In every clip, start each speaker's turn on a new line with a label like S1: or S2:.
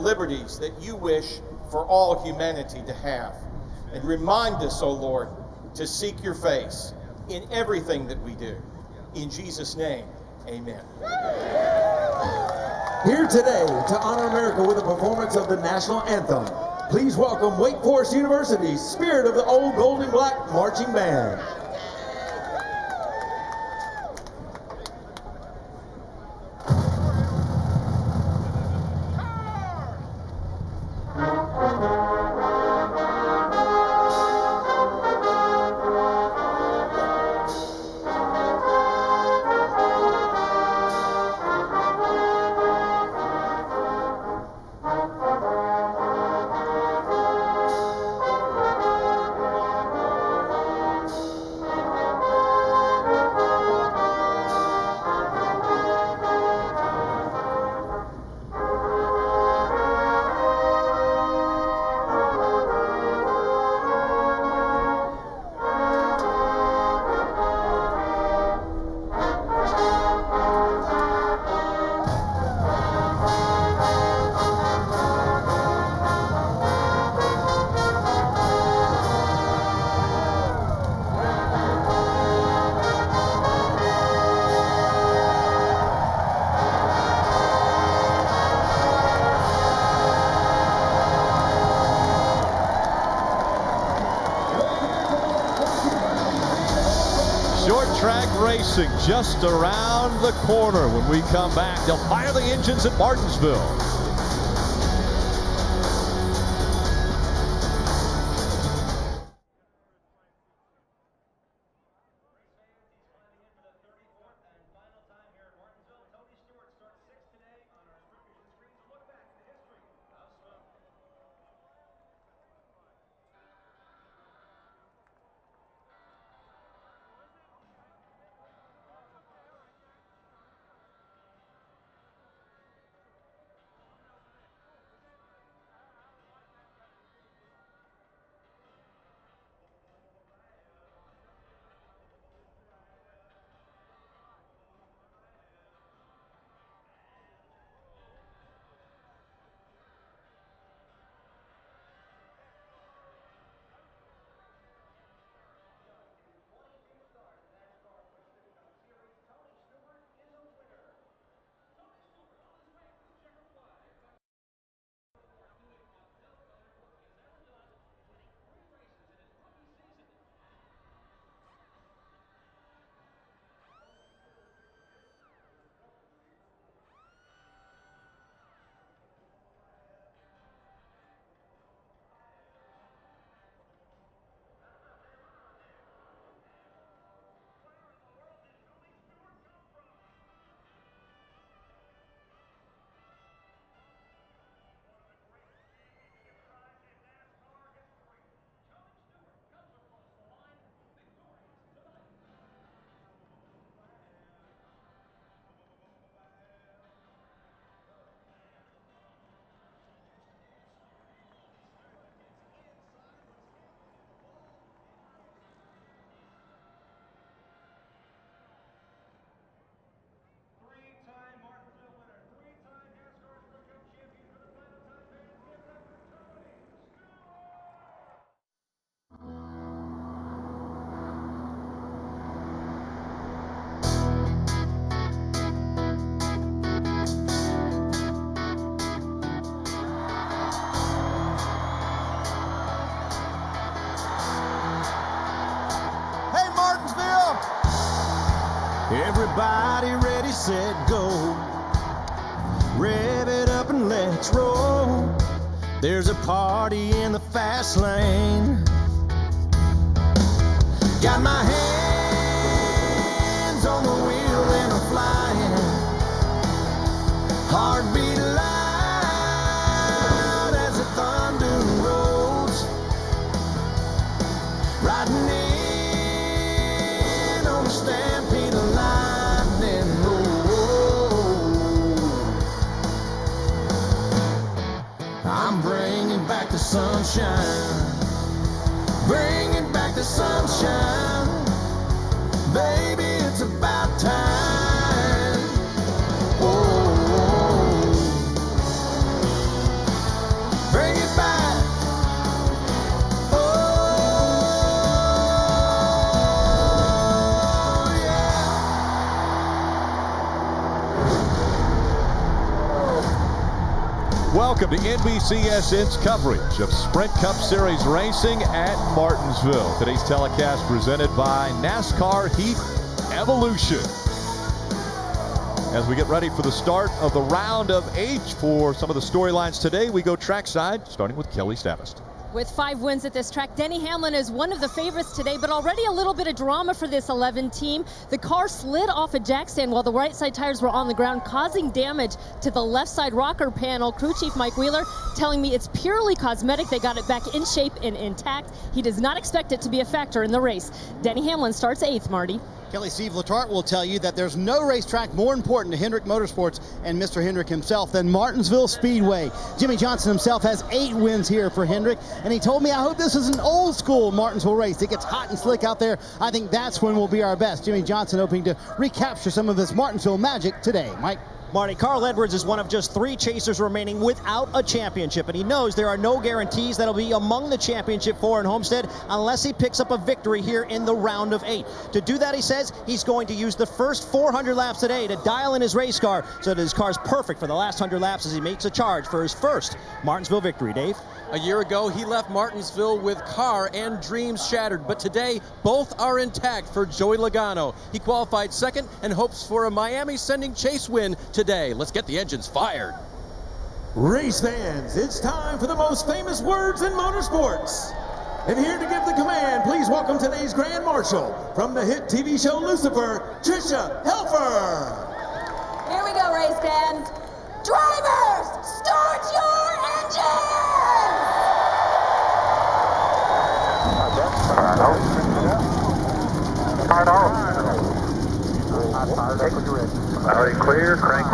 S1: liberties that you wish for all humanity to have. And remind us, O Lord, to seek your face in everything that we do. In Jesus' name, amen.
S2: Here today to honor America with a performance of the national anthem, please welcome Wake Forest University's Spirit of the Old Gold and Black Marching Band.
S3: Short track racing just around the corner. When we come back, they'll fire the engines at Martinsville.
S4: Everybody ready, set, go. Rev it up and let's roll. There's a party in the fast lane. Got my hands on the wheel and I'm flying. Heartbeat loud as the thunder rolls. Riding in on the stampede of lightning roll. I'm bringing back the sunshine. Bringing back the sunshine. Baby, it's about time. Oh,
S3: Welcome to NBCSN's coverage of Sprint Cup Series racing at Martinsville. Today's telecast presented by NASCAR Heat Evolution. As we get ready for the start of the round of 8 for some of the storylines today, we go trackside, starting with Kelly Stavist.
S5: With 5 wins at this track, Denny Hamlin is one of the favorites today, but already a little bit of drama for this 11 team. The car slid off a jack stand while the right side tires were on the ground, causing damage to the left side rocker panel. Crew chief Mike Wheeler telling me it's purely cosmetic. They got it back in shape and intact. He does not expect it to be a factor in the race. Denny Hamlin starts 8th, Marty.
S6: Kelly, Steve Letarte will tell you that there's no racetrack more important to Hendrick Motorsports and Mr. Hendrick himself than Martinsville Speedway. Jimmie Johnson himself has 8 wins here for Hendrick, and he told me, I hope this is an old school Martinsville race. It gets hot and slick out there. I think that's when we'll be our best. Jimmie Johnson hoping to recapture some of this Martinsville magic today. Mike?
S7: Marty, Carl Edwards is one of just 3 chasers remaining without a championship, and he knows there are no guarantees that'll be among the championship 4 in Homestead unless he picks up a victory here in the round of 8. To do that, he says, he's going to use the first 400 laps today to dial in his race car so that his car's perfect for the last 100 laps as he makes a charge for his first Martinsville victory. Dave?
S8: A year ago, he left Martinsville with car and dreams shattered, but today, both are intact for Joey Logano. He qualified 2nd and hopes for a Miami-sending chase win today. Let's get the engines fired.
S2: Race fans, it's time for the most famous words in motorsports. And here to give the command, please welcome today's Grand Marshal from the hit TV show Lucifer, Tricia Helfer.
S9: Here we go, race fans. Drivers, start your engines!
S10: Clear, crank.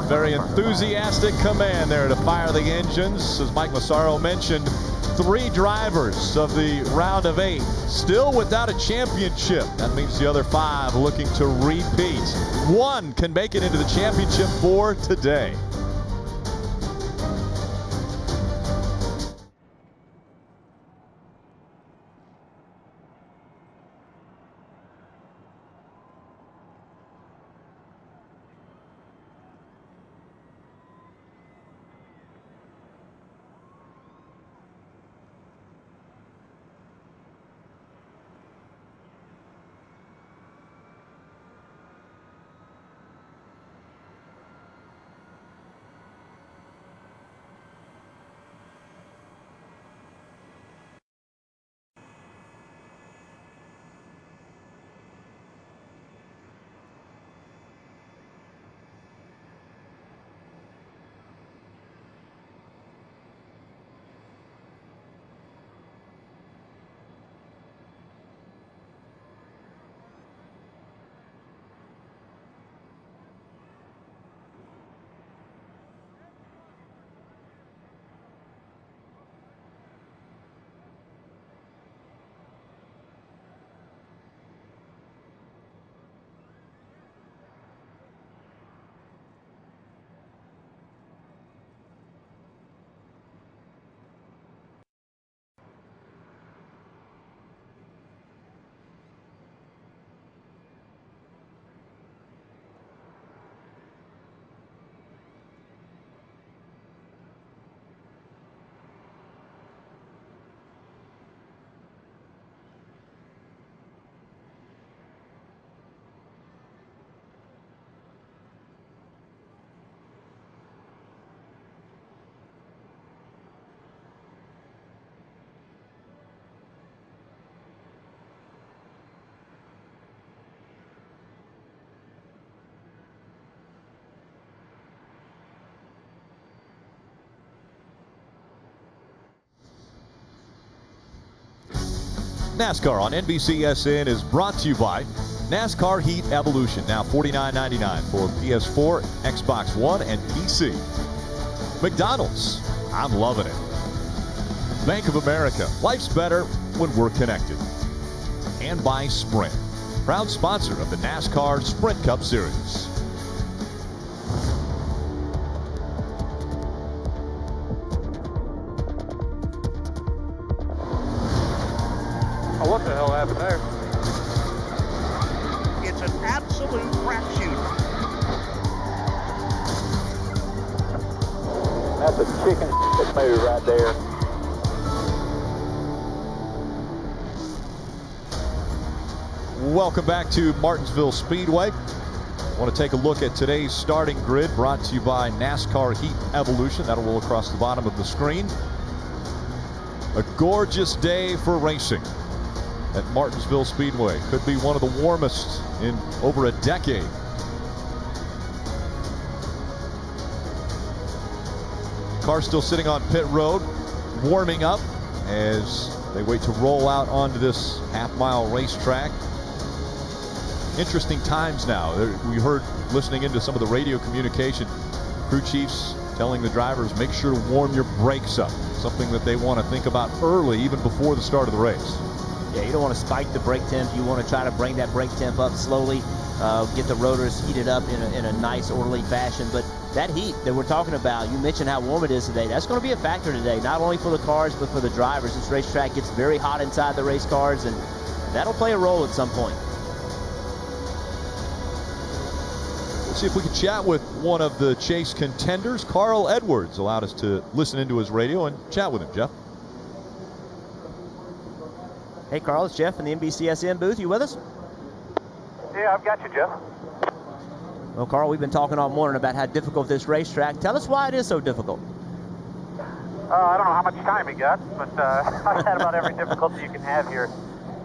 S3: Very enthusiastic command there to fire the engines. As Mike Massaro mentioned, 3 drivers of the round of 8 still without a championship. That means the other 5 looking to repeat. 1 can make it into the championship for today. NASCAR on NBCSN is brought to you by NASCAR Heat Evolution, now $49.99 for PS4, Xbox One, and PC. McDonald's, I'm loving it. Bank of America, life's better when we're connected. And by Sprint, proud sponsor of the NASCAR Sprint Cup Series.
S10: Oh, what the hell happened there?
S11: It's an absolute crapshoot.
S10: That's a chicken move right there.
S3: Welcome back to Martinsville Speedway. I want to take a look at today's starting grid, brought to you by NASCAR Heat Evolution. That'll roll across the bottom of the screen. A gorgeous day for racing at Martinsville Speedway. Could be one of the warmest in over a decade. Car still sitting on pit road, warming up as they wait to roll out onto this half-mile racetrack. Interesting times now. We heard, listening into some of the radio communication, crew chiefs telling the drivers, make sure to warm your brakes up. Something that they want to think about early, even before the start of the race.
S11: Yeah, you don't want to spike the brake temp. You want to try to bring that brake temp up slowly, get the rotors heated up in a nice, orderly fashion. But that heat that we're talking about, you mentioned how warm it is today. That's going to be a factor today, not only for the cars, but for the drivers. This racetrack gets very hot inside the race cars, and that'll play a role at some point.
S3: Let's see if we can chat with one of the chase contenders. Carl Edwards allowed us to listen into his radio and chat with him. Jeff?
S11: Hey, Carl, it's Jeff in the NBCSN booth. You with us?
S10: Yeah, I've got you, Jeff.
S11: Well, Carl, we've been talking all morning about how difficult this racetrack. Tell us why it is so difficult.
S10: I don't know how much time we got, but I've had about every difficulty you can have here.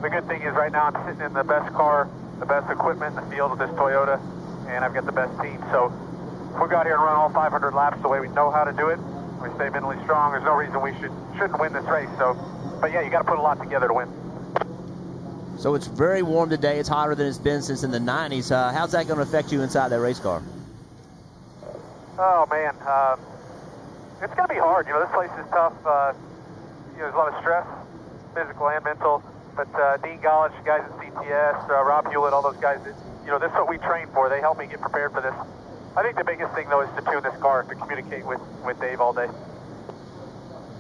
S10: The good thing is right now I'm sitting in the best car, the best equipment in the field with this Toyota, and I've got the best team. So if we go out here and run all 500 laps the way we know how to do it, we stay mentally strong, there's no reason we shouldn't win this race. So, but yeah, you got to put a lot together to win.
S11: So it's very warm today. It's hotter than it's been since in the 90s. How's that going to affect you inside that race car?
S10: Oh, man. It's going to be hard. You know, this place is tough. There's a lot of stress, physical and mental. But Dean Gollich, guys at CTS, Rob Hewlett, all those guys, this is what we train for. They help me get prepared for this. I think the biggest thing, though, is to tune this car, to communicate with Dave all day.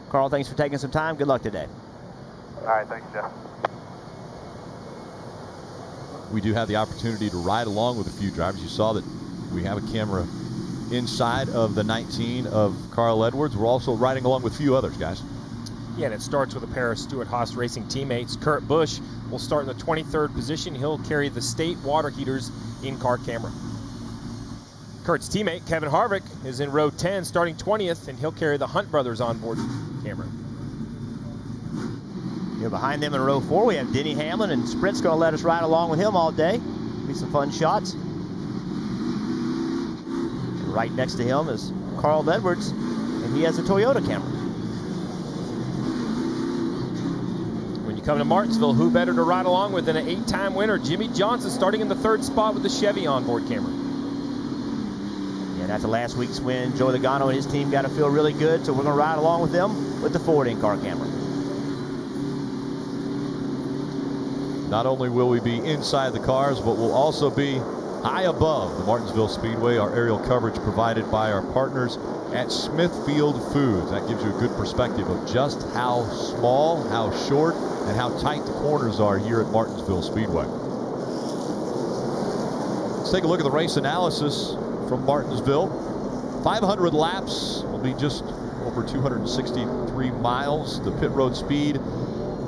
S11: Carl, thanks for taking some time. Good luck today.
S10: All right, thanks, Jeff.
S3: We do have the opportunity to ride along with a few drivers. You saw that we have a camera inside of the 19 of Carl Edwards. We're also riding along with a few others, guys.
S12: Yeah, and it starts with a pair of Stewart-Haas Racing teammates. Kurt Busch will start in the 23rd position. He'll carry the state water heaters in-car camera. Kurt's teammate, Kevin Harvick, is in row 10, starting 20th, and he'll carry the Hunt Brothers onboard camera.
S11: Here behind them in row 4, we have Denny Hamlin, and Sprint's going to let us ride along with him all day. Be some fun shots. And right next to him is Carl Edwards, and he has a Toyota camera.
S12: When you come to Martinsville, who better to ride along with than an 8-time winner, Jimmy Johnson, starting in the 3rd spot with the Chevy onboard camera.
S11: And after last week's win, Joey Logano and his team got to feel really good, so we're going to ride along with them with the Ford in-car camera.
S3: Not only will we be inside the cars, but we'll also be high above the Martinsville Speedway. Our aerial coverage provided by our partners at Smithfield Foods. That gives you a good perspective of just how small, how short, and how tight the corners are here at Martinsville Speedway. Let's take a look at the race analysis from Martinsville. 500 laps will be just over 263 miles. The pit road speed,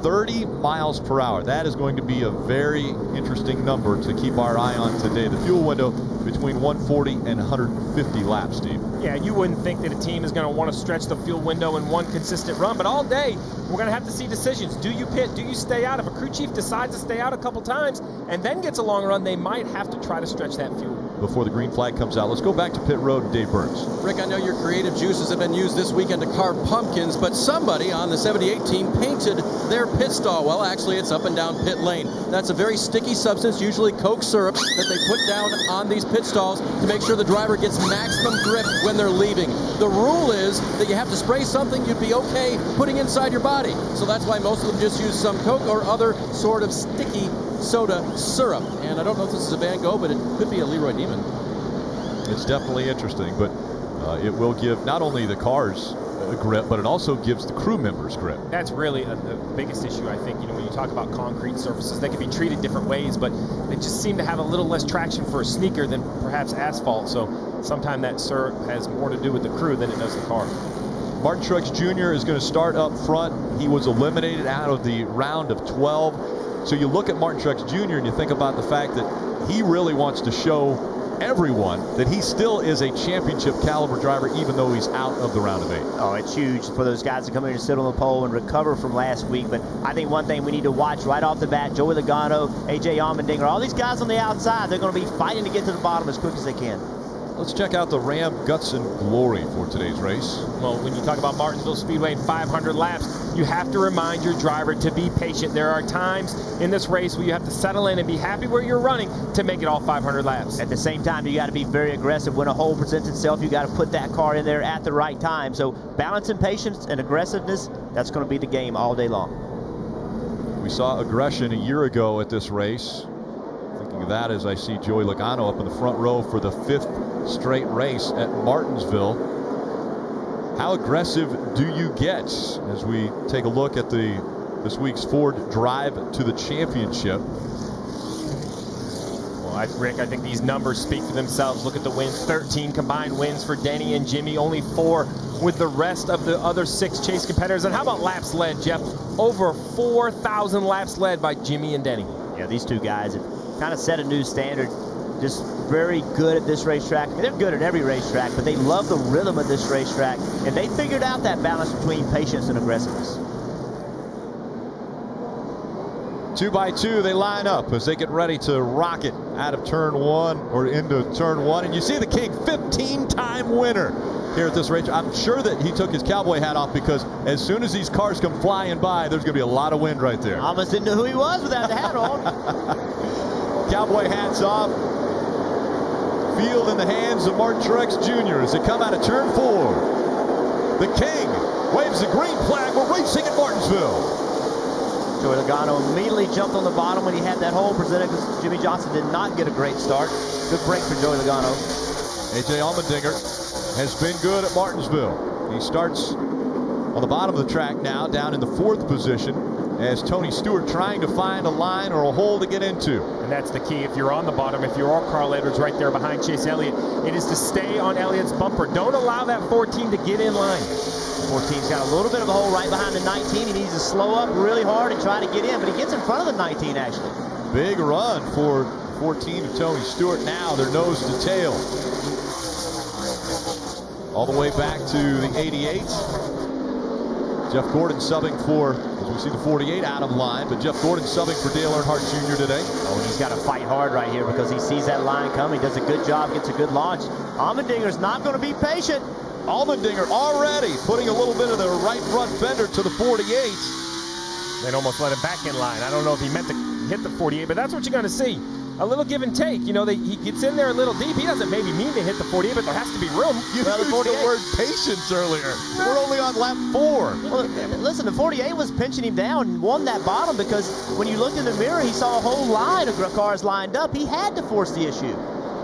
S3: 30 miles per hour. That is going to be a very interesting number to keep our eye on today. The fuel window between 140 and 150 laps, Steve.
S12: Yeah, you wouldn't think that a team is going to want to stretch the fuel window in one consistent run, but all day we're going to have to see decisions. Do you pit? Do you stay out? If a crew chief decides to stay out a couple times and then gets a long run, they might have to try to stretch that fuel.
S3: Before the green flag comes out, let's go back to pit road and Dave Burns.
S8: Rick, I know your creative juices have been used this weekend to carve pumpkins, but somebody on the 78 team painted their pit stall. Well, actually, it's up and down pit lane. That's a very sticky substance, usually Coke syrup, that they put down on these pit stalls to make sure the driver gets maximum grip when they're leaving. The rule is that you have to spray something you'd be okay putting inside your body. So that's why most of them just use some Coke or other sort of sticky soda syrup. And I don't know if this is a Van Gogh, but it could be a Leroy Neiman.
S3: It's definitely interesting, but it will give not only the cars a grip, but it also gives the crew members grip.
S12: That's really the biggest issue, I think. You know, when you talk about concrete surfaces, they can be treated different ways, but they just seem to have a little less traction for a sneaker than perhaps asphalt. So sometimes that syrup has more to do with the crew than it does the car.
S3: Martin Truex Jr. is going to start up front. He was eliminated out of the round of 12. So you look at Martin Truex Jr. and you think about the fact that he really wants to show everyone that he still is a championship caliber driver, even though he's out of the round of 8.
S11: Oh, it's huge for those guys to come in and sit on the pole and recover from last week. But I think one thing we need to watch right off the bat, Joey Logano, AJ Allmendinger, all these guys on the outside, they're going to be fighting to get to the bottom as quick as they can.
S3: Let's check out the Ram Guts and Glory for today's race.
S12: Well, when you talk about Martinsville Speedway, 500 laps, you have to remind your driver to be patient. There are times in this race where you have to settle in and be happy where you're running to make it all 500 laps.
S11: At the same time, you got to be very aggressive. When a hole presents itself, you got to put that car in there at the right time. So balancing patience and aggressiveness, that's going to be the game all day long.
S3: We saw aggression a year ago at this race. Thinking of that as I see Joey Logano up in the front row for the 5th straight race at Martinsville. How aggressive do you get as we take a look at this week's Ford Drive to the Championship?
S12: Well, Rick, I think these numbers speak for themselves. Look at the wins, 13 combined wins for Denny and Jimmy, only 4 with the rest of the other 6 Chase competitors. And how about laps led, Jeff? Over 4,000 laps led by Jimmy and Denny.
S11: Yeah, these two guys have kind of set a new standard. Just very good at this racetrack. I mean, they're good at every racetrack, but they love the rhythm of this racetrack, and they figured out that balance between patience and aggressiveness.
S3: 2 by 2 they line up as they get ready to rocket out of turn 1 or into turn 1. And you see the King, 15-time winner here at this race. I'm sure that he took his cowboy hat off, because as soon as these cars come flying by, there's going to be a lot of wind right there.
S11: I almost didn't know who he was without the hat on.
S3: Cowboy hats off. Field in the hands of Martin Truex Jr. as they come out of turn 4. The King waves the green flag. We're racing at Martinsville.
S11: Joey Logano immediately jumped on the bottom when he had that hole presented, because Jimmy Johnson did not get a great start. Good break for Joey Logano.
S3: AJ Allmendinger has been good at Martinsville. He starts on the bottom of the track now, down in the 4th position, as Tony Stewart trying to find a line or a hole to get into.
S12: And that's the key. If you're on the bottom, if you are Carl Edwards right there behind Chase Elliott, it is to stay on Elliott's bumper. Don't allow that 14 to get in line.
S11: 14's got a little bit of a hole right behind the 19. He needs to slow up really hard and try to get in, but he gets in front of the 19 actually.
S3: Big run for 14 of Tony Stewart. Now they're nose to tail. All the way back to the 88. Jeff Gordon subbing for, as we see the 48 out of line, but Jeff Gordon subbing for Dale Earnhardt Jr. today.
S11: Oh, and he's got to fight hard right here because he sees that line coming. He does a good job, gets a good launch. Allmendinger's not going to be patient.
S3: Allmendinger already putting a little bit of the right front fender to the 48.
S12: They'd almost let him back in line. I don't know if he meant to hit the 48, but that's what you're going to see. A little give and take. You know, he gets in there a little deep. He doesn't maybe mean to hit the 48, but there has to be room.
S3: You used the word patience earlier. We're only on lap 4.
S11: Well, listen, the 48 was pinching him down and won that bottom, because when you looked in the mirror, he saw a whole line of cars lined up. He had to force the issue.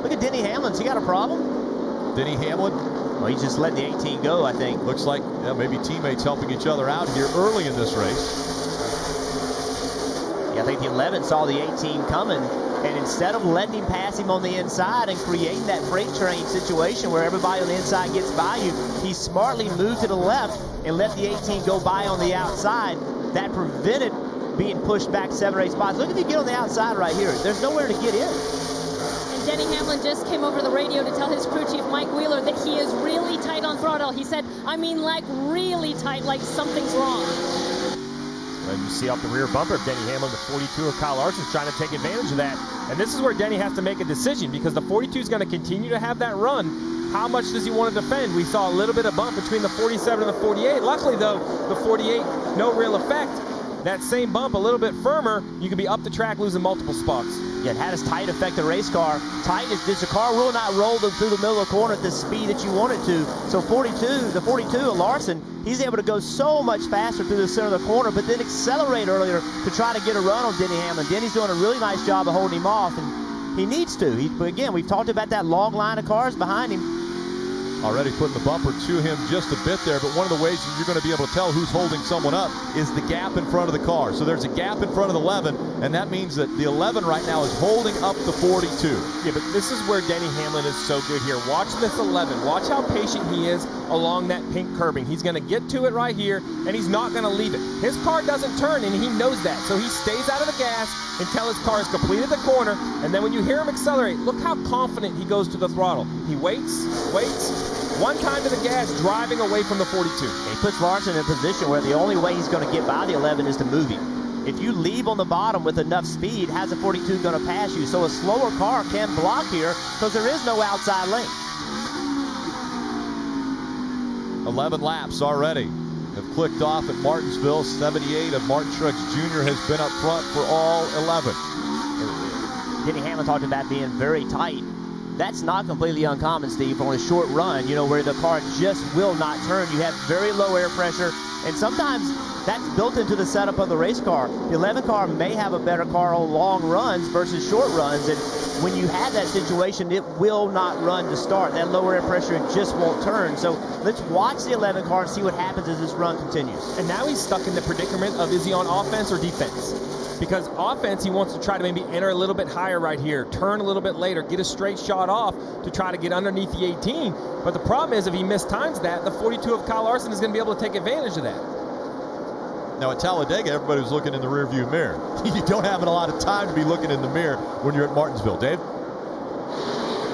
S11: Look at Denny Hamlin's. He got a problem?
S3: Denny Hamlin?
S11: Well, he just let the 18 go, I think.
S3: Looks like maybe teammates helping each other out here early in this race.
S11: Yeah, I think the 11 saw the 18 coming, and instead of letting him pass him on the inside and creating that freight train situation where everybody on the inside gets by you, he smartly moved to the left and let the 18 go by on the outside. That prevented being pushed back 7 or 8 spots. Look, if you get on the outside right here, there's nowhere to get in.
S5: And Denny Hamlin just came over the radio to tell his crew chief, Mike Wheeler, that he is really tight on throttle. He said, I mean, like really tight, like something's wrong.
S12: And you see off the rear bumper of Denny Hamlin, the 42 of Kyle Larson's trying to take advantage of that. And this is where Denny has to make a decision, because the 42 is going to continue to have that run. How much does he want to defend? We saw a little bit of bump between the 47 and the 48. Luckily, though, the 48, no real effect. That same bump, a little bit firmer, you could be up the track losing multiple spots.
S11: Yeah, how does tight affect the race car? Tight is the car will not roll them through the middle of the corner at the speed that you want it to. So the 42 of Larson, he's able to go so much faster through the center of the corner, but then accelerate earlier to try to get a run on Denny Hamlin. Denny's doing a really nice job of holding him off, and he needs to. But again, we've talked about that long line of cars behind him.
S3: Already putting the bumper to him just a bit there, but one of the ways you're going to be able to tell who's holding someone up is the gap in front of the car. So there's a gap in front of the 11, and that means that the 11 right now is holding up the 42.
S12: Yeah, but this is where Denny Hamlin is so good here. Watch this 11. Watch how patient he is along that pink curbing. He's going to get to it right here, and he's not going to leave it. His car doesn't turn, and he knows that. So he stays out of the gas until his car has completed the corner, and then when you hear him accelerate, look how confident he goes to the throttle. He waits, one time to the gas, driving away from the 42.
S11: He puts Larson in a position where the only way he's going to get by the 11 is to move him. If you leave on the bottom with enough speed, how's the 42 going to pass you? So a slower car can block here because there is no outside lane.
S3: 11 laps already have clicked off at Martinsville. 78 of Martin Truex Jr. has been up front for all 11.
S11: Denny Hamlin talked about being very tight. That's not completely uncommon, Steve, on a short run, where the car just will not turn. You have very low air pressure, and sometimes that's built into the setup of the race car. The 11 car may have a better car on long runs versus short runs, and when you have that situation, it will not run to start. That lower air pressure just won't turn. So let's watch the 11 car and see what happens as this run continues.
S12: And now he's stuck in the predicament of, is he on offense or defense? Because offense, he wants to try to maybe enter a little bit higher right here, turn a little bit later, get a straight shot off to try to get underneath the 18. But the problem is, if he mistimes that, the 42 of Kyle Larson is going to be able to take advantage of that.
S3: Now at Talladega, everybody was looking in the rearview mirror. You don't have a lot of time to be looking in the mirror when you're at Martinsville. Dave?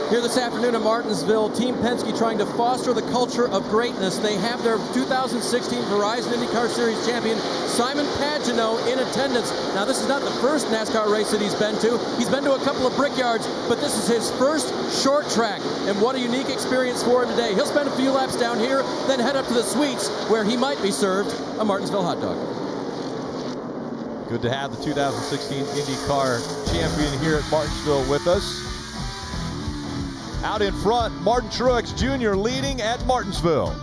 S8: Here this afternoon at Martinsville, Team Penske trying to foster the culture of greatness. They have their 2016 Verizon IndyCar Series champion, Simon Pagenaud, in attendance. Now, this is not the first NASCAR race that he's been to. He's been to a couple of Brickyards, but this is his first short track, and what a unique experience for him today. He'll spend a few laps down here, then head up to the suites, where he might be served a Martinsville hot dog.
S3: Good to have the 2016 IndyCar champion here at Martinsville with us. Out in front, Martin Truex Jr. leading at Martinsville.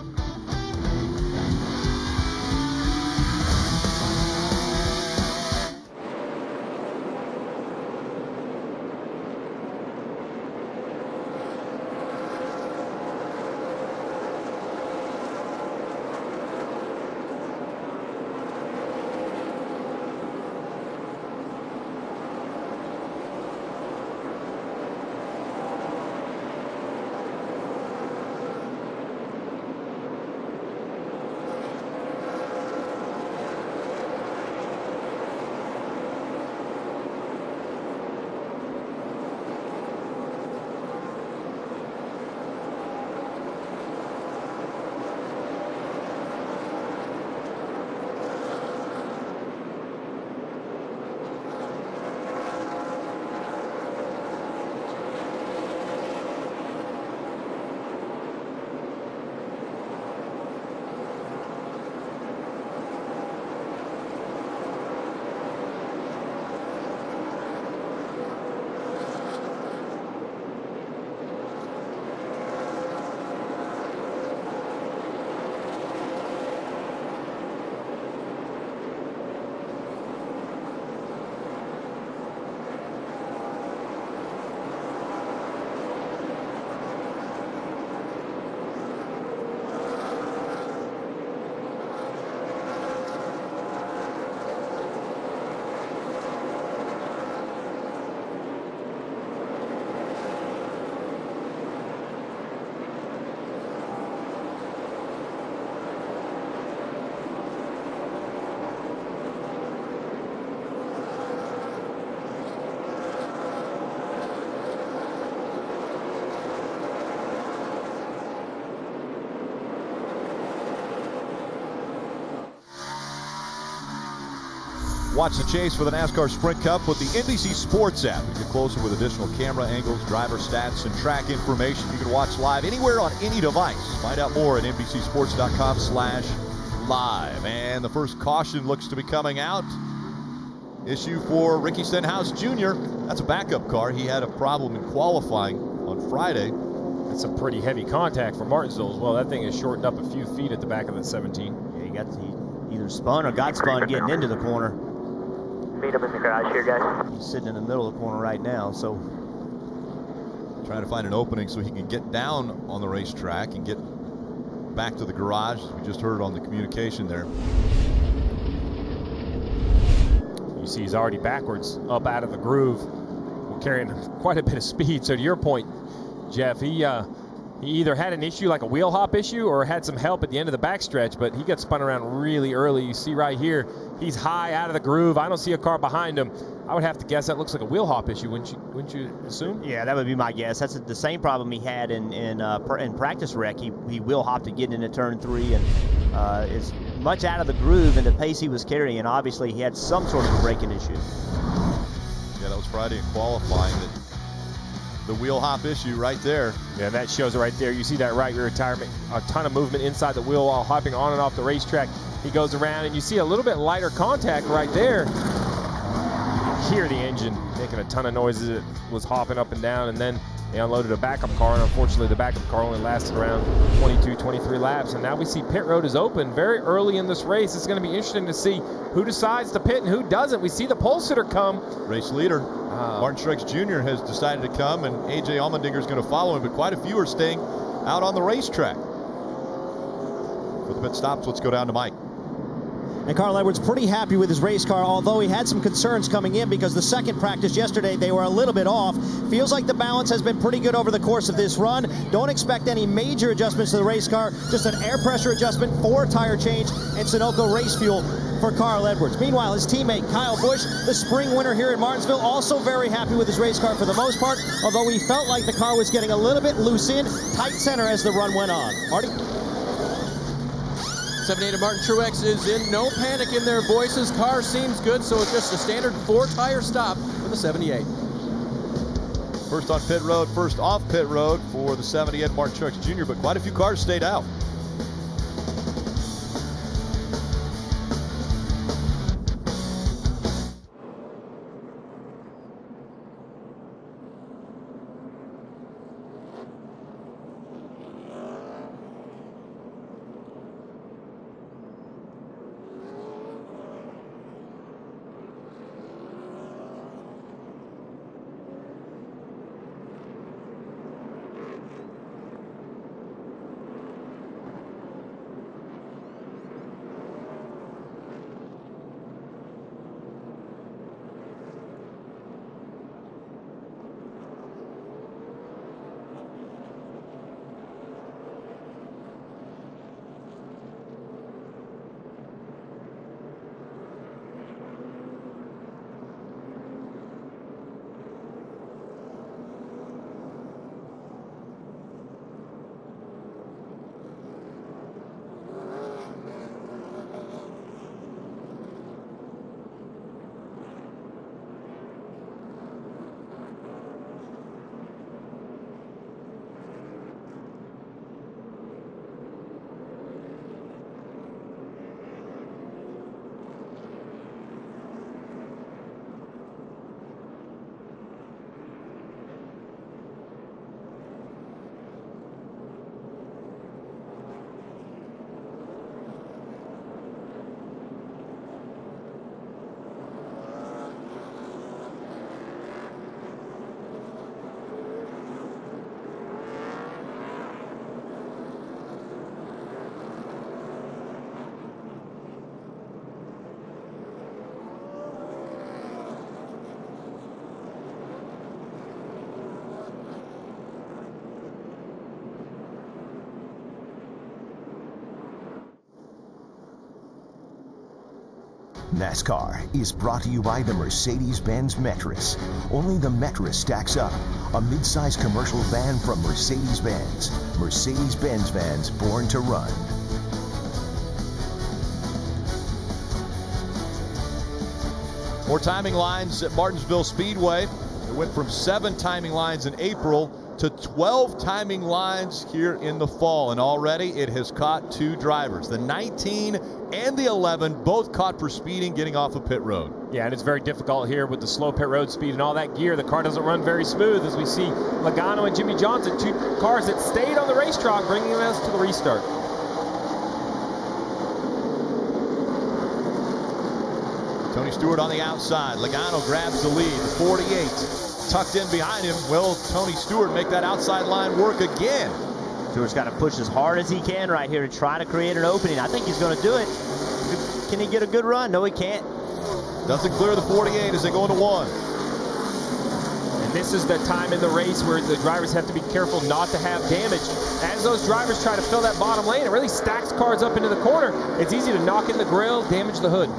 S3: Watch the chase for the NASCAR Sprint Cup with the NBC Sports app. You get closer with additional camera angles, driver stats, and track information. You can watch live anywhere on any device. Find out more at NBCSports.com/live. And the first caution looks to be coming out. Issue for Ricky Stenhouse Jr. That's a backup car. He had a problem in qualifying on Friday.
S12: That's some pretty heavy contact for Martinsville as well. That thing is shortened up a few feet at the back of the 17.
S11: Yeah, he either spun or got spun getting into the corner.
S10: Meet up in the garage here, guys.
S11: He's sitting in the middle of the corner right now, so
S3: trying to find an opening so he can get down on the racetrack and get back to the garage, as we just heard on the communication there.
S12: You see he's already backwards up out of the groove, carrying quite a bit of speed. So to your point, Jeff, he either had an issue like a wheel hop issue or had some help at the end of the backstretch, but he got spun around really early. You see right here, he's high out of the groove. I don't see a car behind him. I would have to guess that looks like a wheel hop issue, wouldn't you assume?
S11: Yeah, that would be my guess. That's the same problem he had in practice wreck. He wheel hopped to get into turn 3 and is much out of the groove, and the pace he was carrying, and obviously he had some sort of a braking issue.
S3: Yeah, that was Friday in qualifying. The wheel hop issue right there.
S12: Yeah, that shows it right there. You see that right rear tire, a ton of movement inside the wheel while hopping on and off the racetrack. He goes around, and you see a little bit lighter contact right there. Hear the engine making a ton of noises. It was hopping up and down, and then they unloaded a backup car, and unfortunately the backup car only lasted around 22, 23 laps. And now we see pit road is open very early in this race. It's going to be interesting to see who decides to pit and who doesn't. We see the pole sitter come.
S3: Race leader, Martin Truex Jr. has decided to come, and A.J. Allmendinger is going to follow him, but quite a few are staying out on the racetrack. For the pit stops, let's go down to Mike.
S7: And Carl Edwards pretty happy with his race car, although he had some concerns coming in because the second practice yesterday, they were a little bit off. Feels like the balance has been pretty good over the course of this run. Don't expect any major adjustments to the race car, just an air pressure adjustment, 4 tire change, and Sunoco race fuel for Carl Edwards. Meanwhile, his teammate Kyle Busch, the spring winner here in Martinsville, also very happy with his race car for the most part, although he felt like the car was getting a little bit loose in, tight center as the run went on. Marty?
S8: 78 of Martin Truex is in no panic in their voices. Car seems good, so it's just a standard 4-tire stop for the 78.
S3: First on pit road, first off pit road for the 78 Martin Truex Jr., but quite a few cars stayed out.
S13: NASCAR is brought to you by the Mercedes-Benz Metris. Only the Metris stacks up. A mid-size commercial van from Mercedes-Benz. Mercedes-Benz vans born to run.
S3: More timing lines at Martinsville Speedway. It went from 7 timing lines in April to 12 timing lines here in the fall, and already it has caught 2 drivers. The 19 and the 11 both caught for speeding getting off of pit road.
S12: Yeah, and it's very difficult here with the slow pit road speed and all that gear. The car doesn't run very smooth, as we see Logano and Jimmie Johnson, 2 cars that stayed on the racetrack, bringing us to the restart.
S3: Tony Stewart on the outside. Logano grabs the lead, 48. tucked in behind him. Will Tony Stewart make that outside line work again?
S11: Stewart's got to push as hard as he can right here to try to create an opening. I think he's going to do it. Can he get a good run? No, he can't.
S3: Doesn't clear the 48 as they go into 1.
S12: And this is the time in the race where the drivers have to be careful not to have damage. As those drivers try to fill that bottom lane, it really stacks cars up into the corner. It's easy to knock in the grill, damage the hood.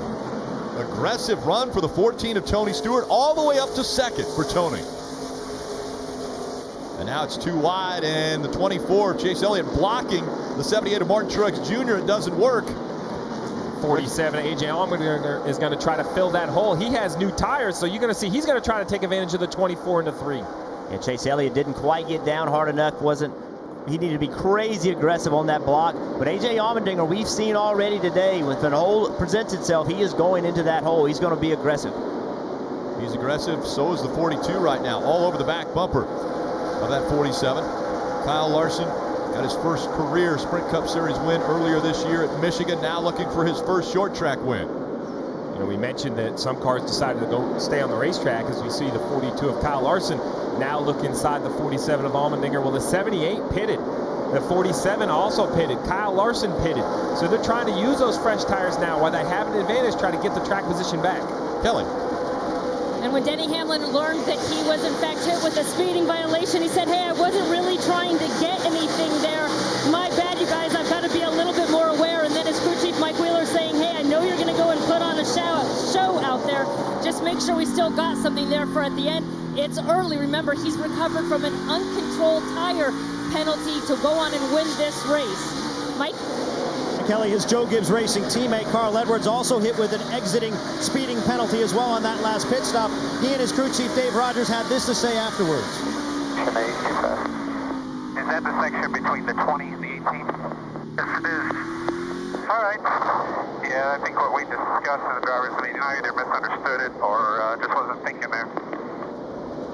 S3: Aggressive run for the 14 of Tony Stewart, all the way up to second for Tony. And now it's too wide, and the 24 of Chase Elliott blocking the 78 of Martin Truex Jr. It doesn't work.
S12: 47 AJ Allmendinger is going to try to fill that hole. He has new tires, so you're going to see he's going to try to take advantage of the 24 into 3.
S11: And Chase Elliott didn't quite get down hard enough. He needed to be crazy aggressive on that block. But AJ Allmendinger, we've seen already today, when the hole presents itself, he is going into that hole. He's going to be aggressive.
S3: He's aggressive. So is the 42 right now, all over the back bumper of that 47. Kyle Larson got his first career Sprint Cup Series win earlier this year at Michigan, now looking for his first short track win.
S12: You know, we mentioned that some cars decided to stay on the racetrack, as we see the 42 of Kyle Larson now look inside the 47 of Allmendinger. Well, the 78 pitted. The 47 also pitted. Kyle Larson pitted. So they're trying to use those fresh tires now while they have an advantage, try to get the track position back.
S3: Kelly.
S5: And when Denny Hamlin learned that he was in fact hit with a speeding violation, he said, hey, I wasn't really trying to get anything there. My bad, you guys. I've got to be a little bit more aware. And then his crew chief, Mike Wheeler, saying, hey, I know you're going to go and put on a show out there. Just make sure we still got something there for at the end. It's early. Remember, he's recovered from an uncontrolled tire penalty to go on and win this race. Mike?
S7: Kelly, his Joe Gibbs Racing teammate Carl Edwards also hit with an exiting speeding penalty as well on that last pit stop. He and his crew chief Dave Rogers had this to say afterwards.
S10: Is that the section between the 20 and the 18? Yes, it is. All right. Yeah, I think what we discussed in the driver's meeting, I either misunderstood it or just wasn't thinking there.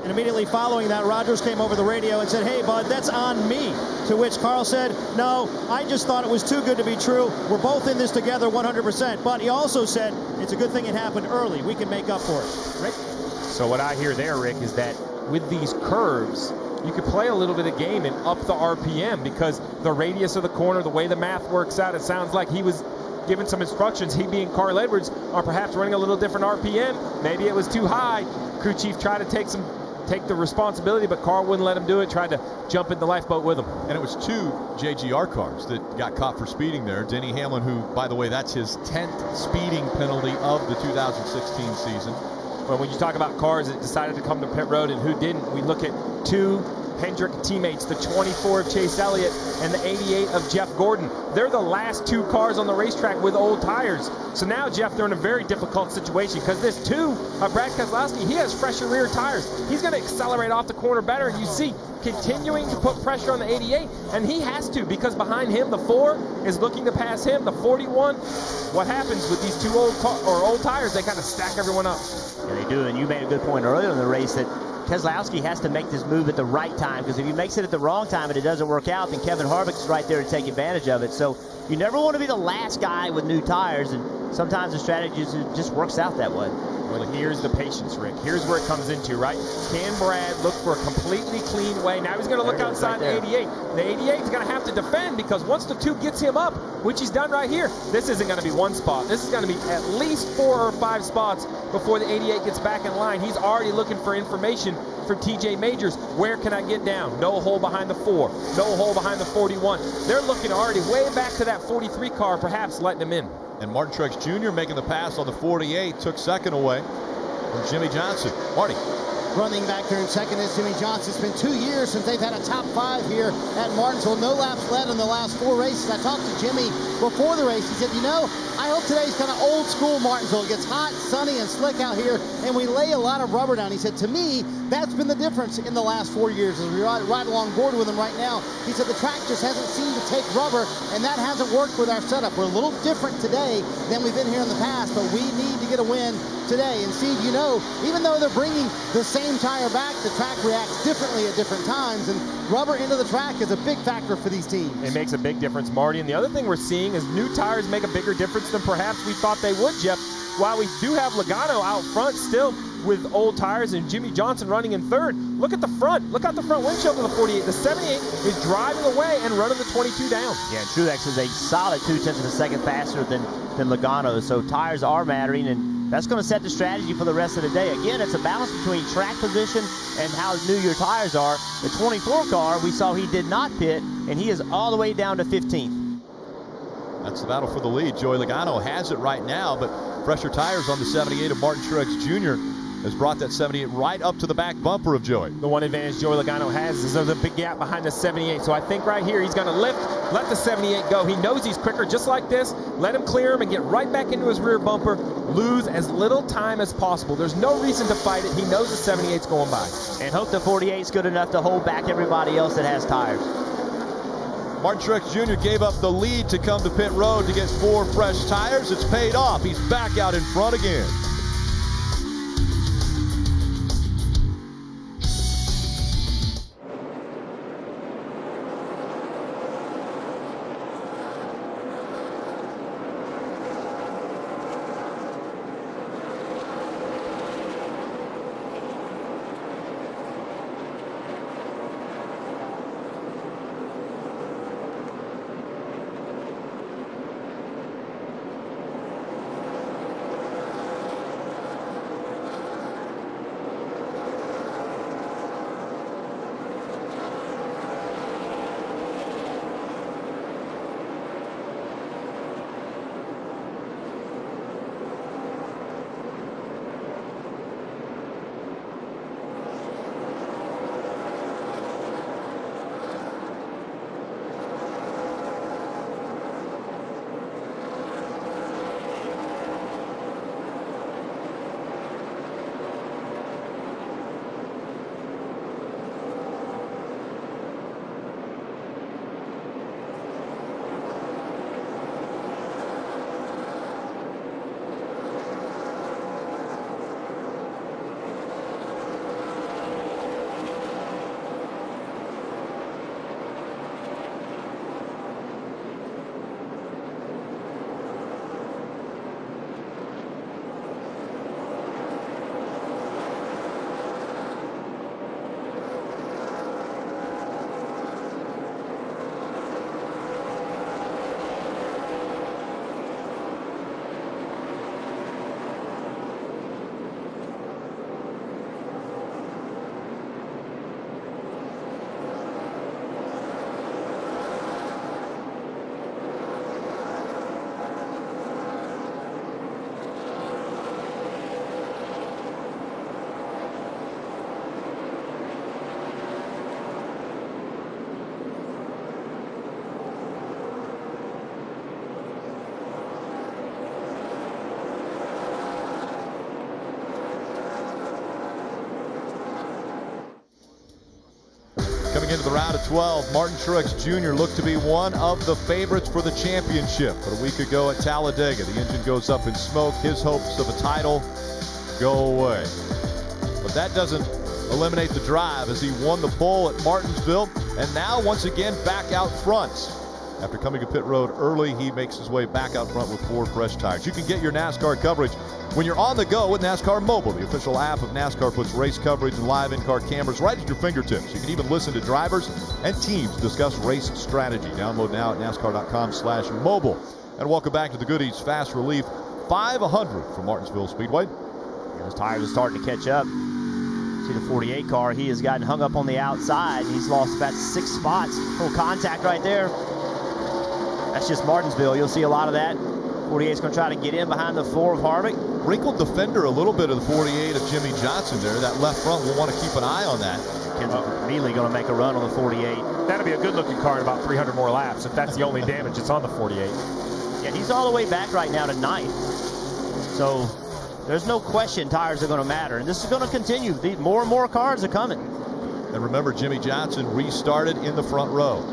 S7: And immediately following that, Rogers came over the radio and said, hey, bud, that's on me. To which Carl said, no, I just thought it was too good to be true. We're both in this together 100%. But he also said, it's a good thing it happened early. We can make up for it. Rick?
S12: So what I hear there, Rick, is that with these curves, you could play a little bit of game and up the RPM, because the radius of the corner, the way the math works out, it sounds like he was given some instructions, he being Carl Edwards, on perhaps running a little different RPM. Maybe it was too high. Crew chief tried to take the responsibility, but Carl wouldn't let him do it, tried to jump in the lifeboat with him.
S3: And it was 2 JGR cars that got caught for speeding there. Denny Hamlin, who, by the way, that's his 10th speeding penalty of the 2016 season.
S12: Well, when you talk about cars that decided to come to pit road and who didn't, we look at 2 Hendrick teammates, the 24 of Chase Elliott and the 88 of Jeff Gordon. They're the last 2 cars on the racetrack with old tires. So now, Jeff, they're in a very difficult situation, because this 2 of Brad Keselowski, he has fresher rear tires. He's going to accelerate off the corner better, and you see continuing to put pressure on the 88, and he has to, because behind him the 4 is looking to pass him, the 41. What happens with these 2 old tires? They kind of stack everyone up.
S11: Yeah, they do, and you made a good point earlier in the race that Keselowski has to make this move at the right time, because if he makes it at the wrong time and it doesn't work out, then Kevin Harvick is right there to take advantage of it. So you never want to be the last guy with new tires, and sometimes the strategy just works out that way.
S12: Well, here's the patience, Rick. Here's where it comes into, right? Can Brad look for a completely clean way? Now he's going to look outside the 88. The 88 is going to have to defend, because once the 2 gets him up, which he's done right here, this isn't going to be 1 spot. This is going to be at least 4 or 5 spots before the 88 gets back in line. He's already looking for information for TJ Majors. Where can I get down? No hole behind the 4. No hole behind the 41. They're looking already way back to that 43 car, perhaps letting him in.
S3: And Martin Truex Jr. making the pass on the 48, took second away from Jimmy Johnson. Marty.
S6: Running back there in second is Jimmy Johnson. It's been 2 years since they've had a top 5 here at Martinsville. No laps led in the last 4 races. I talked to Jimmy before the race. He said, you know, I hope today's kind of old school Martinsville. It gets hot, sunny, and slick out here, and we lay a lot of rubber down. He said, to me, that's been the difference in the last 4 years as we ride along board with him right now. He said the track just hasn't seemed to take rubber, and that hasn't worked with our setup. We're a little different today than we've been here in the past, but we need to get a win today. And Steve, you know, even though they're bringing the same tire back, the track reacts differently at different times, and rubber into the track is a big factor for these teams.
S12: It makes a big difference, Marty. And the other thing we're seeing is new tires make a bigger difference than perhaps we thought they would, Jeff. While we do have Logano out front still, with old tires and Jimmy Johnson running in third. Look at the front. Look out the front windshield of the 48. The 78 is driving away and running the 22 down.
S11: Yeah, Truex is a solid 0.2 of a second faster than Logano, so tires are mattering, and that's going to set the strategy for the rest of the day. Again, it's a balance between track position and how new your tires are. The 24 car, we saw he did not pit, and he is all the way down to 15th.
S3: That's the battle for the lead. Joey Logano has it right now, but fresher tires on the 78 of Martin Truex Jr. has brought that 78 right up to the back bumper of Joey.
S12: The one advantage Joey Logano has is there's a big gap behind the 78. So I think right here he's going to let the 78 go. He knows he's quicker just like this. Let him clear him and get right back into his rear bumper. Lose as little time as possible. There's no reason to fight it. He knows the 78's going by.
S11: And hope the 48's good enough to hold back everybody else that has tires.
S3: Martin Truex Jr. gave up the lead to come to pit road to get 4 fresh tires. It's paid off. He's back out in front again. Coming into the round of 12, Martin Truex Jr. looked to be one of the favorites for the championship. But a week ago at Talladega, the engine goes up in smoke. His hopes of a title go away. But that doesn't eliminate the drive as he won the pole at Martinsville and now once again back out front. After coming to pit road early, he makes his way back out front with 4 fresh tires. You can get your NASCAR coverage when you're on the go with NASCAR Mobile. The official app of NASCAR puts race coverage and live in-car cameras right at your fingertips. You can even listen to drivers and teams discuss race strategy. Download now at NASCAR.com/mobile. And welcome back to the Goodies Fast Relief 500 from Martinsville Speedway.
S11: Those tires are starting to catch up. See the 48 car, he has gotten hung up on the outside. He's lost about 6 spots. Full contact right there. That's just Martinsville. You'll see a lot of that. 48's going to try to get in behind the 4 of Harvick.
S3: Wrinkled the fender a little bit of the 48 of Jimmy Johnson there. That left front, we'll want to keep an eye on that.
S11: Kendrick immediately going to make a run on the 48.
S12: That'll be a good-looking car in about 300 more laps if that's the only damage that's on the 48.
S11: Yeah, he's all the way back right now to 9th. So there's no question tires are going to matter. And this is going to continue. More and more cars are coming.
S3: And remember, Jimmy Johnson restarted in the front row.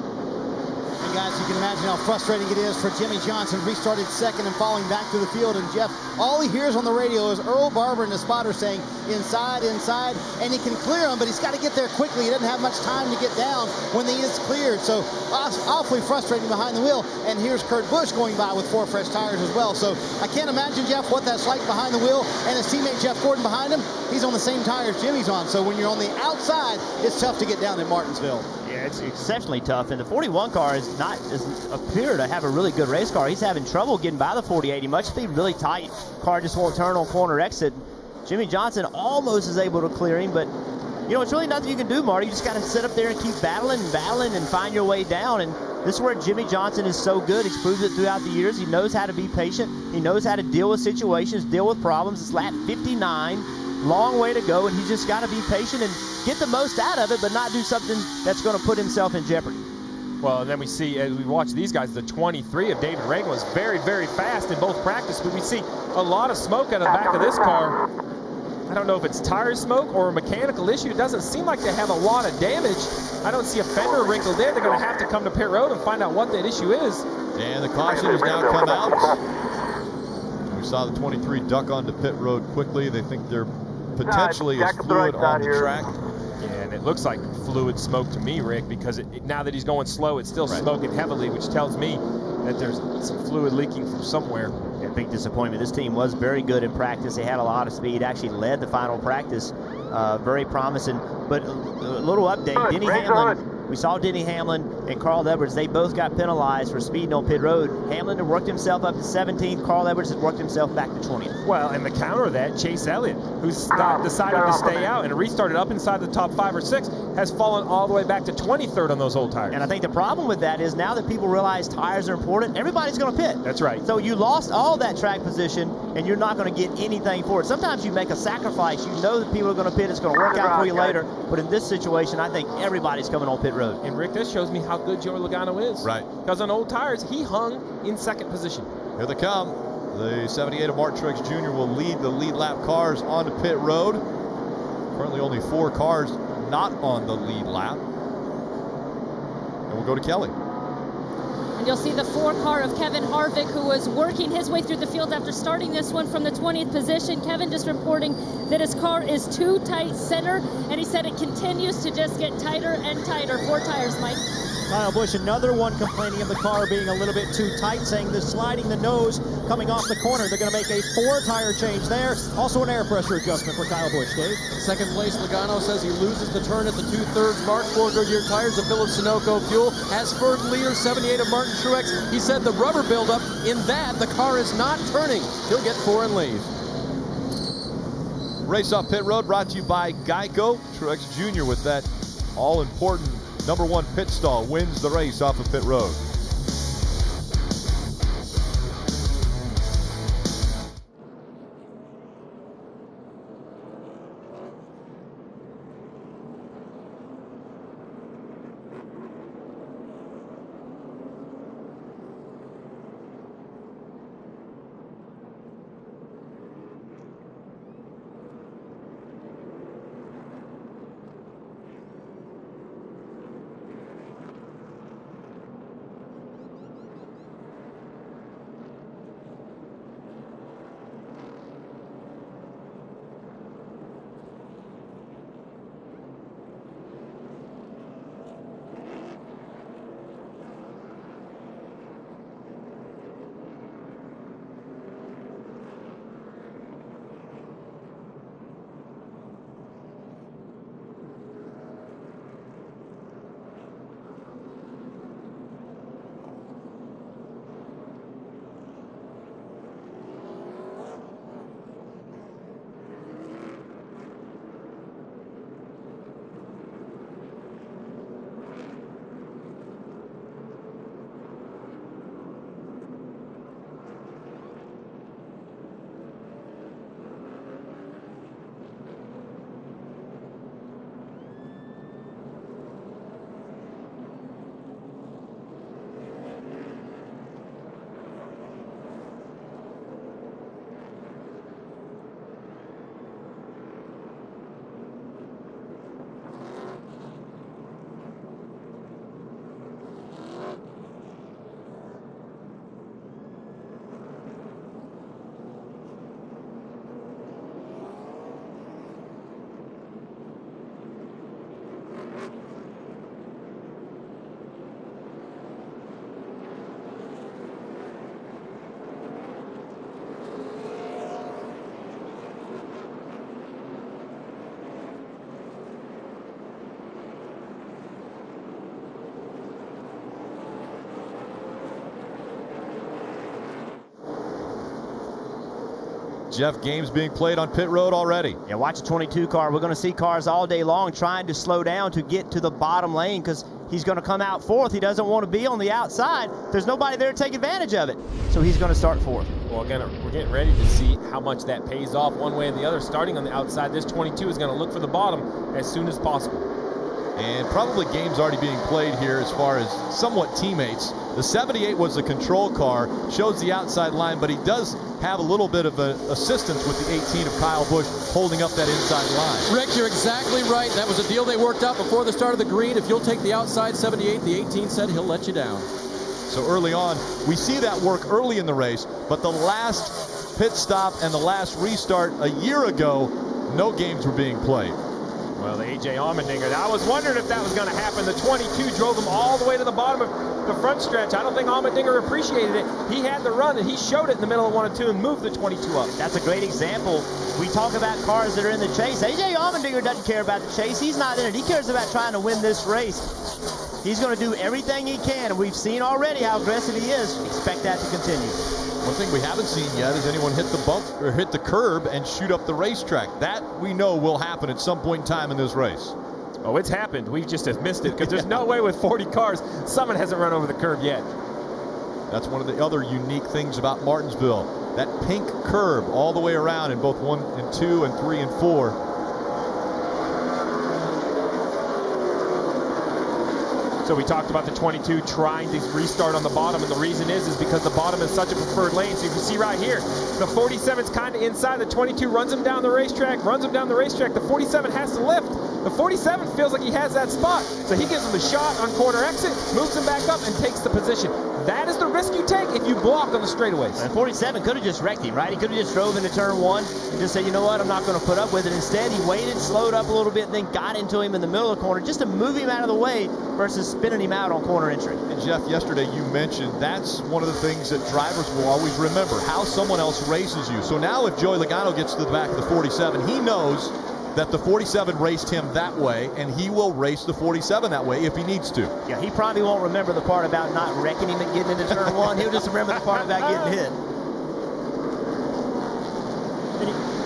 S6: And guys, you can imagine how frustrating it is for Jimmie Johnson. Restarted second and falling back to the field. And Jeff, all he hears on the radio is Earl Barber and the spotter saying, inside, inside. And he can clear him, but he's got to get there quickly. He doesn't have much time to get down when he is cleared. So awfully frustrating behind the wheel. And here's Kurt Busch going by with 4 fresh tires as well. So I can't imagine, Jeff, what that's like behind the wheel. And his teammate Jeff Gordon behind him, he's on the same tires Jimmy's on. So when you're on the outside, it's tough to get down in Martinsville.
S11: Yeah, it's exceptionally tough. And the 41 car doesn't appear to have a really good race car. He's having trouble getting by the 48. He must be really tight. Car just won't turn on corner exit. Jimmie Johnson almost is able to clear him, but you know, it's really nothing you can do, Marty. You just got to sit up there and keep battling and find your way down. And this is where Jimmie Johnson is so good. He's proved it throughout the years. He knows how to be patient. He knows how to deal with situations, deal with problems. It's lap 59, long way to go, and he's just got to be patient and get the most out of it, but not do something that's going to put himself in jeopardy.
S12: Well, and then we see, as we watch these guys, the 23 of David Ragan was very, very fast in both practice, but we see a lot of smoke out of the back of this car. I don't know if it's tire smoke or a mechanical issue. It doesn't seem like they have a lot of damage. I don't see a fender wrinkled in. They're going to have to come to pit road and find out what that issue is.
S3: And the caution has now come out. We saw the 23 duck onto pit road quickly. They think there potentially is fluid on the track.
S12: Yeah, and it looks like fluid smoke to me, Rick, because now that he's going slow, it's still smoking heavily, which tells me that there's some fluid leaking from somewhere.
S11: Yeah, big disappointment. This team was very good in practice. They had a lot of speed, actually led the final practice. Very promising. But a little update, Denny Hamlin. We saw Denny Hamlin and Carl Edwards. They both got penalized for speeding on pit road. Hamlin had worked himself up to 17th. Carl Edwards has worked himself back to 20th.
S12: Well, and the counter of that, Chase Elliott, who's decided to stay out and restarted up inside the top 5 or 6, has fallen all the way back to 23rd on those old tires.
S11: And I think the problem with that is now that people realize tires are important, everybody's going to pit.
S12: That's right.
S11: So you lost all that track position, and you're not going to get anything for it. Sometimes you make a sacrifice. You know that people are going to pit. It's going to work out for you later. But in this situation, I think everybody's coming on pit road.
S12: And Rick, this shows me how good Joey Logano is.
S3: Right.
S12: Because on old tires, he hung in 2nd position.
S3: Here they come. The 78 of Martin Truex Jr. will lead the lead lap cars onto pit road. Currently only 4 cars not on the lead lap. And we'll go to Kelly.
S5: And you'll see the 4 car of Kevin Harvick, who was working his way through the field after starting this one from the 20th position. Kevin just reporting that his car is too tight center, and he said it continues to just get tighter and tighter. 4 tires, Mike.
S7: Kyle Busch, another one complaining of the car being a little bit too tight, saying the sliding the nose coming off the corner. They're going to make a 4-tire change there. Also an air pressure adjustment for Kyle Busch, Dave.
S8: Second place, Logano says he loses the turn at the 2/3 mark. 4 Goodyear tires of Phillips Sunoco fuel. As third leader, 78 of Martin Truex. He said the rubber buildup, in that the car is not turning. He'll get 4 and leave.
S3: Race off pit road brought to you by Geico. Truex Jr. with that all-important #1 pit stall wins the race off of pit road. Jeff, games being played on pit road already.
S11: Yeah, watch the 22 car. We're going to see cars all day long trying to slow down to get to the bottom lane because he's going to come out fourth. He doesn't want to be on the outside. There's nobody there to take advantage of it. So he's going to start fourth.
S12: Well, again, we're getting ready to see how much that pays off one way or the other. Starting on the outside, this 22 is going to look for the bottom as soon as possible.
S3: And probably games already being played here as far as somewhat teammates. The 78 was the control car, shows the outside line, but he does have a little bit of assistance with the 18 of Kyle Busch holding up that inside line.
S8: Rick, you're exactly right. That was a deal they worked out before the start of the green. If you'll take the outside 78, the 18 said he'll let you down.
S3: So early on, we see that work early in the race, but the last pit stop and the last restart a year ago, no games were being played.
S12: Well, the A.J. Allmendinger, I was wondering if that was going to happen. The 22 drove him all the way to the bottom of the front stretch. I don't think Allmendinger appreciated it. He had the run, and he showed it in the middle of 1 and 2 and moved the 22 up.
S11: That's a great example. We talk about cars that are in the chase. A.J. Allmendinger doesn't care about the chase. He's not in it. He cares about trying to win this race. He's going to do everything he can, and we've seen already how aggressive he is. Expect that to continue.
S3: One thing we haven't seen yet is anyone hit the bump or hit the curb and shoot up the racetrack. That we know will happen at some point in time in this race.
S12: Oh, it's happened. We just have missed it because there's no way with 40 cars someone hasn't run over the curb yet.
S3: That's one of the other unique things about Martinsville. That pink curb all the way around in both 1 and 2 and 3 and 4.
S12: So we talked about the 22 trying to restart on the bottom, and the reason is because the bottom is such a preferred lane. So you can see right here, the 47's kind of inside. The 22 runs him down the racetrack, The 47 has to lift. The 47 feels like he has that spot. So he gives him a shot on corner exit, moves him back up, and takes the position. That is the risk you take if you block on the straightaways.
S11: And 47 could have just wrecked him, right? He could have just drove into turn 1 and just said, you know what, I'm not going to put up with it. Instead, he waited, slowed up a little bit, and then got into him in the middle of the corner just to move him out of the way versus spinning him out on corner entry.
S3: And Jeff, yesterday you mentioned that's one of the things that drivers will always remember, how someone else races you. So now if Joey Logano gets to the back of the 47, he knows that the 47 raced him that way, and he will race the 47 that way if he needs to.
S11: Yeah, he probably won't remember the part about not wrecking him and getting into turn 1. He'll just remember the part about getting hit.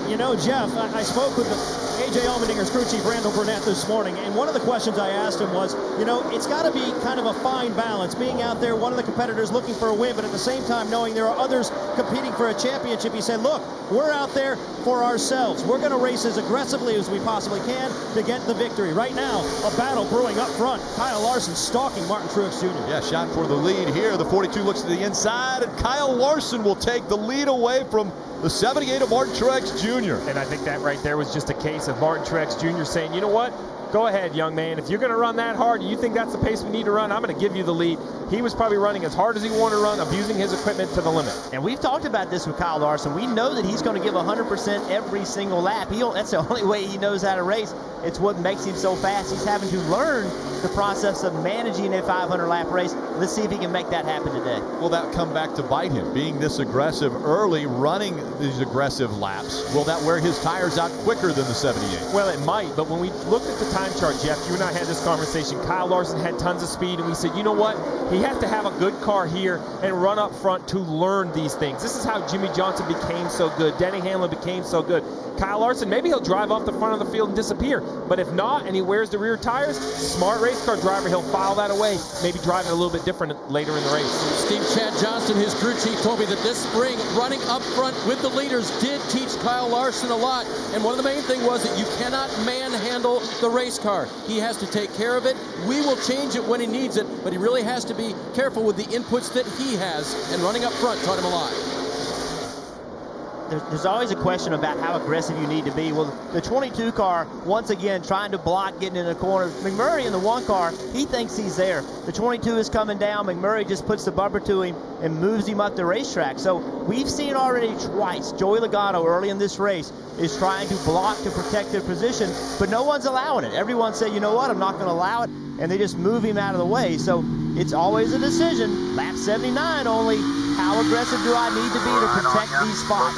S7: You know, Jeff, I spoke with A.J. Allmendinger's crew chief, Randall Burnett, this morning, and one of the questions I asked him was, you know, it's got to be kind of a fine balance, being out there, one of the competitors looking for a win, but at the same time knowing there are others competing for a championship. He said, look, we're out there for ourselves. We're going to race as aggressively as we possibly can to get the victory. Right now, a battle brewing up front. Kyle Larson stalking Martin Truex Jr.
S3: Yeah, shot for the lead here. The 42 looks to the inside, and Kyle Larson will take the lead away from the 78 of Martin Truex Jr.
S12: And I think that right there was just a case of Martin Truex Jr. saying, you know what? Go ahead, young man. If you're going to run that hard, you think that's the pace we need to run, I'm going to give you the lead. He was probably running as hard as he wanted to run, abusing his equipment to the limit.
S11: And we've talked about this with Kyle Larson. We know that he's going to give 100% every single lap. That's the only way he knows how to race. It's what makes him so fast. He's having to learn the process of managing a 500-lap race. Let's see if he can make that happen today.
S3: Will that come back to bite him? Being this aggressive early, running these aggressive laps, will that wear his tires out quicker than the 78?
S12: Well, it might, but when we looked at the time chart, Jeff, you and I had this conversation. Kyle Larson had tons of speed, and we said, you know what? He has to have a good car here and run up front to learn these things. This is how Jimmy Johnson became so good. Denny Hamlin became so good. Kyle Larson, maybe he'll drive off the front of the field and disappear. But if not, and he wears the rear tires, smart race car driver, he'll file that away, maybe drive it a little bit different later in the race.
S8: Steve Chad Johnston, his crew chief, told me that this spring, running up front with the leaders did teach Kyle Larson a lot. And one of the main things was that you cannot manhandle the race car. He has to take care of it. We will change it when he needs it, but he really has to be careful with the inputs that he has, and running up front taught him a lot.
S11: There's always a question about how aggressive you need to be. Well, the 22 car, once again, trying to block getting in the corner. McMurray in the 1 car, he thinks he's there. The 22 is coming down. McMurray just puts the bumper to him and moves him up the racetrack. So we've seen already twice, Joey Logano early in this race is trying to block to protect their position, but no one's allowing it. Everyone said, you know what, I'm not going to allow it, and they just move him out of the way. So it's always a decision. Lap 79 only. How aggressive do I need to be to protect these spots?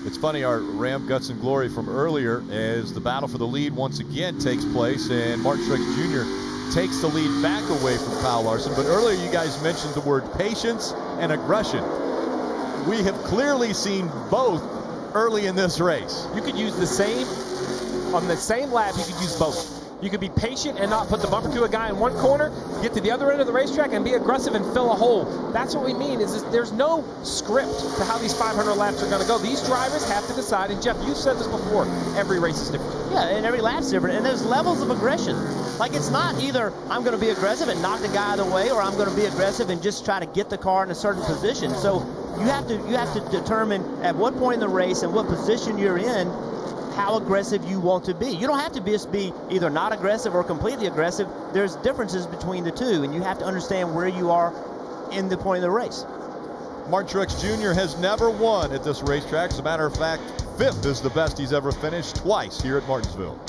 S3: It's funny, our Ram Guts and Glory from earlier, as the battle for the lead once again takes place, and Martin Truex Jr. takes the lead back away from Kyle Larson. But earlier you guys mentioned the word patience and aggression. We have clearly seen both early in this race.
S12: You could use the same, on the same lap, you could use both. You could be patient and not put the bumper to a guy in one corner, get to the other end of the racetrack and be aggressive and fill a hole. That's what we mean, is there's no script to how these 500 laps are going to go. These drivers have to decide, and Jeff, you've said this before, every race is different.
S11: Yeah, and every lap's different, and there's levels of aggression. Like, it's not either I'm going to be aggressive and knock the guy out of the way, or I'm going to be aggressive and just try to get the car in a certain position. So you have to determine at what point in the race and what position you're in how aggressive you want to be. You don't have to just be either not aggressive or completely aggressive. There's differences between the two, and you have to understand where you are in the point of the race.
S3: Martin Truex Jr. has never won at this racetrack. As a matter of fact, 5th is the best he's ever finished, twice here at Martinsville.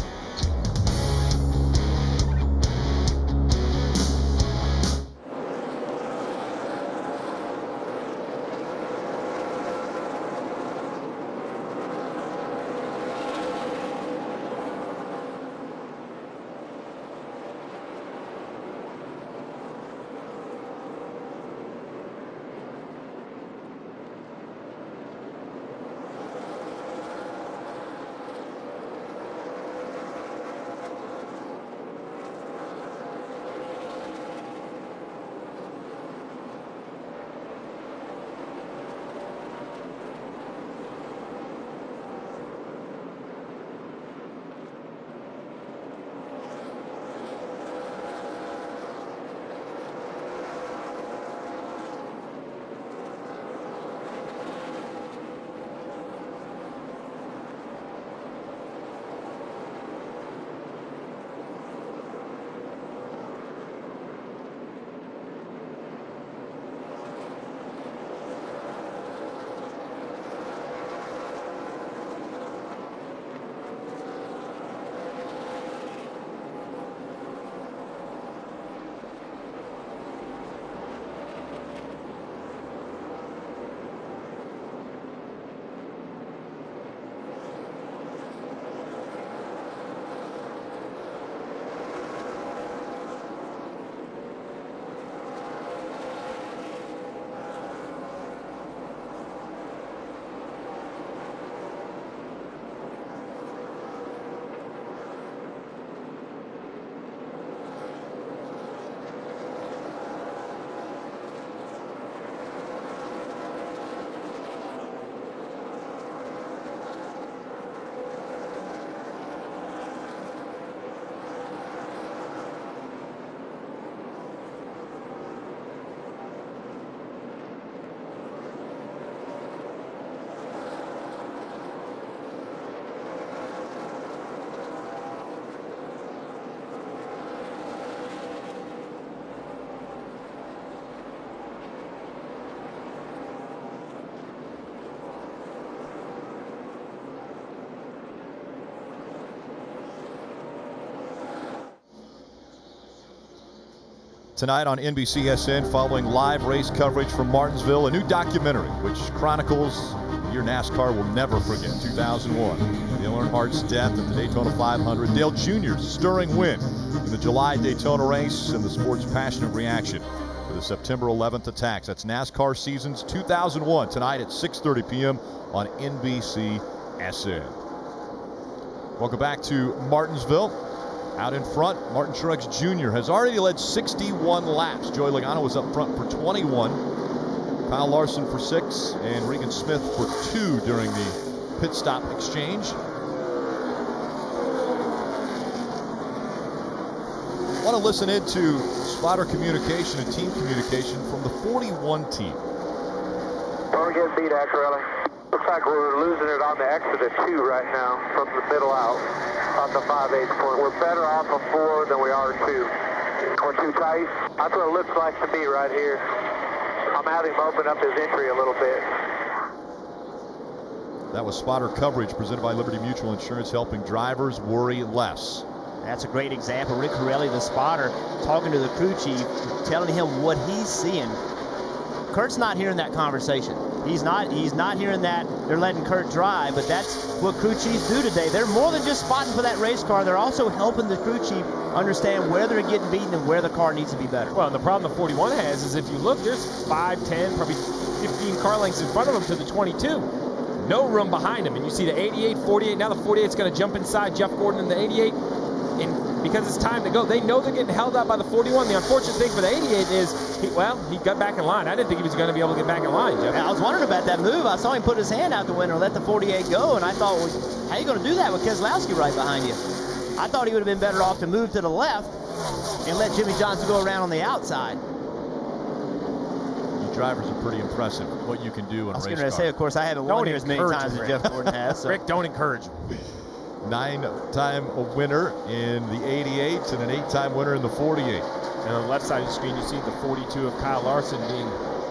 S3: Tonight on NBCSN, following live race coverage from Martinsville, a new documentary which chronicles a year NASCAR will never forget, 2001. Dale Earnhardt's death at the Daytona 500, Dale Jr.'s stirring win in the July Daytona race, and the sport's passionate reaction to the September 11th attacks. That's NASCAR Seasons 2001, tonight at 6:30 p.m. on NBCSN. Welcome back to Martinsville. Out in front, Martin Truex Jr. has already led 61 laps. Joey Logano was up front for 21. Kyle Larson for 6, and Regan Smith for 2 during the pit stop exchange. I want to listen into spotter communication and team communication from the 41 team.
S10: Don't get beat, Accarelli. Looks like we're losing it on the exit of 2 right now from the middle out on the 5/8 point. We're better off of 4 than we are 2. We're too tight. That's what it looks like to me right here. I'm having him open up his entry a little bit.
S3: That was spotter coverage presented by Liberty Mutual Insurance, helping drivers worry less.
S11: That's a great example. Rick Corelli, the spotter, talking to the crew chief, telling him what he's seeing. Kurt's not hearing that conversation. He's not hearing that they're letting Kurt drive, but that's what crew chiefs do today. They're more than just spotting for that race car. They're also helping the crew chief understand where they're getting beaten and where the car needs to be better.
S12: Well, the problem the 41 has is if you look, there's 5, 10, probably 15 car lengths in front of them to the 22. no room behind him. And you see the 88, 48. Now the 48's going to jump inside Jeff Gordon in the 88. And because it's time to go, they know they're getting held up by the 41. The unfortunate thing for the 88 is, he got back in line. I didn't think he was going to be able to get back in line, Jeff.
S11: Yeah, I was wondering about that move. I saw him put his hand out the window and let the 48 go, and I thought, well, how are you going to do that with Keselowski right behind you? I thought he would have been better off to move to the left and let Jimmie Johnson go around on the outside.
S3: You drivers are pretty impressive, what you can do in a race car.
S11: I was going to say, of course, I haven't won here as many times as Jeff Gordon has. So.
S12: Rick, don't encourage him.
S3: 9-time winner in the 88 and an 8-time winner in the 48.
S12: And on the left side of the screen, you see the 42 of Kyle Larson being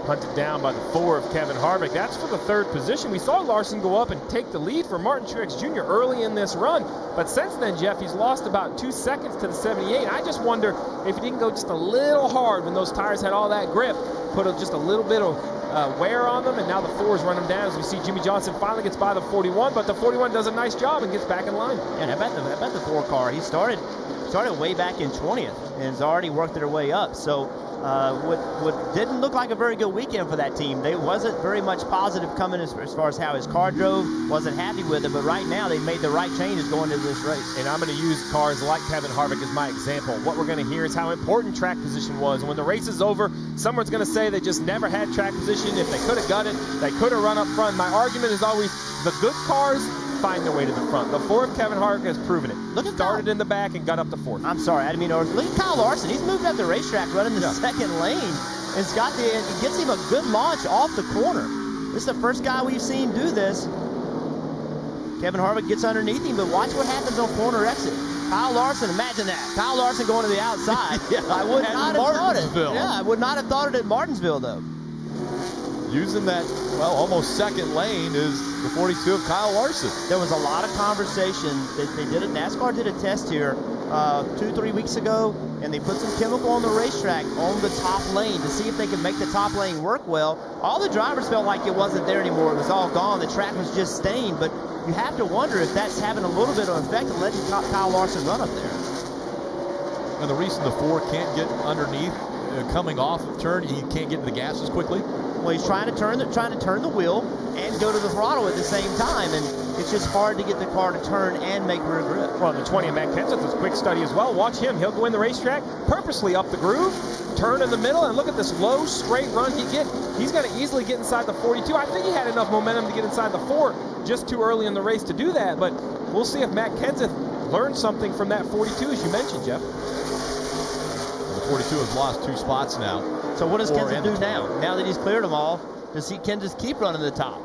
S12: hunted down by the 4 of Kevin Harvick. That's for the 3rd position. We saw Larson go up and take the lead for Martin Truex Jr. early in this run. But since then, Jeff, he's lost about 2 seconds to the 78. I just wonder if he didn't go just a little hard when those tires had all that grip, put just a little bit of wear on them, and now the 4s run him down as we see Jimmie Johnson finally gets by the 41, but the 41 does a nice job and gets back in line.
S11: And I bet the 4 car, he started way back in 20th and has already worked their way up. So what didn't look like a very good weekend for that team. They wasn't very much positive coming as far as how his car drove, wasn't happy with it, but right now they made the right changes going into this race.
S12: And I'm going to use cars like Kevin Harvick as my example. What we're going to hear is how important track position was. And when the race is over, someone's going to say they just never had track position. If they could have got it, they could have run up front. My argument is always the good cars find their way to the front. The 4 of Kevin Harvick has proven it. Started in the back and got up to 4th.
S11: I'm sorry, I didn't mean to. Look at Kyle Larson. He's moved up the racetrack running the 2nd lane. It gets him a good launch off the corner. This is the first guy we've seen do this. Kevin Harvick gets underneath him, but watch what happens on corner exit. Kyle Larson, imagine that. Kyle Larson going to the outside. I would not have thought it. Yeah, I would not have thought it at Martinsville, though.
S3: Using that, almost 2nd lane is the 42 of Kyle Larson.
S11: There was a lot of conversation. NASCAR did a test here 2-3 weeks ago, and they put some chemical on the racetrack on the top lane to see if they could make the top lane work well. All the drivers felt like it wasn't there anymore. It was all gone. The track was just stained, but you have to wonder if that's having a little bit of effect of letting Kyle Larson run up there.
S3: And the reason the 4 can't get underneath coming off of turn, he can't get to the gas as quickly.
S11: Well, he's trying to turn the wheel and go to the throttle at the same time, and it's just hard to get the car to turn and make rear grip.
S12: Well, the 20 of Matt Kenseth is a quick study as well. Watch him. He'll go in the racetrack, purposely up the groove, turn in the middle, and look at this low, straight run he get. He's going to easily get inside the 42. I think he had enough momentum to get inside the 4 just too early in the race to do that, but we'll see if Matt Kenseth learned something from that 42, as you mentioned, Jeff.
S3: The 42 has lost 2 spots now.
S11: So what does Kenseth do now? Now that he's cleared them all, does Kenseth keep running the top?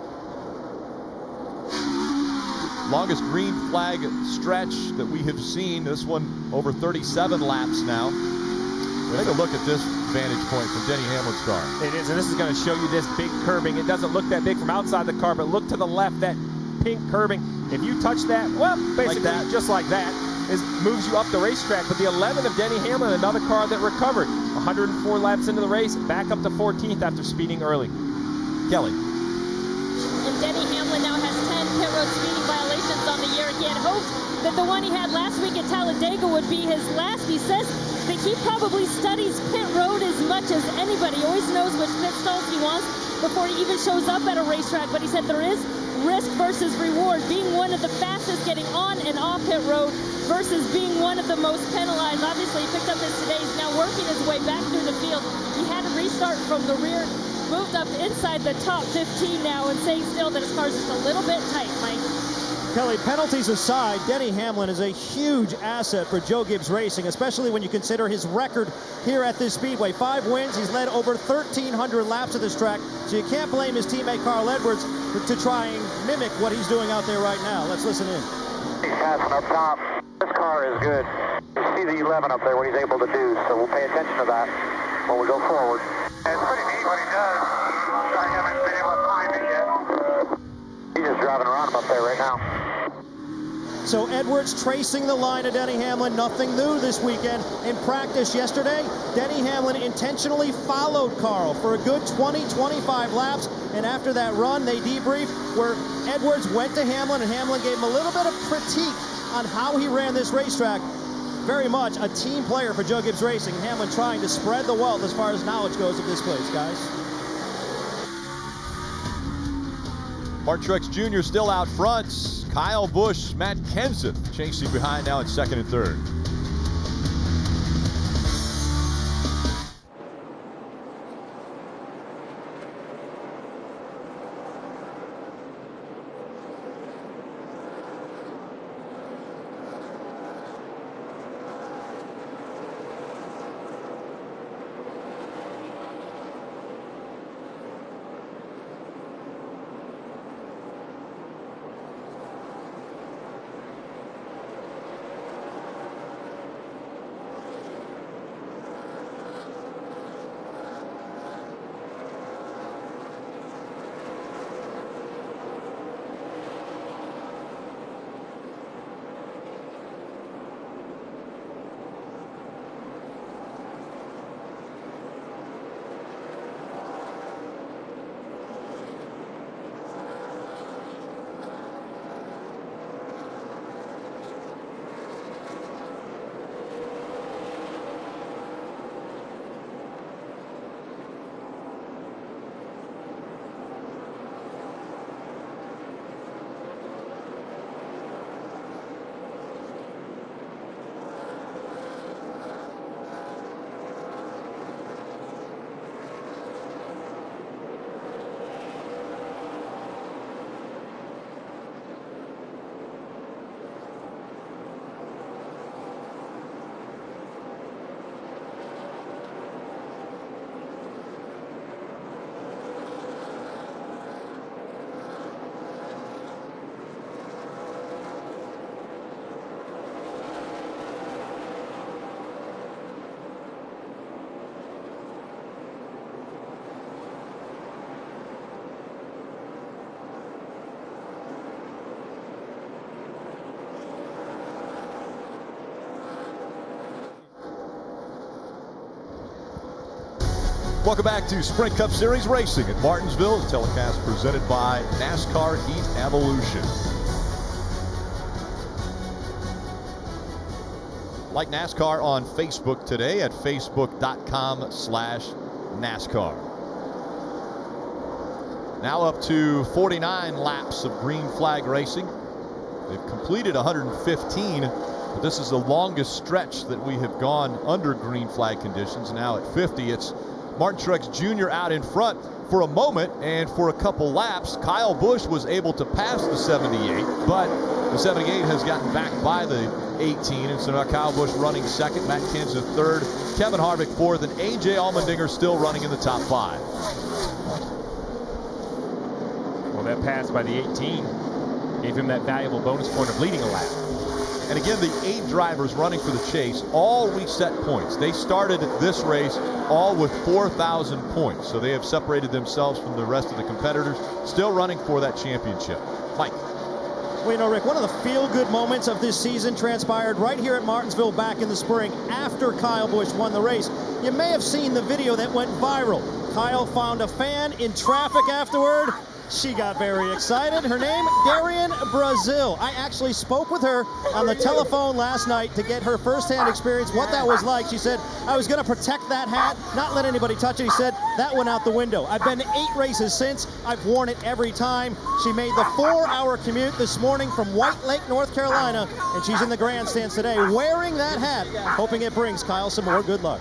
S3: Longest green flag stretch that we have seen. This one over 37 laps now. Take a look at this vantage point from Denny Hamlin's car.
S12: It is, and this is going to show you this big curbing. It doesn't look that big from outside the car, but look to the left, that pink curbing. If you touch that, well, basically like just like that, moves you up the racetrack. But the 11 of Denny Hamlin, another car that recovered. 104 laps into the race, back up to 14th after speeding early. Kelly.
S5: And Denny Hamlin now has 10 pit road speeding violations on the year. He had hoped that the one he had last week at Talladega would be his last. He says that he probably studies pit road as much as anybody. He always knows which pit stalls he wants before he even shows up at a racetrack. But he said there is risk versus reward, being one of the fastest getting on and off pit road versus being one of the most penalized. Obviously, he picked up this today. He's now working his way back through the field. He had to restart from the rear, moved up inside the top 15 now, and saying still that his car's just a little bit tight, Mike.
S7: Kelly, penalties aside, Denny Hamlin is a huge asset for Joe Gibbs Racing, especially when you consider his record here at this speedway. 5 wins, he's led over 1,300 laps of this track, so you can't blame his teammate Carl Edwards to try and mimic what he's doing out there right now. Let's listen in.
S10: He's passing up top. This car is good. You see the 11 up there, what he's able to do, so we'll pay attention to that when we go forward. It's pretty neat what he does. I haven't been able to find it yet. He's just driving around him up there right now.
S7: So Edwards tracing the line of Denny Hamlin. Nothing new this weekend. In practice yesterday, Denny Hamlin intentionally followed Carl for a good 20-25 laps. And after that run, they debriefed where Edwards went to Hamlin, and Hamlin gave him a little bit of critique on how he ran this racetrack. Very much a team player for Joe Gibbs Racing. Hamlin trying to spread the wealth as far as knowledge goes of this place, guys.
S3: Martin Truex Jr. still out front. Kyle Busch, Matt Kenseth chasing behind now in second and third. Welcome back to Sprint Cup Series Racing at Martinsville. The telecast presented by NASCAR Heat Evolution. Like NASCAR on Facebook today at facebook.com/NASCAR. Now up to 49 laps of green flag racing. They've completed 115, but this is the longest stretch that we have gone under green flag conditions. Now at 50, it's Martin Truex Jr. out in front for a moment, and for a couple laps, Kyle Busch was able to pass the 78, but the 78 has gotten back by the 18, and so now Kyle Busch running second, Matt Kenseth third, Kevin Harvick fourth, and A.J. Allmendinger still running in the top five.
S12: Well, that pass by the 18 gave him that valuable bonus point of leading a lap.
S3: And again, the 8 drivers running for the chase all reset points. They started this race all with 4,000 points, so they have separated themselves from the rest of the competitors, still running for that championship. Mike.
S7: Well, you know, Rick, one of the feel-good moments of this season transpired right here at Martinsville back in the spring after Kyle Busch won the race. You may have seen the video that went viral. Kyle found a fan in traffic afterward. She got very excited. Her name, Darian Brazil. I actually spoke with her on the telephone last night to get her firsthand experience, what that was like. She said, I was going to protect that hat, not let anybody touch it. He said, that went out the window. I've been to 8 races since. I've worn it every time. She made the 4-hour commute this morning from White Lake, North Carolina, and she's in the grandstands today wearing that hat, hoping it brings Kyle some more good luck.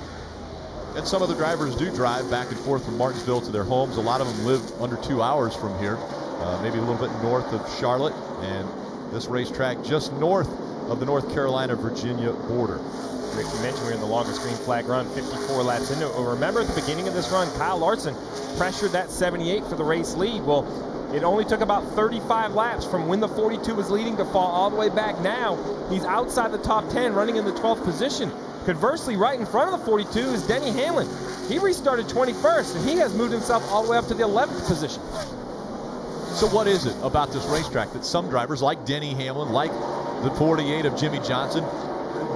S3: And some of the drivers do drive back and forth from Martinsville to their homes. A lot of them live under 2 hours from here, maybe a little bit north of Charlotte, and this racetrack just north of the North Carolina-Virginia border.
S12: Rick, you mentioned we're in the longest green flag run, 54 laps into it. Remember at the beginning of this run, Kyle Larson pressured that 78 for the race lead. Well, it only took about 35 laps from when the 42 was leading to fall all the way back. Now he's outside the top 10, running in the 12th position. Conversely, right in front of the 42 is Denny Hamlin. He restarted 21st, and he has moved himself all the way up to the 11th position.
S3: So what is it about this racetrack that some drivers, like Denny Hamlin, like the 48 of Jimmy Johnson,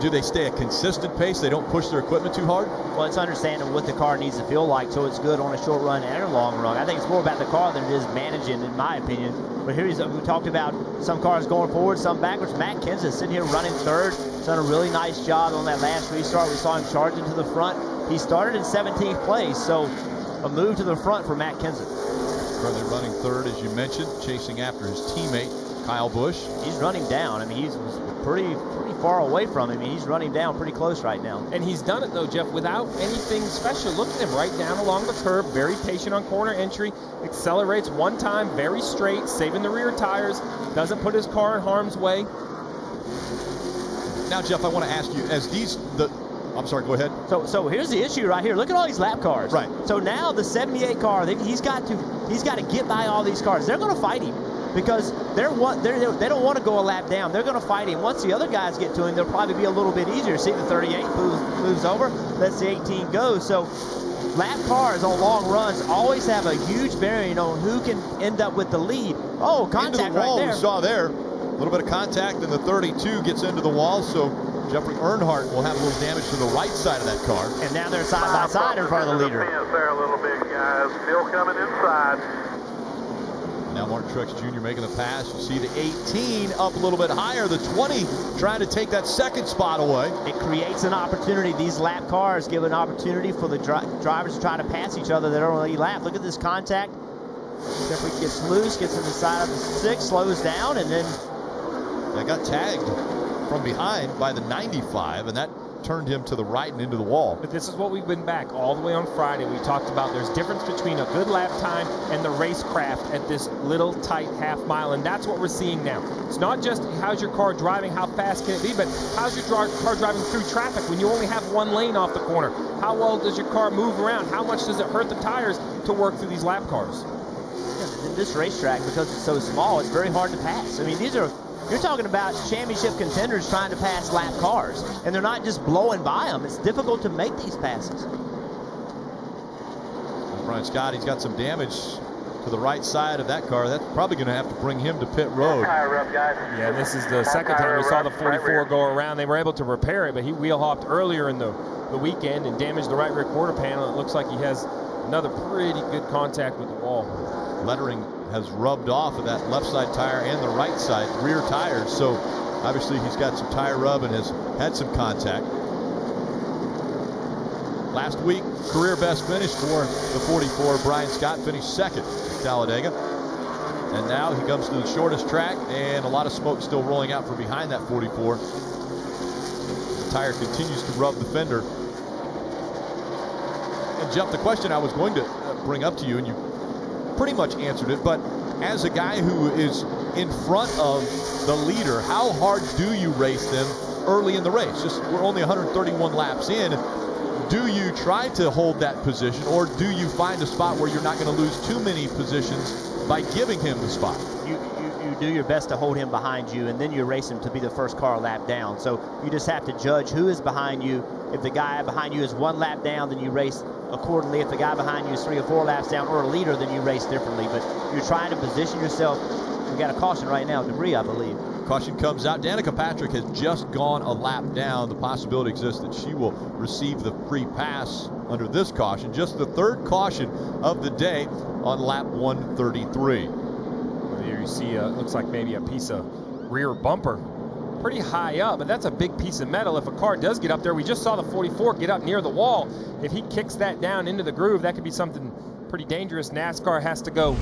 S3: do they stay a consistent pace? They don't push their equipment too hard?
S11: Well, it's understanding what the car needs to feel like, so it's good on a short run and a long run. I think it's more about the car than it is managing, in my opinion. But here we talked about some cars going forward, some backwards. Matt Kenseth sitting here running third. He's done a really nice job on that last restart. We saw him charging to the front. He started in 17th place, so a move to the front for Matt Kenseth.
S3: Currently running third, as you mentioned, chasing after his teammate, Kyle Busch.
S11: He's running down. I mean, he's pretty far away from him. He's running down pretty close right now.
S12: And he's done it, though, Jeff, without anything special. Look at him right down along the curb, very patient on corner entry, accelerates one time, very straight, saving the rear tires, doesn't put his car in harm's way.
S3: Now, Jeff, I want to ask you, as I'm sorry, go ahead.
S11: So here's the issue right here. Look at all these lap cars.
S3: Right.
S11: So now the 78 car, he's got to get by all these cars. They're going to fight him because they don't want to go a lap down. They're going to fight him. Once the other guys get to him, they'll probably be a little bit easier. See, the 38 moves over, lets the 18 go. So lap cars on long runs always have a huge bearing on who can end up with the lead. Oh, contact
S3: into the wall,
S11: right there.
S3: We saw there. A little bit of contact, and the 32 gets into the wall, so Jeffrey Earnhardt will have a little damage to the right side of that car.
S11: And now they're side by side in front of the leader.
S10: There a little bit, guys. Still coming inside.
S3: Now Martin Truex Jr. making the pass. You see the 18 up a little bit higher. The 20 trying to take that second spot away.
S11: It creates an opportunity. These lap cars give an opportunity for the drivers to try to pass each other that are on the lap. Look at this contact. Jeffrey gets loose, gets in the side of the 6, slows down, and then
S3: they got tagged from behind by the 95, and that turned him to the right and into the wall.
S12: But this is what we've been back all the way on Friday. We talked about there's difference between a good lap time and the racecraft at this little tight half mile, and that's what we're seeing now. It's not just how's your car driving, how fast can it be, but how's your car driving through traffic when you only have one lane off the corner? How well does your car move around? How much does it hurt the tires to work through these lap cars?
S11: This racetrack, because it's so small, it's very hard to pass. I mean, you're talking about championship contenders trying to pass lap cars, and they're not just blowing by them. It's difficult to make these passes.
S3: Brian Scott, he's got some damage to the right side of that car. That's probably going to have to bring him to pit road.
S12: Yeah, this is the second time we saw the 44 go around. They were able to repair it, but he wheel hopped earlier in the weekend and damaged the right rear quarter panel. It looks like he has another pretty good contact with the wall.
S3: Lettering has rubbed off of that left side tire and the right side rear tires, so obviously he's got some tire rub and has had some contact. Last week, career best finish for the 44. Brian Scott finished second at Talladega, and now he comes to the shortest track, and a lot of smoke still rolling out from behind that 44. The tire continues to rub the fender. And Jeff, the question I was going to bring up to you, and you pretty much answered it, but as a guy who is in front of the leader, how hard do you race them early in the race? We're only 131 laps in. Do you try to hold that position, or do you find a spot where you're not going to lose too many positions by giving him the spot?
S11: You do your best to hold him behind you, and then you race him to be the first car lap down. So you just have to judge who is behind you. If the guy behind you is one lap down, then you race accordingly. If the guy behind you is 3 or 4 laps down or a leader, then you race differently. But you're trying to position yourself. We got a caution right now, debris, I believe.
S3: Caution comes out. Danica Patrick has just gone a lap down. The possibility exists that she will receive the free pass under this caution. Just the third caution of the day on lap 133.
S12: Here you see, looks like maybe a piece of rear bumper. Pretty high up, but that's a big piece of metal. If a car does get up there, we just saw the 44 get up near the wall. If he kicks that down into the groove, that could be something pretty dangerous. NASCAR has to go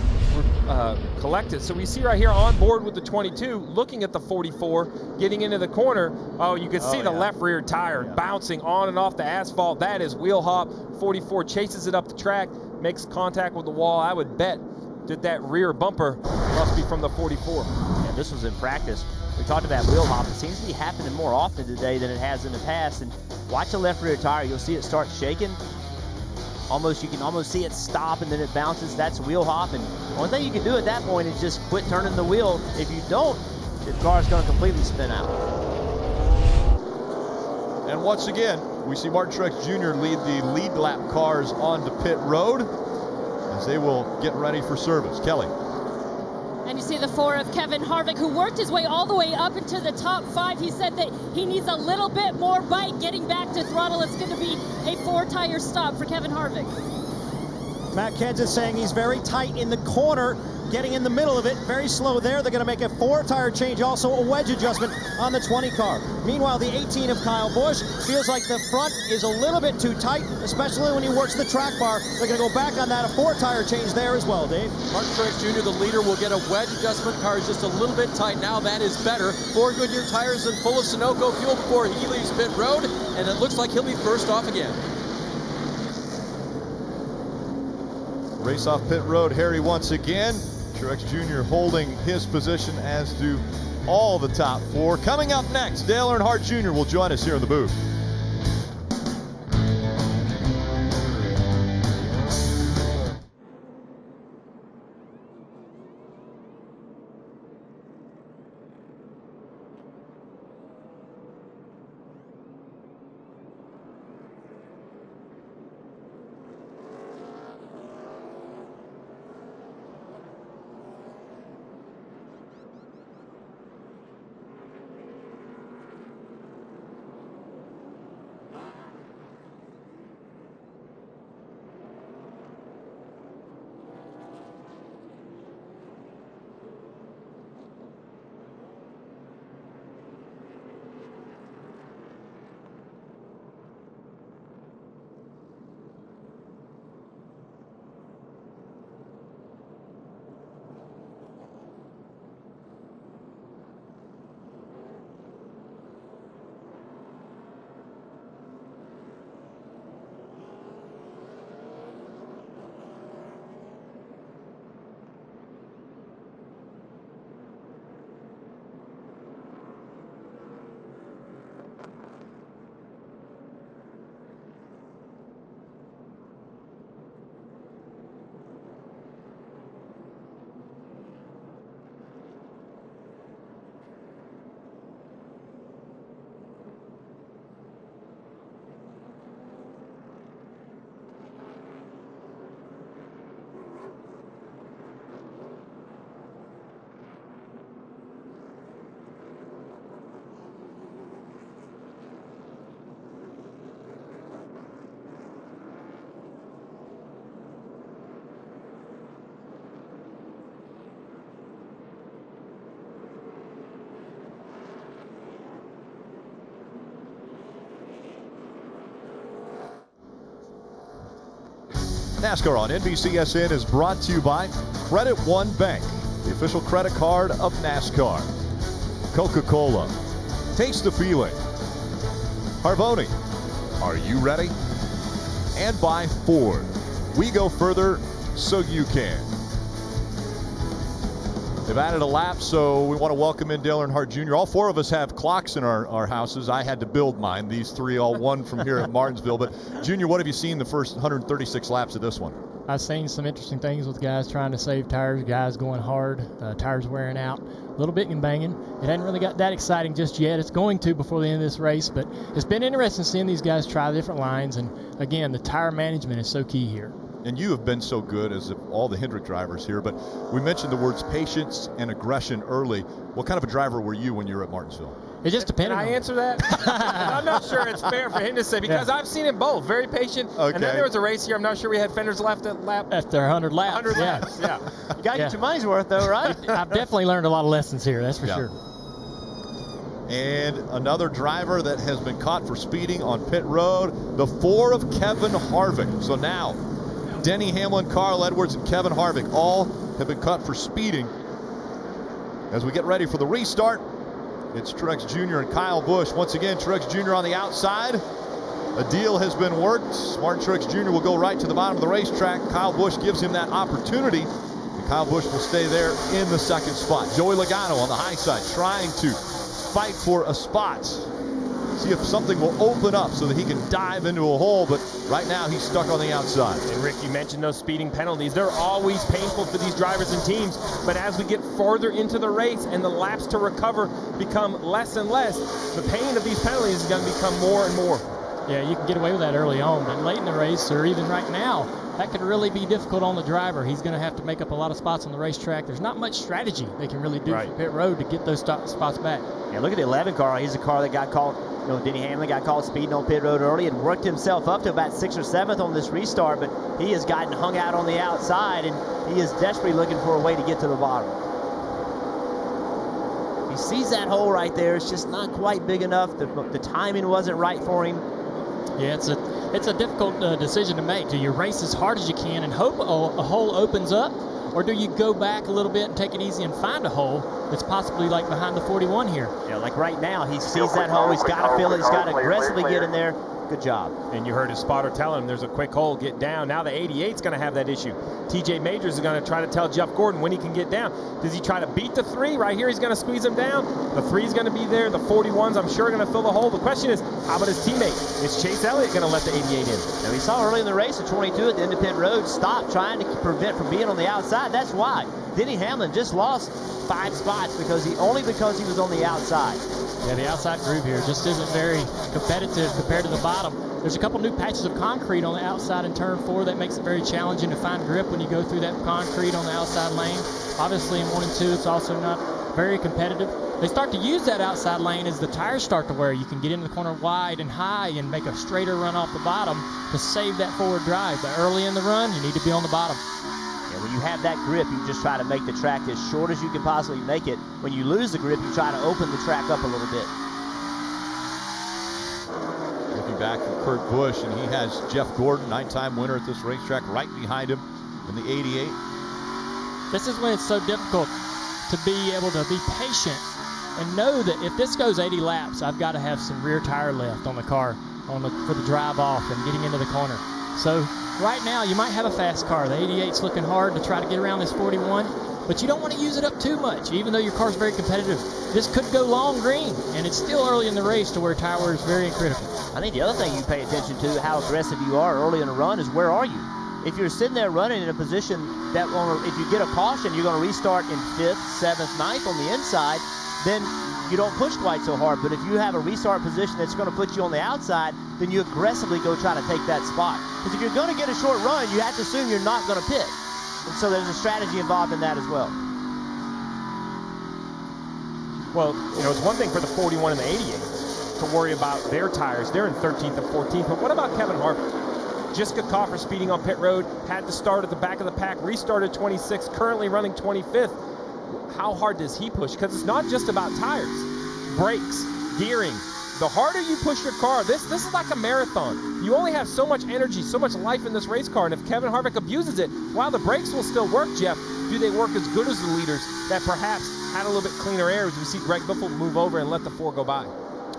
S12: collect it. So we see right here on board with the 22, looking at the 44, getting into the corner. Oh, you can see the left rear tire bouncing on and off the asphalt. That is wheel hop. 44 chases it up the track, makes contact with the wall. I would bet that rear bumper must be from the 44.
S11: And this was in practice. We talked about wheel hop. It seems to be happening more often today than it has in the past. And watch the left rear tire. You'll see it start shaking. You can almost see it stop, and then it bounces. That's wheel hop. And one thing you can do at that point is just quit turning the wheel. If you don't, the car's going to completely spin out.
S3: And once again, we see Martin Truex Jr. lead the lead lap cars onto pit road as they will get ready for service. Kelly.
S5: And you see the 4 of Kevin Harvick, who worked his way all the way up into the top 5. He said that he needs a little bit more bite getting back to throttle. It's going to be a 4-tire stop for Kevin Harvick.
S7: Matt Kenseth saying he's very tight in the corner. getting in the middle of it. Very slow there. They're going to make a 4-tire change, also a wedge adjustment on the 20 car. Meanwhile, the 18 of Kyle Busch feels like the front is a little bit too tight, especially when he works the track bar. They're going to go back on that, a 4-tire change there as well, Dave.
S8: Martin Truex Jr., the leader, will get a wedge adjustment. Car is just a little bit tight now. That is better. 4 Goodyear tires and full of Sunoco fuel before he leaves pit road, and it looks like he'll be first off again.
S3: Race off pit road, Harry, once again. Truex Jr. holding his position, as do all the top 4. Coming up next, Dale Earnhardt Jr. will join us here in the booth. NASCAR on NBCSN is brought to you by Credit One Bank, the official credit card of NASCAR. Coca-Cola, taste the feeling. Harvoni, are you ready? And by Ford, we go further so you can. They've added a lap, so we want to welcome in Dale Earnhardt Jr. All 4 of us have clocks in our houses. I had to build mine. These 3 all won from here at Martinsville. But, Junior, what have you seen the first 136 laps of this one?
S14: I've seen some interesting things with guys trying to save tires, guys going hard, tires wearing out, a little bit and banging. It hasn't really got that exciting just yet. It's going to before the end of this race, but it's been interesting seeing these guys try different lines. And, again, the tire management is so key here.
S3: And you have been so good, as all the Hendrick drivers here, but we mentioned the words patience and aggression early. What kind of a driver were you when you were at Martinsville?
S14: It just depended.
S12: Can I answer that? I'm not sure it's fair for him to say, because I've seen it both. Very patient. Okay. And then there was a race here. I'm not sure we had fenders left at lap.
S14: After 100 laps.
S12: 100 laps, yeah.
S7: You got to get your money's worth, though, right?
S14: I've definitely learned a lot of lessons here, that's for sure.
S3: And another driver that has been caught for speeding on pit road, the 4 of Kevin Harvick. So now, Denny Hamlin, Carl Edwards, and Kevin Harvick all have been caught for speeding. As we get ready for the restart, it's Truex Jr. and Kyle Busch. Once again, Truex Jr. on the outside. A deal has been worked. Martin Truex Jr. will go right to the bottom of the racetrack. Kyle Busch gives him that opportunity, and Kyle Busch will stay there in the second spot. Joey Logano on the high side trying to fight for a spot. See if something will open up so that he can dive into a hole, but right now he's stuck on the outside.
S12: And Rick, you mentioned those speeding penalties. They're always painful for these drivers and teams, but as we get farther into the race and the laps to recover become less and less, the pain of these penalties is going to become more and more.
S14: Yeah, you can get away with that early on, but late in the race, or even right now, that could really be difficult on the driver. He's going to have to make up a lot of spots on the racetrack. There's not much strategy they can really do for pit road to get those spots back.
S11: Yeah, look at the 11 car. He's a car that got caught Denny Hamlin got called speeding on pit road early and worked himself up to about 6th or 7th on this restart, but he has gotten hung out on the outside, and he is desperately looking for a way to get to the bottom. He sees that hole right there. It's just not quite big enough. The timing wasn't right for him.
S14: Yeah, it's a difficult decision to make. Do you race as hard as you can and hope a hole opens up, or do you go back a little bit and take it easy and find a hole that's possibly like behind the 41 here?
S11: Yeah, like right now, he sees that hole. He's got to feel it. He's got to aggressively get in there. Good job.
S12: And you heard his spotter tell him there's a quick hole, get down. Now the 88's going to have that issue. TJ Majors is going to try to tell Jeff Gordon when he can get down. Does he try to beat the 3? Right here, he's going to squeeze him down. The 3's going to be there. The 41's, I'm sure, going to fill the hole. The question is, how about his teammate? Is Chase Elliott going to let the 88 in?
S11: Now, we saw early in the race, the 22 at the end of pit road stopped trying to prevent from being on the outside. That's why Denny Hamlin just lost 5 spots because he was on the outside.
S14: Yeah, the outside groove here just isn't very competitive compared to the bottom. There's a couple new patches of concrete on the outside in turn 4 that makes it very challenging to find grip when you go through that concrete on the outside lane. Obviously in 1 and 2 it's also not very competitive. They start to use that outside lane as the tires start to wear. You can get into the corner wide and high and make a straighter run off the bottom to save that forward drive. But early in the run, you need to be on the bottom.
S11: Yeah, when you have that grip, you just try to make the track as short as you can possibly make it. When you lose the grip, you try to open the track up a little bit.
S3: Looking back at Kurt Busch, and he has Jeff Gordon, 9-time winner at this racetrack, right behind him in the 88.
S14: This is when it's so difficult to be able to be patient and know that if this goes 80 laps, I've got to have some rear tire left on the car for the drive off and getting into the corner. So right now, you might have a fast car. The 88's looking hard to try to get around this 41, but you don't want to use it up too much, even though your car's very competitive. This could go long green, and it's still early in the race to where tire wear is very critical.
S11: I think the other thing you pay attention to, how aggressive you are early in a run, is where are you? If you're sitting there running in a position that if you get a caution, you're going to restart in 5th, 7th, 9th on the inside, then you don't push quite so hard. But if you have a restart position that's going to put you on the outside, then you aggressively go try to take that spot. Because if you're going to get a short run, you have to assume you're not going to pit. And so there's a strategy involved in that as well.
S12: Well, it's one thing for the 41 and the 88 to worry about their tires. They're in 13th and 14th. But what about Kevin Harvick? Just got caught for speeding on pit road, had to start at the back of the pack, restarted 26th, currently running 25th. How hard does he push? Because it's not just about tires, brakes, gearing. The harder you push your car, this is like a marathon. You only have so much energy, so much life in this race car, and if Kevin Harvick abuses it, while the brakes will still work, Jeff, do they work as good as the leaders that perhaps had a little bit cleaner air as we see Greg Biffle move over and let the 4 go by?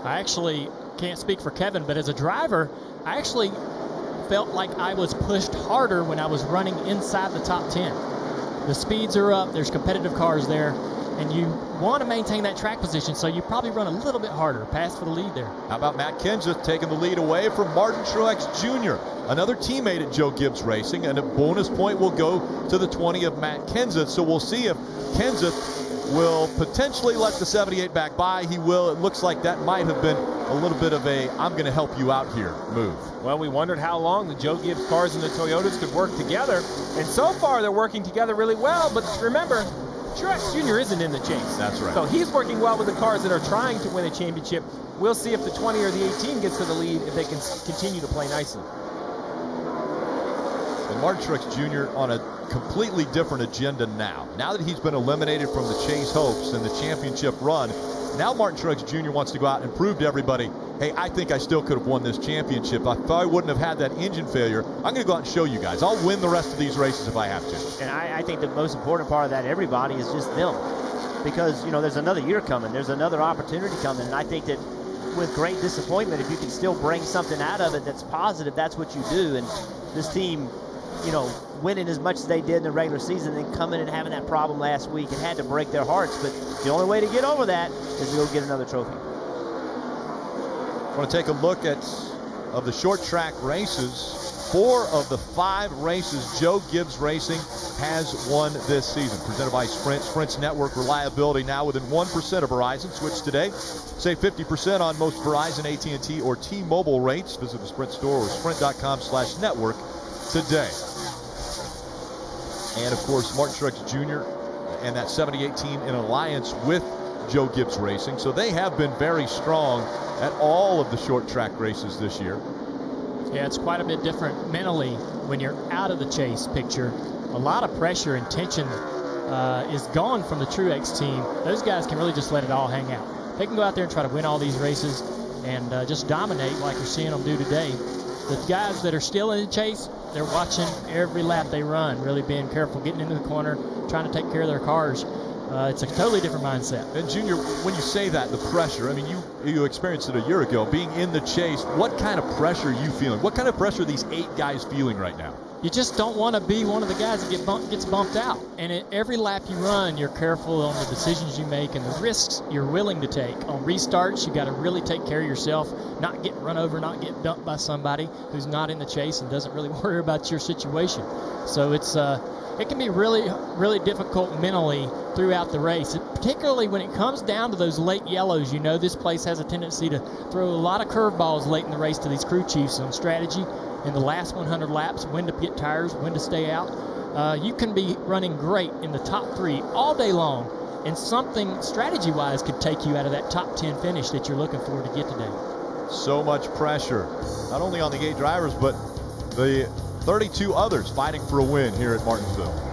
S14: I actually can't speak for Kevin, but as a driver, I actually felt like I was pushed harder when I was running inside the top 10. The speeds are up, there's competitive cars there, and you want to maintain that track position, so you probably run a little bit harder. Pass for the lead there.
S3: How about Matt Kenseth taking the lead away from Martin Truex Jr., another teammate at Joe Gibbs Racing, and a bonus point will go to the 20 of Matt Kenseth. So we'll see if Kenseth will potentially let the 78 back by. He will. It looks like that might have been a little bit of a I'm going to help you out here move.
S12: Well, we wondered how long the Joe Gibbs cars and the Toyotas could work together, and so far they're working together really well. But remember, Truex Jr. isn't in the chase.
S3: That's right.
S12: So he's working well with the cars that are trying to win a championship. We'll see if the 20 or the 18 gets to the lead, if they can continue to play nicely.
S3: And Martin Truex Jr. on a completely different agenda now. Now that he's been eliminated from the Chase hopes and the championship run, now Martin Truex Jr. wants to go out and prove to everybody, hey, I think I still could have won this championship. If I wouldn't have had that engine failure, I'm going to go out and show you guys. I'll win the rest of these races if I have to.
S11: And I think the most important part of that, everybody, is just them. Because, there's another year coming. There's another opportunity coming. And I think that with great disappointment, if you can still bring something out of it that's positive, that's what you do. And this team, winning as much as they did in the regular season, then coming and having that problem last week, it had to break their hearts. But the only way to get over that is to go get another trophy.
S3: I want to take a look at the short track races. 4 of the 5 races Joe Gibbs Racing has won this season. Presented by Sprint. Sprint's network reliability now within 1% of Verizon. Switch today. Save 50% on most Verizon, AT&T, or T-Mobile rates. Visit the Sprint store or sprint.com/network today. And of course, Martin Truex Jr. and that 78 team in alliance with Joe Gibbs Racing. So they have been very strong at all of the short track races this year.
S14: Yeah, it's quite a bit different mentally when you're out of the chase picture. A lot of pressure and tension is gone from the Truex team. Those guys can really just let it all hang out. They can go out there and try to win all these races and just dominate like you're seeing them do today. The guys that are still in the chase, they're watching every lap they run, really being careful, getting into the corner, trying to take care of their cars. It's a totally different mindset.
S3: And Junior, when you say that, the pressure, I mean, you experienced it a year ago, being in the chase. What kind of pressure are you feeling? What kind of pressure are these 8 guys feeling right now?
S14: You just don't want to be one of the guys that gets bumped out. And every lap you run, you're careful on the decisions you make and the risks you're willing to take. On restarts, you got to really take care of yourself, not get run over, not get dumped by somebody who's not in the chase and doesn't really worry about your situation. So it can be really, really difficult mentally throughout the race, particularly when it comes down to those late yellows. You know, this place has a tendency to throw a lot of curveballs late in the race to these crew chiefs on strategy. In the last 100 laps, when to get tires, when to stay out. You can be running great in the top 3 all day long, and something strategy-wise could take you out of that top 10 finish that you're looking for to get today.
S3: So much pressure, not only on the 8 drivers, but the 32 others fighting for a win here at Martinsville.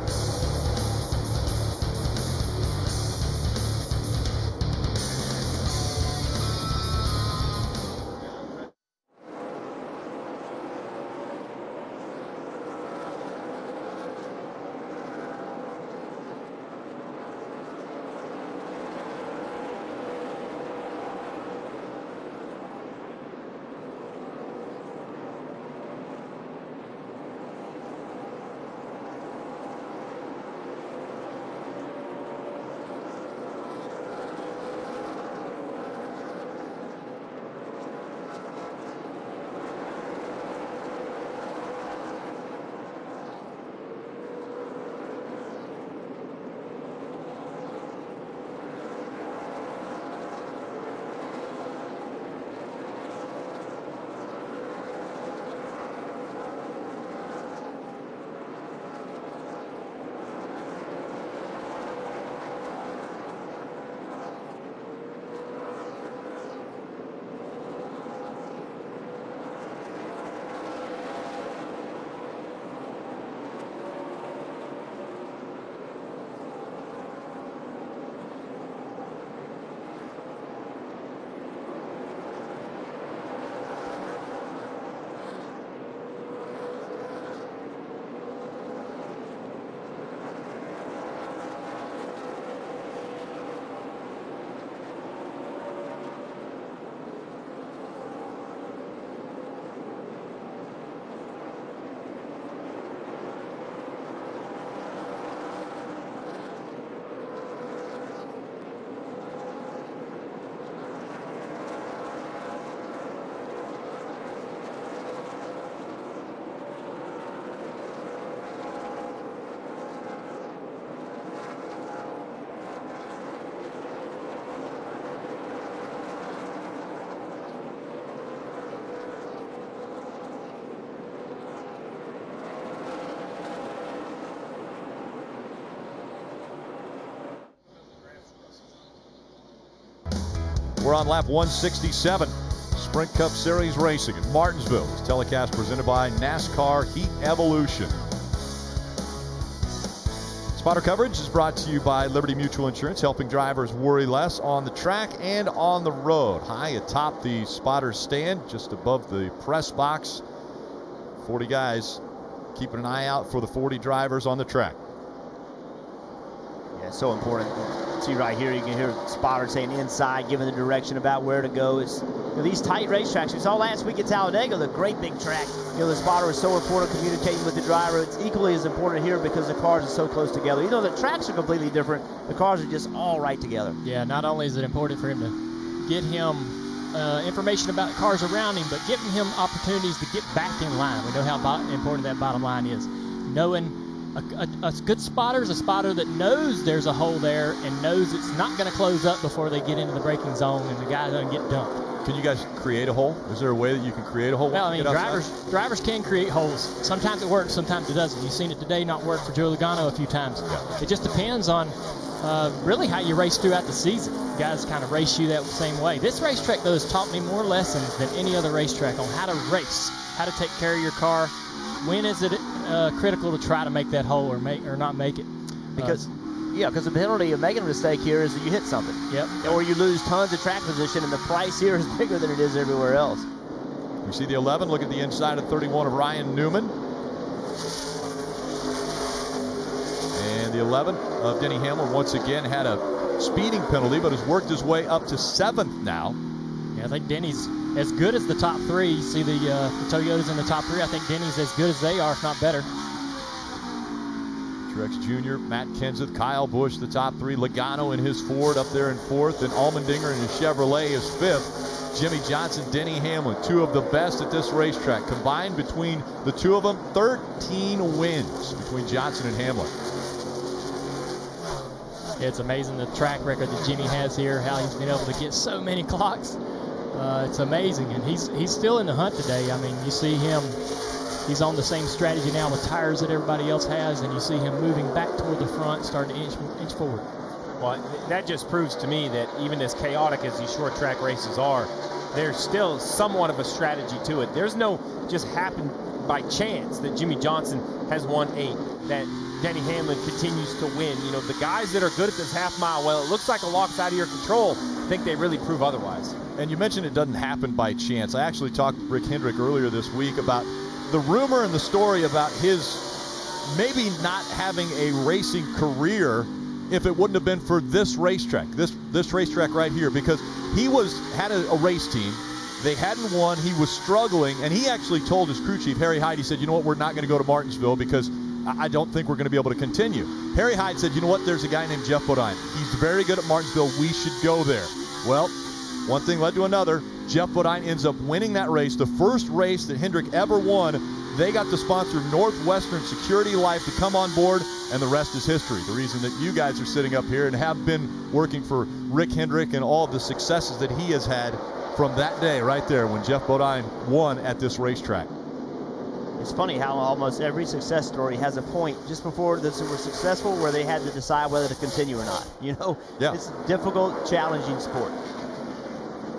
S3: We're on lap 167. Sprint Cup Series racing at Martinsville. This telecast presented by NASCAR Heat Evolution. Spotter coverage is brought to you by Liberty Mutual Insurance, helping drivers worry less on the track and on the road. High atop the spotter stand, just above the press box. 40 guys keeping an eye out for the 40 drivers on the track.
S11: Yeah, it's so important. See right here, you can hear spotters saying inside, giving the direction about where to go. It's these tight racetracks. We saw last week at Talladega, the great big track. The spotter is so important, communicating with the driver. It's equally as important here because the cars are so close together. The tracks are completely different. The cars are just all right together.
S14: Yeah, not only is it important for him to get him information about cars around him, but giving him opportunities to get back in line. We know how important that bottom line is. Knowing a good spotter is a spotter that knows there's a hole there and knows it's not going to close up before they get into the braking zone and the guy doesn't get dumped.
S3: Can you guys create a hole? Is there a way that you can create a hole?
S14: Well, I mean, drivers can create holes. Sometimes it works, sometimes it doesn't. You've seen it today not work for Joey Logano a few times.
S3: Yeah.
S14: It just depends on really how you race throughout the season. guys kind of race you that same way. This racetrack, though, has taught me more lessons than any other racetrack on how to race, how to take care of your car. When is it critical to try to make that hole or not make it?
S11: Because the penalty of making a mistake here is that you hit something.
S14: Yep.
S11: Or you lose tons of track position, and the price here is bigger than it is everywhere else.
S3: We see the 11. Look at the inside of 31 of Ryan Newman. And the 11 of Denny Hamlin once again had a speeding penalty, but has worked his way up to 7th now.
S14: Yeah, I think Denny's as good as the top 3. You see the Toyotas in the top 3. I think Denny's as good as they are, if not better.
S3: Truex Jr., Matt Kenseth, Kyle Busch, the top 3. Logano in his Ford up there in 4th, and Allmendinger in his Chevrolet is 5th. Jimmie Johnson, Denny Hamlin, 2 of the best at this racetrack. Combined between the 2 of them, 13 wins between Johnson and Hamlin.
S14: It's amazing the track record that Jimmy has here, how he's been able to get so many clocks. It's amazing, and he's still in the hunt today. I mean, you see him, he's on the same strategy now with tires that everybody else has, and you see him moving back toward the front, starting to inch forward.
S12: Well, that just proves to me that even as chaotic as these short track races are, there's still somewhat of a strategy to it. There's no just happened by chance that Jimmie Johnson has won 8, that Denny Hamlin continues to win. You know, the guys that are good at this half mile, well, it looks like a lock's out of your control. I think they really prove otherwise.
S3: And you mentioned it doesn't happen by chance. I actually talked to Rick Hendrick earlier this week about the rumor and the story about his maybe not having a racing career if it wouldn't have been for this racetrack, this racetrack right here, because he had a race team. They hadn't won. He was struggling, and he actually told his crew chief, Harry Hyde, he said, you know what, we're not going to go to Martinsville because I don't think we're going to be able to continue. Harry Hyde said, you know what, there's a guy named Jeff Bodine. He's very good at Martinsville. We should go there. Well, one thing led to another. Jeff Bodine ends up winning that race, the first race that Hendrick ever won. They got the sponsor Northwestern Security Life to come on board, and the rest is history. The reason that you guys are sitting up here and have been working for Rick Hendrick and all of the successes that he has had from that day right there when Jeff Bodine won at this racetrack.
S11: It's funny how almost every success story has a point just before this was successful where they had to decide whether to continue or not. You know, It's a difficult, challenging sport.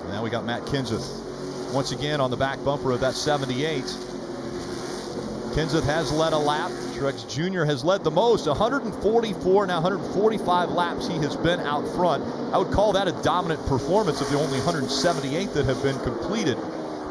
S3: And now we got Matt Kenseth once again on the back bumper of that 78. Kenseth has led a lap. Truex Jr. has led the most, 144, now 145 laps he has been out front. I would call that a dominant performance of the only 178 that have been completed.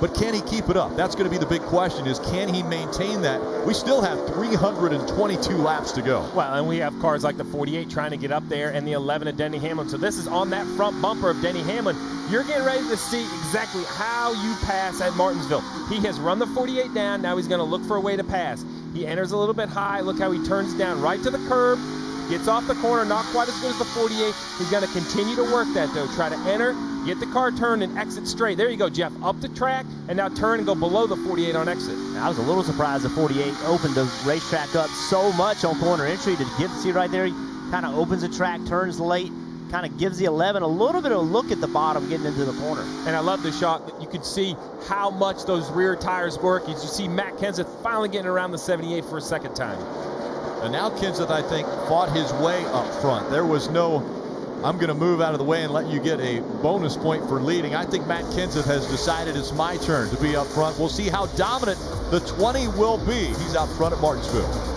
S3: But can he keep it up? That's going to be the big question, is can he maintain that? We still have 322 laps to go.
S12: Well, and we have cars like the 48 trying to get up there and the 11 of Denny Hamlin. So this is on that front bumper of Denny Hamlin. You're getting ready to see exactly how you pass at Martinsville. He has run the 48 down. Now he's going to look for a way to pass. He enters a little bit high. Look how he turns down right to the curb. Gets off the corner, not quite as good as the 48. He's going to continue to work that, though. Try to enter, get the car turned, and exit straight. There you go, Jeff. Up the track, and now turn and go below the 48 on exit.
S11: I was a little surprised the 48 opened the racetrack up so much on corner entry. See right there, he kind of opens the track, turns late, kind of gives the 11 a little bit of a look at the bottom getting into the corner.
S12: And I love the shot that you could see how much those rear tires work. As you see Matt Kenseth finally getting around the 78 for a second time.
S3: And now Kenseth, I think, fought his way up front. There was no, I'm going to move out of the way and let you get a bonus point for leading. I think Matt Kenseth has decided it's my turn to be up front. We'll see how dominant the 20 will be. He's out front at Martinsville.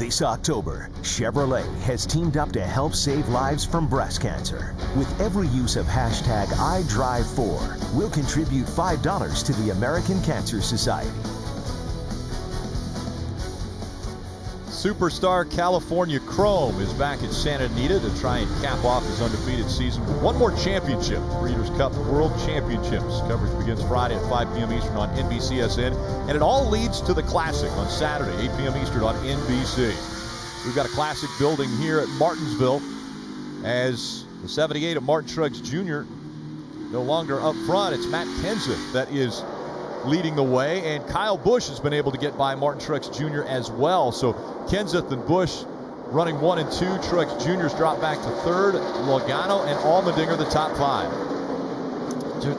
S13: This October, Chevrolet has teamed up to help save lives from breast cancer. With every use of hashtag #IDrive4, we'll contribute $5 to the American Cancer Society.
S3: Superstar California Chrome is back at Santa Anita to try and cap off his undefeated season with one more championship. Breeders' Cup World Championships. Coverage begins Friday at 5 p.m. Eastern on NBCSN, and it all leads to the Classic on Saturday, 8 p.m. Eastern on NBC. We've got a Classic building here at Martinsville as the 78 of Martin Truex Jr. no longer up front. It's Matt Kenseth that is leading the way, and Kyle Busch has been able to get by Martin Truex Jr. as well. So Kenseth and Busch running 1 and 2. Truex Jr.'s dropped back to 3rd. Logano and Allmendinger the top 5.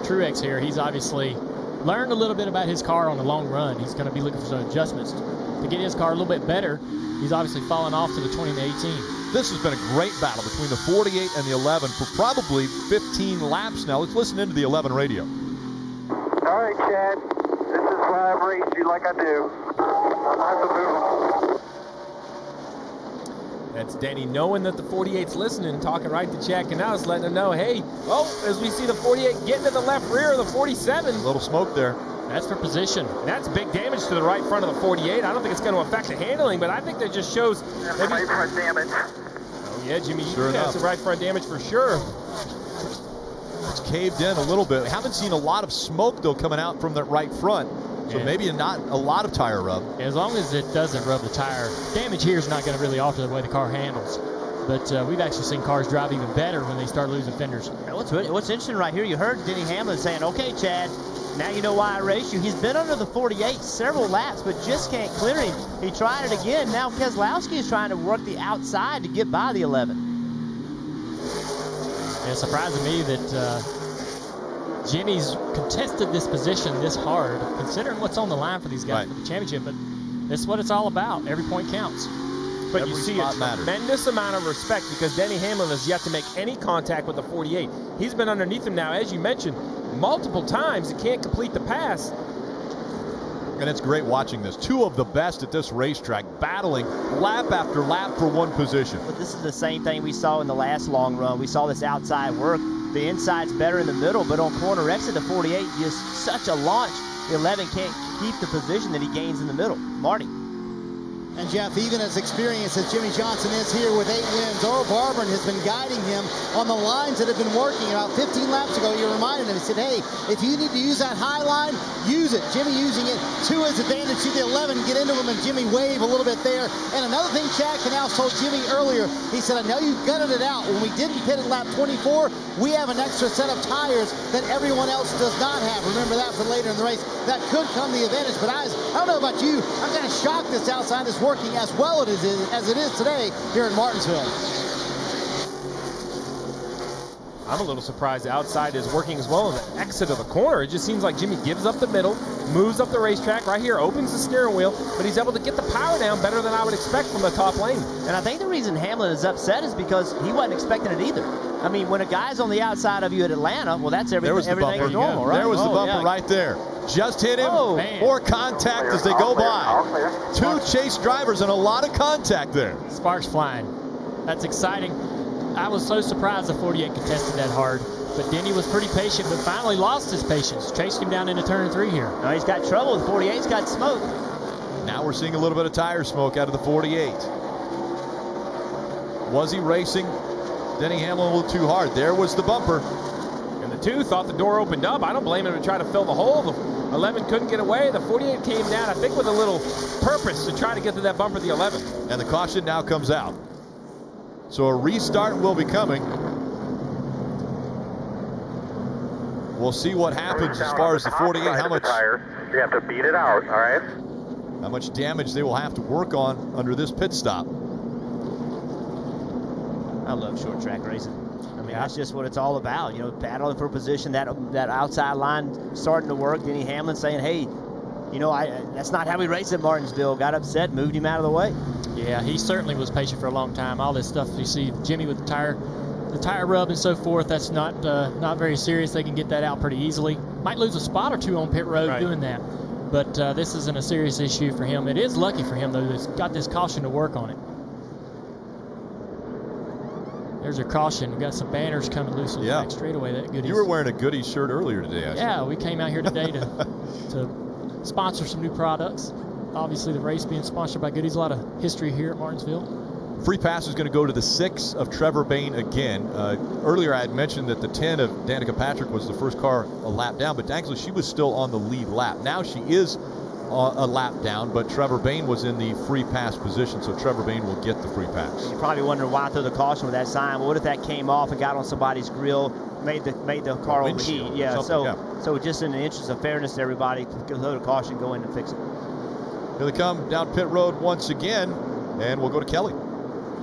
S14: Truex here, he's obviously learned a little bit about his car on the long run. He's going to be looking for some adjustments to get his car a little bit better. He's obviously fallen off to the 2018.
S3: This has been a great battle between the 48 and the 11 for probably 15 laps now. Let's listen into the 11 radio.
S10: All right, Chad. This is why I've raced you like I do.
S12: That's Denny knowing that the 48's listening, talking right to Chad Canales, letting him know, hey, as we see the 48 getting to the left rear of the 47.
S3: A little smoke there.
S14: That's for position.
S12: That's big damage to the right front of the 48. I don't think it's going to affect the handling, but I think that just shows maybe
S10: right front damage.
S12: Oh yeah, Jimmy,
S3: Sure
S12: you got
S3: enough.
S12: some right front damage for sure.
S3: It's caved in a little bit. Haven't seen a lot of smoke though coming out from that right front. So maybe not a lot of tire rub.
S14: As long as it doesn't rub the tire, damage here is not going to really alter the way the car handles. But we've actually seen cars drive even better when they start losing fenders.
S11: What's interesting right here, you heard Denny Hamlin saying, okay, Chad, now you know why I raced you. He's been under the 48 several laps, but just can't clear him. He tried it again. Now Keselowski is trying to work the outside to get by the 11.
S14: It's surprising me that Jimmy's contested this position this hard, considering what's on the line for these guys for the championship. But that's what it's all about. Every point counts.
S12: But you see a tremendous amount of respect because Denny Hamlin has yet to make any contact with the 48. He's been underneath him now, as you mentioned, multiple times. He can't complete the pass.
S3: And it's great watching this. Two of the best at this racetrack battling lap after lap for one position.
S11: But this is the same thing we saw in the last long run. We saw this outside work. The inside's better in the middle, but on corner exit, the 48 just such a launch. The 11 can't keep the position that he gains in the middle. Marty.
S6: And Jeff, even as experienced as Jimmy Johnson is here with 8 wins, Earl Barber has been guiding him on the lines that have been working. About 15 laps ago, he reminded him, he said, hey, if you need to use that high line, use it. Jimmy using it to his advantage to the 11, get into him, and Jimmy wave a little bit there. And another thing Chad Canales told Jimmy earlier, he said, I know you gutted it out. When we didn't pit at lap 24, we have an extra set of tires that everyone else does not have. Remember that for later in the race. That could come the advantage. But I don't know about you, I'm kind of shocked this outside is working as well as it is today here in Martinsville.
S12: I'm a little surprised the outside is working as well on the exit of the corner. It just seems like Jimmy gives up the middle, moves up the racetrack right here, opens the steering wheel, but he's able to get the power down better than I would expect from the top lane.
S11: And I think the reason Hamlin is upset is because he wasn't expecting it either. I mean, when a guy's on the outside of you at Atlanta, well, that's everything. Everything's normal, right?
S3: There was the bumper right there. Just hit him. More contact as they go by. Two chase drivers and a lot of contact there.
S14: Sparks flying. That's exciting. I was so surprised the 48 contested that hard. But Denny was pretty patient, but finally lost his patience. Chased him down into turn 3 here.
S11: No, he's got trouble. The 48's got smoke.
S3: Now we're seeing a little bit of tire smoke out of the 48. Was he racing Denny Hamlin a little too hard? There was the bumper.
S12: And the 2 thought the door opened up. I don't blame him to try to fill the hole. The 11 couldn't get away. The 48 came down, I think, with a little purpose to try to get to that bumper, the 11.
S3: And the caution now comes out. So a restart will be coming. We'll see what happens as far as the 48. How much
S10: you have to beat it out, all right?
S3: How much damage they will have to work on under this pit stop.
S11: I love short track racing. I mean, that's just what it's all about. You know, battling for position, that outside line starting to work. Denny Hamlin saying, hey, you know, that's not how we race at Martinsville. Got upset, moved him out of the way.
S14: Yeah, he certainly was patient for a long time. All this stuff you see, Jimmy with the tire rub and so forth, that's not very serious. They can get that out pretty easily. Might lose a spot or two on pit road doing that. but this isn't a serious issue for him. It is lucky for him, though, that he's got this caution to work on it. There's your caution. We got some banners coming loose on the back straightaway. That Goodies.
S3: You were wearing a Goodies shirt earlier today, Ashley.
S14: Yeah, we came out here today to sponsor some new products. Obviously, the race being sponsored by Goodies. A lot of history here at Martinsville.
S3: Free pass is going to go to the 6 of Trevor Bayne again. Earlier I had mentioned that the 10 of Danica Patrick was the first car a lap down, but actually she was still on the lead lap. Now she is a lap down, but Trevor Bayne was in the free pass position, so Trevor Bayne will get the free pass.
S11: You're probably wondering why I throw the caution with that sign. Well, what if that came off and got on somebody's grill, made the car overheat? Yeah, so just in the interest of fairness to everybody, throw the caution, go in and fix it.
S3: Here they come down pit road once again, and we'll go to Kelly.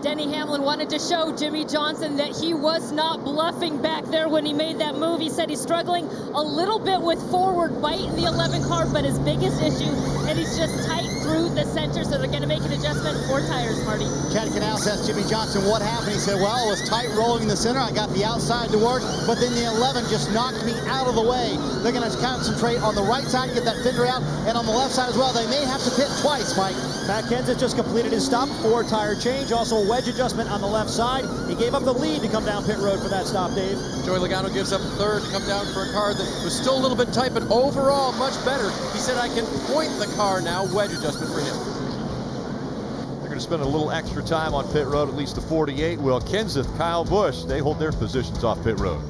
S5: Denny Hamlin wanted to show Jimmie Johnson that he was not bluffing back there when he made that move. He said he's struggling a little bit with forward bite in the 11 car, but his biggest issue, and he's just tight through the center, so they're going to make an adjustment. 4 tires, Marty.
S6: Chad Canals asked Jimmie Johnson what happened. He said, well, it was tight rolling in the center. I got the outside to work, but then the 11 just knocked me out of the way. They're going to concentrate on the right side, get that fender out, and on the left side as well. They may have to pit twice, Mike.
S7: Matt Kenseth just completed his stop, 4-tire change, also a wedge adjustment on the left side. He gave up the lead to come down pit road for that stop, Dave.
S8: Joey Logano gives up third to come down for a car that was still a little bit tight, but overall much better. He said, I can point the car now. Wedge adjustment for him.
S3: They're going to spend a little extra time on pit road, at least the 48. Will Kenseth, Kyle Busch, they hold their positions off pit road.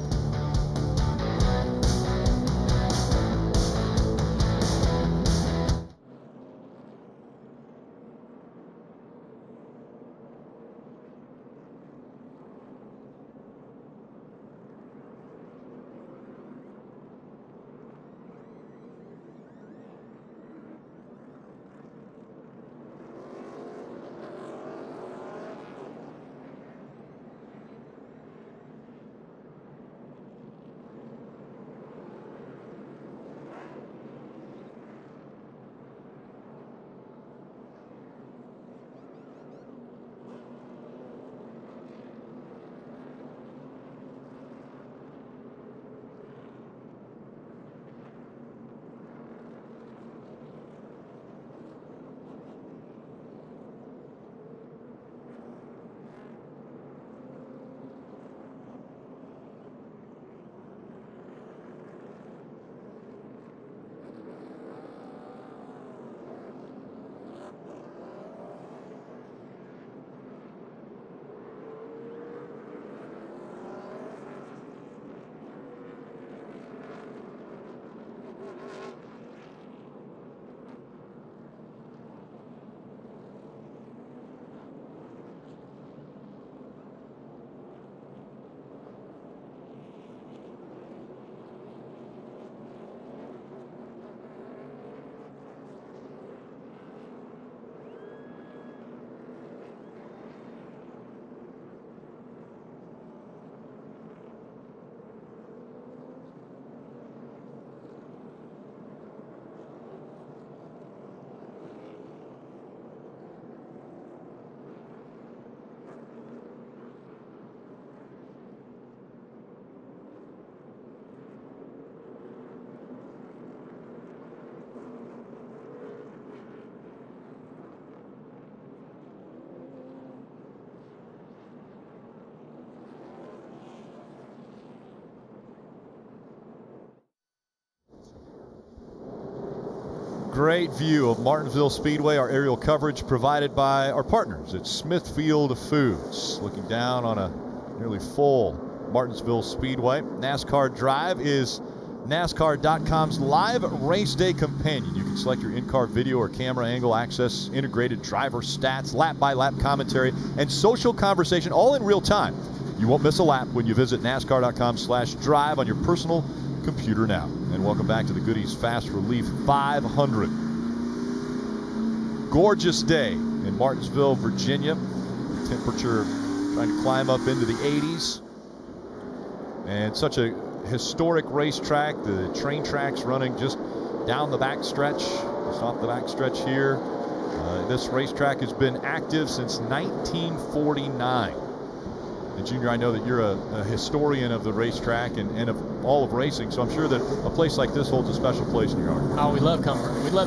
S3: Great view of Martinsville Speedway, our aerial coverage provided by our partners at Smithfield Foods. Looking down on a nearly full Martinsville Speedway. NASCAR Drive is NASCAR.com's live race day companion. You can select your in-car video or camera angle, access integrated driver stats, lap-by-lap commentary, and social conversation all in real time. You won't miss a lap when you visit NASCAR.com/drive on your personal computer now. And welcome back to the Goodies Fast Relief 500. Gorgeous day in Martinsville, Virginia. Temperature trying to climb up into the 80s. And such a historic racetrack. The train tracks running just down the back stretch, just off the back stretch here. This racetrack has been active since 1949. And Junior, I know that you're a historian of the racetrack and of all of racing, so I'm sure that a place like this holds a special place in your heart.
S14: Oh, we'd love to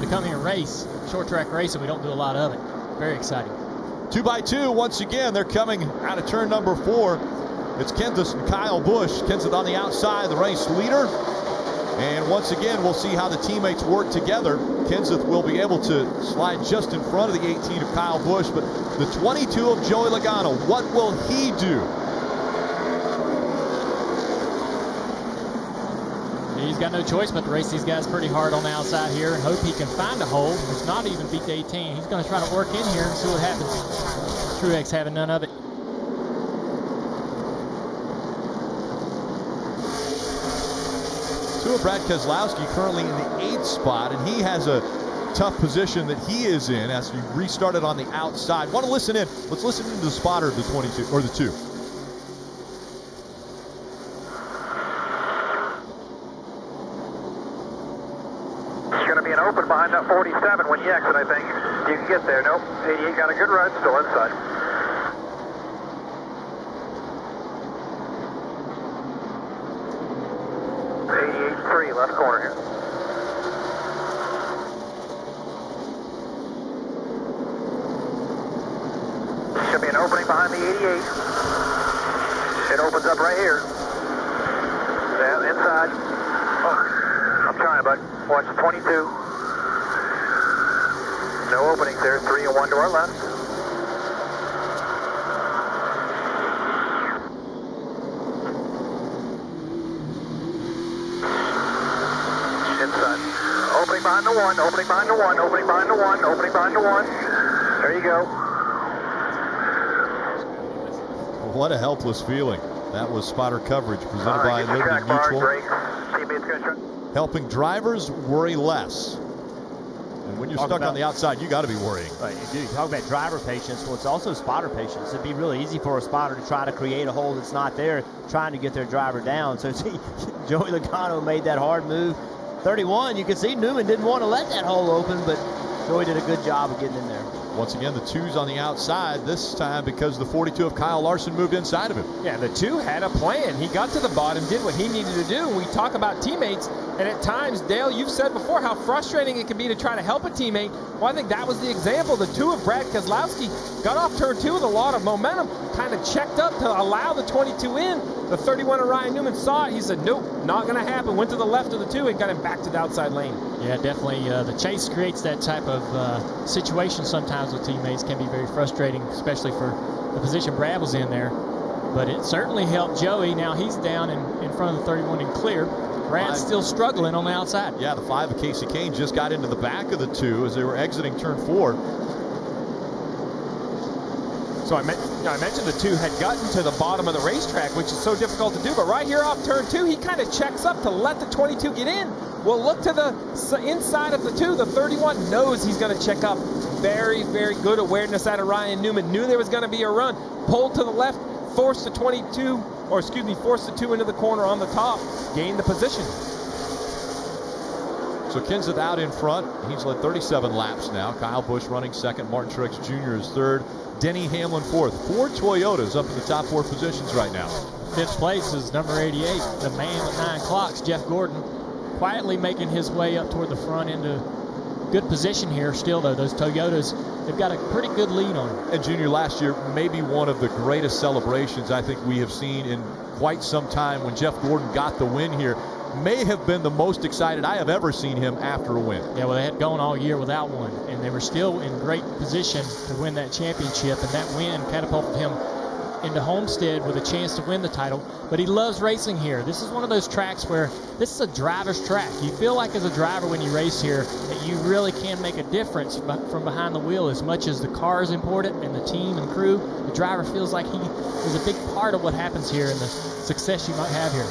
S14: come here and race. Short track racing, we don't do a lot of it. Very exciting.
S3: 2x2, once again, they're coming out of turn number 4. It's Kenseth and Kyle Busch. Kenseth on the outside, the race leader. And once again, we'll see how the teammates work together. Kenseth will be able to slide just in front of the 18 of Kyle Busch, but the 22 of Joey Logano, what will he do?
S14: He's got no choice but to race these guys pretty hard on the outside here and hope he can find a hole. If not, even beat the 18. He's going to try to work in here and see what happens. Truex having none of it.
S3: Brad Keselowski currently in the 8th spot, and he has a tough position that he is in as he restarted on the outside. Want to listen in? Let's listen into the spotter of the 22 or the 2.
S10: It's going to be an open behind that 47 when you exit, I think. You can get there. Nope. 88 got a good run, still inside. Left corner here. Should be an opening behind the 88. It opens up right here. Yeah, inside. Oh, I'm trying, bud. Watch the 22. No openings there. 3 and 1 to our left. Opening behind the 1, opening behind the 1, opening behind the 1, opening behind the 1. There you go.
S3: What a helpless feeling. That was spotter coverage presented by Liberty Mutual. Helping drivers worry less. And when you're stuck on the outside, you got to be worrying.
S11: Right, you talk about driver patience. Well, it's also spotter patience. It'd be really easy for a spotter to try to create a hole that's not there, trying to get their driver down. So see, Joey Logano made that hard move. 31, you can see Newman didn't want to let that hole open, but Joey did a good job of getting in there.
S3: Once again, the 2's on the outside, this time because the 42 of Kyle Larson moved inside of him.
S12: Yeah, the 2 had a plan. He got to the bottom, did what he needed to do. We talk about teammates, and at times, Dale, you've said before how frustrating it can be to try to help a teammate. Well, I think that was the example. The 2 of Brad Keselowski got off turn 2 with a lot of momentum, kind of checked up to allow the 22 in. The 31 of Ryan Newman saw it. He said, nope, not going to happen. Went to the left of the 2 and got him back to the outside lane.
S14: Yeah, definitely. The chase creates that type of situation sometimes with teammates. Can be very frustrating, especially for the position Brad was in there. But it certainly helped Joey. Now he's down in front of the 31 in clear. Brad's still struggling on the outside.
S3: Yeah, the 5 of Casey Kane just got into the back of the 2 as they were exiting turn 4.
S12: So I mentioned the 2 had gotten to the bottom of the racetrack, which is so difficult to do. But right here off turn 2, he kind of checks up to let the 22 get in. Well, look to the inside of the 2. The 31 knows he's going to check up. Very, very good awareness out of Ryan Newman. Knew there was going to be a run. Pulled to the left, forced the 2 into the corner on the top. Gained the position.
S3: So Kenseth out in front. He's led 37 laps now. Kyle Busch running second. Martin Truex Jr. is third. Denny Hamlin fourth. 4 Toyotas up in the top 4 positions right now.
S14: Fifth place is number 88, the man with 9 clocks, Jeff Gordon, quietly making his way up toward the front into good position here. Still, though, those Toyotas, they've got a pretty good lead on them.
S3: And Junior, last year, maybe one of the greatest celebrations I think we have seen in quite some time when Jeff Gordon got the win here. May have been the most excited I have ever seen him after a win.
S14: Yeah, well, they had gone all year without one, and they were still in great position to win that championship, and that win catapulted him into Homestead with a chance to win the title. But he loves racing here. This is one of those tracks where this is a driver's track. You feel like as a driver when you race here that you really can make a difference from behind the wheel. As much as the car is important and the team and crew, the driver feels like he is a big part of what happens here and the success you might have here.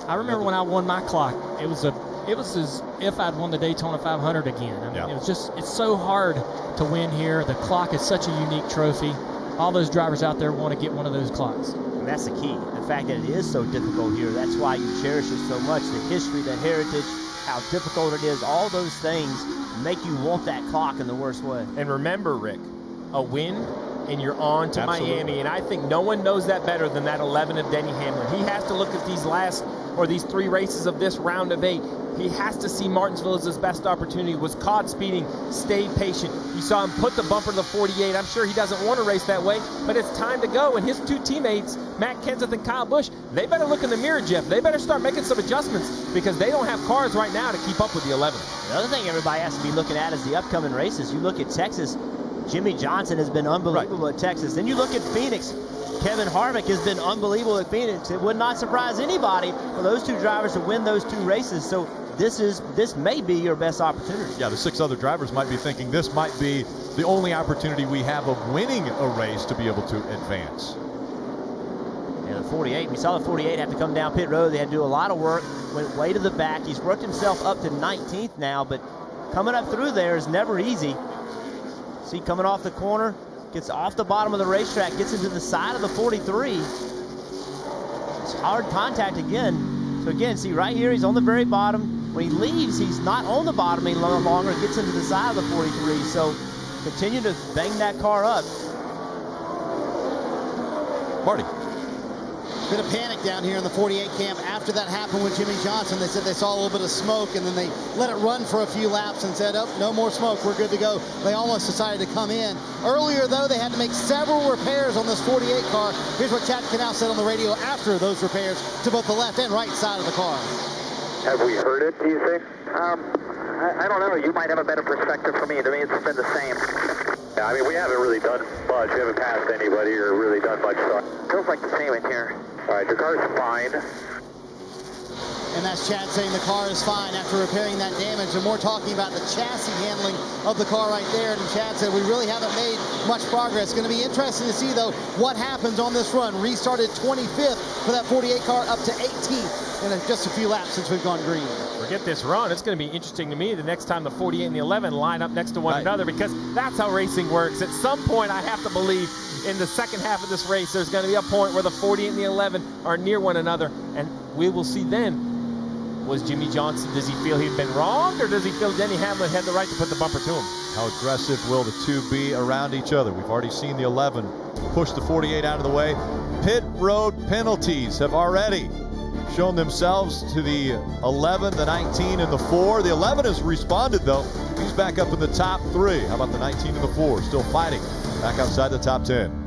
S14: I remember when I won my clock, it was as if I'd won the Daytona 500 again. I mean, it's so hard to win here. The clock is such a unique trophy. All those drivers out there want to get one of those clocks.
S11: And that's the key. The fact that it is so difficult here. That's why you cherish it so much. The history, the heritage, how difficult it is, all those things make you want that clock in the worst way.
S12: And remember, Rick, a win and you're on to
S3: Absolutely.
S12: Miami. And I think no one knows that better than that 11 of Denny Hamlin. He has to look at these 3 races of this round of 8. He has to see Martinsville as his best opportunity. Was caught speeding, stayed patient. You saw him put the bumper to the 48. I'm sure he doesn't want to race that way, but it's time to go. And his 2 teammates, Matt Kenseth and Kyle Busch, they better look in the mirror, Jeff. They better start making some adjustments because they don't have cars right now to keep up with the 11.
S11: The other thing everybody has to be looking at is the upcoming races. You look at Texas, Jimmy Johnson has been unbelievable at Texas. Then you look at Phoenix. Kevin Harvick has been unbelievable at Phoenix. It would not surprise anybody for those 2 drivers to win those 2 races. So this may be your best opportunity.
S3: Yeah, the 6 other drivers might be thinking this might be the only opportunity we have of winning a race to be able to advance.
S11: And the 48, we saw the 48 have to come down pit road. They had to do a lot of work, went way to the back. He's worked himself up to 19th now, but coming up through there is never easy. See, coming off the corner, gets off the bottom of the racetrack, gets into the side of the 43. It's hard contact again. So again, see right here, he's on the very bottom. When he leaves, he's not on the bottom any longer, gets into the side of the 43. So continue to bang that car up.
S3: Marty.
S6: Bit of panic down here in the 48 camp after that happened with Jimmy Johnson. They said they saw a little bit of smoke, and then they let it run for a few laps and said, oh, no more smoke, we're good to go. They almost decided to come in. Earlier, though, they had to make several repairs on this 48 car. Here's what Chad Canal said on the radio after those repairs to both the left and right side of the car.
S10: Have we heard it, do you think? I don't know. You might have a better perspective from me. To me, it's been the same. Yeah, I mean, we haven't really done much. We haven't passed anybody or really done much. So feels like the same in here. All right, the car's fine.
S6: And that's Chad saying the car is fine after repairing that damage. And we're talking about the chassis handling of the car right there. And Chad said we really haven't made much progress. Going to be interesting to see, though, what happens on this run. Restarted 25th for that 48 car, up to 18th in just a few laps since we've gone green.
S12: Forget this run. It's going to be interesting to me the next time the 48 and the 11 line up next to one another, because that's how racing works. At some point, I have to believe in the second half of this race, there's going to be a point where the 48 and the 11 are near one another, and we will see then. Was Jimmy Johnson, does he feel he'd been wronged, or does he feel Denny Hamlin had the right to put the bumper to him?
S3: How aggressive will the 2 be around each other? We've already seen the 11 push the 48 out of the way. Pit road penalties have already shown themselves to the 11, the 19, and the 4. The 11 has responded, though. He's back up in the top 3. How about the 19 and the 4? Still fighting back outside the top 10.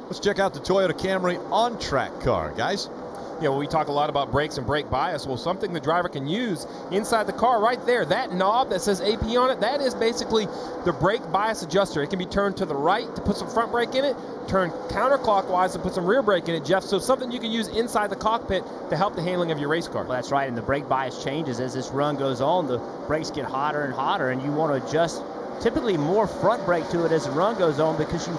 S3: Let's check out the Toyota Camry on-track car, guys.
S12: Yeah, well, we talk a lot about brakes and brake bias. Well, something the driver can use inside the car right there, that knob that says AP on it, that is basically the brake bias adjuster. It can be turned to the right to put some front brake in it, turn counterclockwise to put some rear brake in it, Jeff. So something you can use inside the cockpit to help the handling of your race car.
S11: Well, that's right, and the brake bias changes as this run goes on. The brakes get hotter and hotter, and you want to adjust typically more front brake to it as the run goes on because you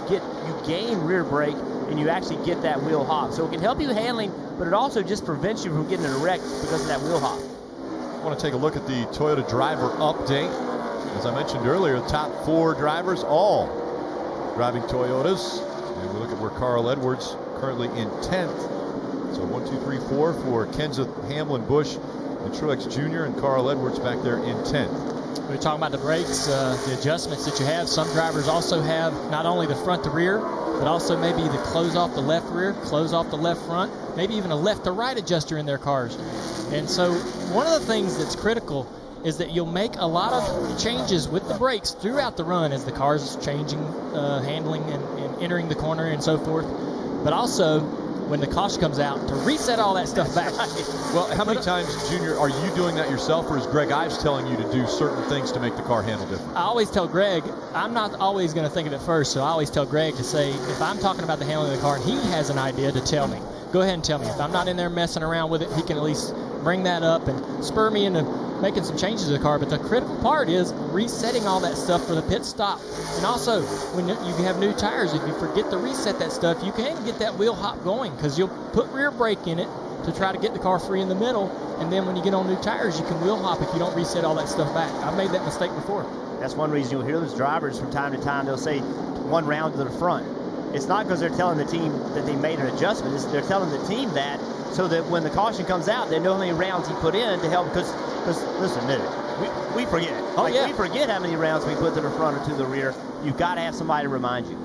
S11: gain rear brake and you actually get that wheel hop. So it can help you handling, but it also just prevents you from getting in a wreck because of that wheel hop.
S3: I want to take a look at the Toyota driver update. As I mentioned earlier, the top 4 drivers all driving Toyotas. And we look at where Carl Edwards currently in 10th. So 1, 2, 3, 4 for Kenseth, Hamlin, Busch, and Truex Jr. and Carl Edwards back there in 10th.
S14: We're talking about the brakes, the adjustments that you have. Some drivers also have not only the front to rear, but also maybe the close off the left rear, close off the left front, maybe even a left to right adjuster in their cars. And so one of the things that's critical is that you'll make a lot of changes with the brakes throughout the run as the car's changing, handling and entering the corner and so forth. But also when the caution comes out to reset all that stuff back.
S3: Well, how many times, Junior, are you doing that yourself, or is Greg Ives telling you to do certain things to make the car handle different?
S14: I always tell Greg, I'm not always going to think of it first, so I always tell Greg to say, if I'm talking about the handling of the car and he has an idea, to tell me. Go ahead and tell me. If I'm not in there messing around with it, he can at least bring that up and spur me into making some changes to the car. But the critical part is resetting all that stuff for the pit stop. And also, when you have new tires, if you forget to reset that stuff, you can get that wheel hop going because you'll put rear brake in it to try to get the car free in the middle. And then when you get on new tires, you can wheel hop if you don't reset all that stuff back. I've made that mistake before.
S11: That's one reason you'll hear those drivers from time to time, they'll say 1 round to the front. It's not because they're telling the team that they made an adjustment. They're telling the team that so that when the caution comes out, they know how many rounds he put in to help. Because listen, we forget. We forget how many rounds we put to the front or to the rear. You've got to have somebody to remind you.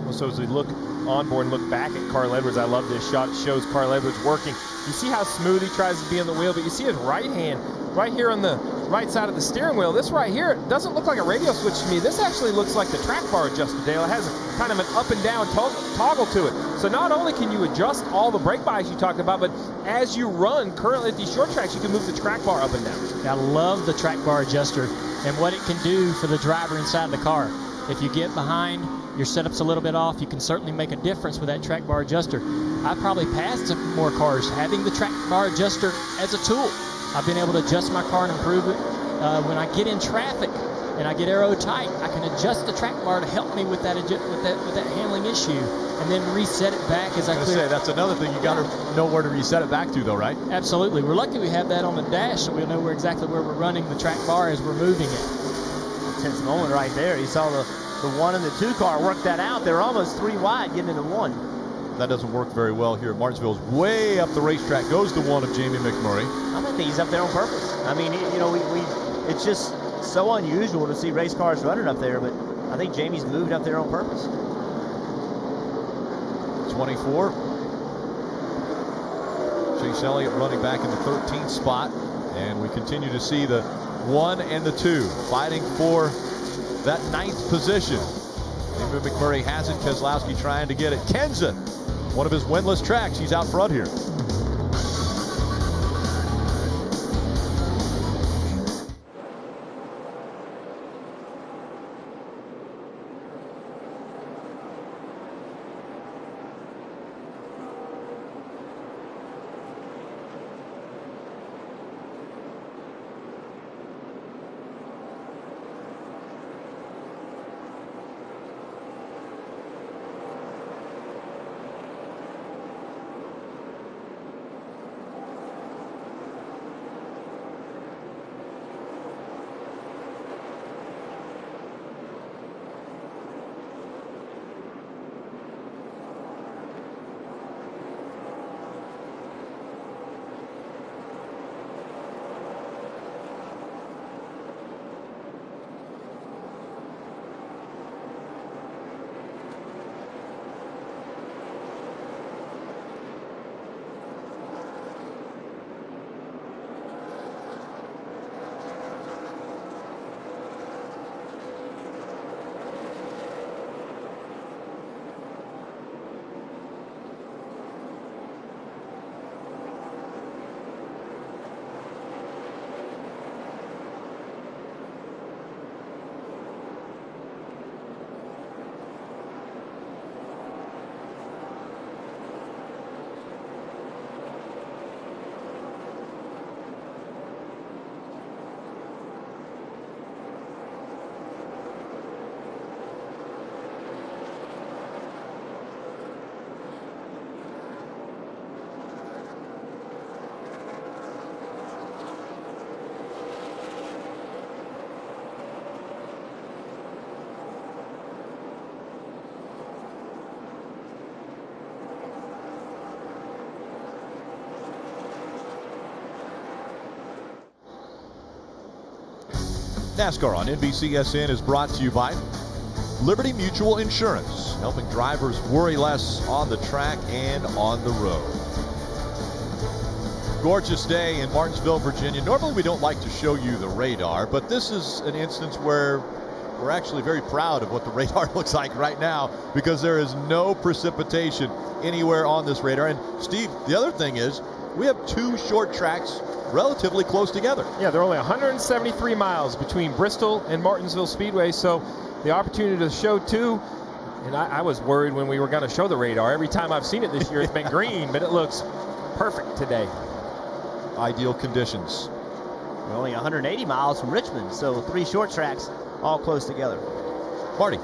S12: Well, so as we look on board and look back at Carl Edwards, I love this shot. It shows Carl Edwards working. You see how smooth he tries to be on the wheel, but you see his right hand right here on the right side of the steering wheel. This right here doesn't look like a radio switch to me. This actually looks like the track bar adjuster, Dale. It has kind of an up and down toggle to it. So not only can you adjust all the brake bias you talked about, but as you run currently at these short tracks, you can move the track bar up and down.
S14: I love the track bar adjuster and what it can do for the driver inside the car. If you get behind, your setup's a little bit off, you can certainly make a difference with that track bar adjuster. I've probably passed more cars having the track bar adjuster as a tool. I've been able to adjust my car and improve it. When I get in traffic and I get aero tight, I can adjust the track bar to help me with that handling issue, and then reset it back as I clear.
S3: That's another thing, you got to know where to reset it back to, though, right?
S14: Absolutely. We're lucky we have that on the dash, so we'll know exactly where we're running the track bar as we're moving it.
S11: Tense moment right there. You saw the 1 and the 2 car work that out. They're almost 3 wide getting into 1.
S3: That doesn't work very well here at Martinsville. Way up the racetrack goes the 1 of Jamie McMurray.
S11: I think he's up there on purpose. I mean, it's just so unusual to see race cars running up there, but I think Jamie's moved up there on purpose.
S3: 24. Chase Elliott running back in the 13th spot, and we continue to see the 1 and the 2 fighting for that 9th position. Jamie McMurray has it. Keselowski trying to get it. Kenseth, one of his winless tracks. He's out front here. NASCAR on NBCSN is brought to you by Liberty Mutual Insurance, helping drivers worry less on the track and on the road. Gorgeous day in Martinsville, Virginia. Normally we don't like to show you the radar, but this is an instance where we're actually very proud of what the radar looks like right now, because there is no precipitation anywhere on this radar. And Steve, the other thing is we have two short tracks relatively close together.
S12: Yeah, they're only 173 miles between Bristol and Martinsville Speedway, so the opportunity to show two, and I was worried when we were going to show the radar. Every time I've seen it this year, it's been green, but it looks perfect today.
S3: Ideal conditions.
S11: We're only 180 miles from Richmond, so three short tracks all close together.
S3: Marty.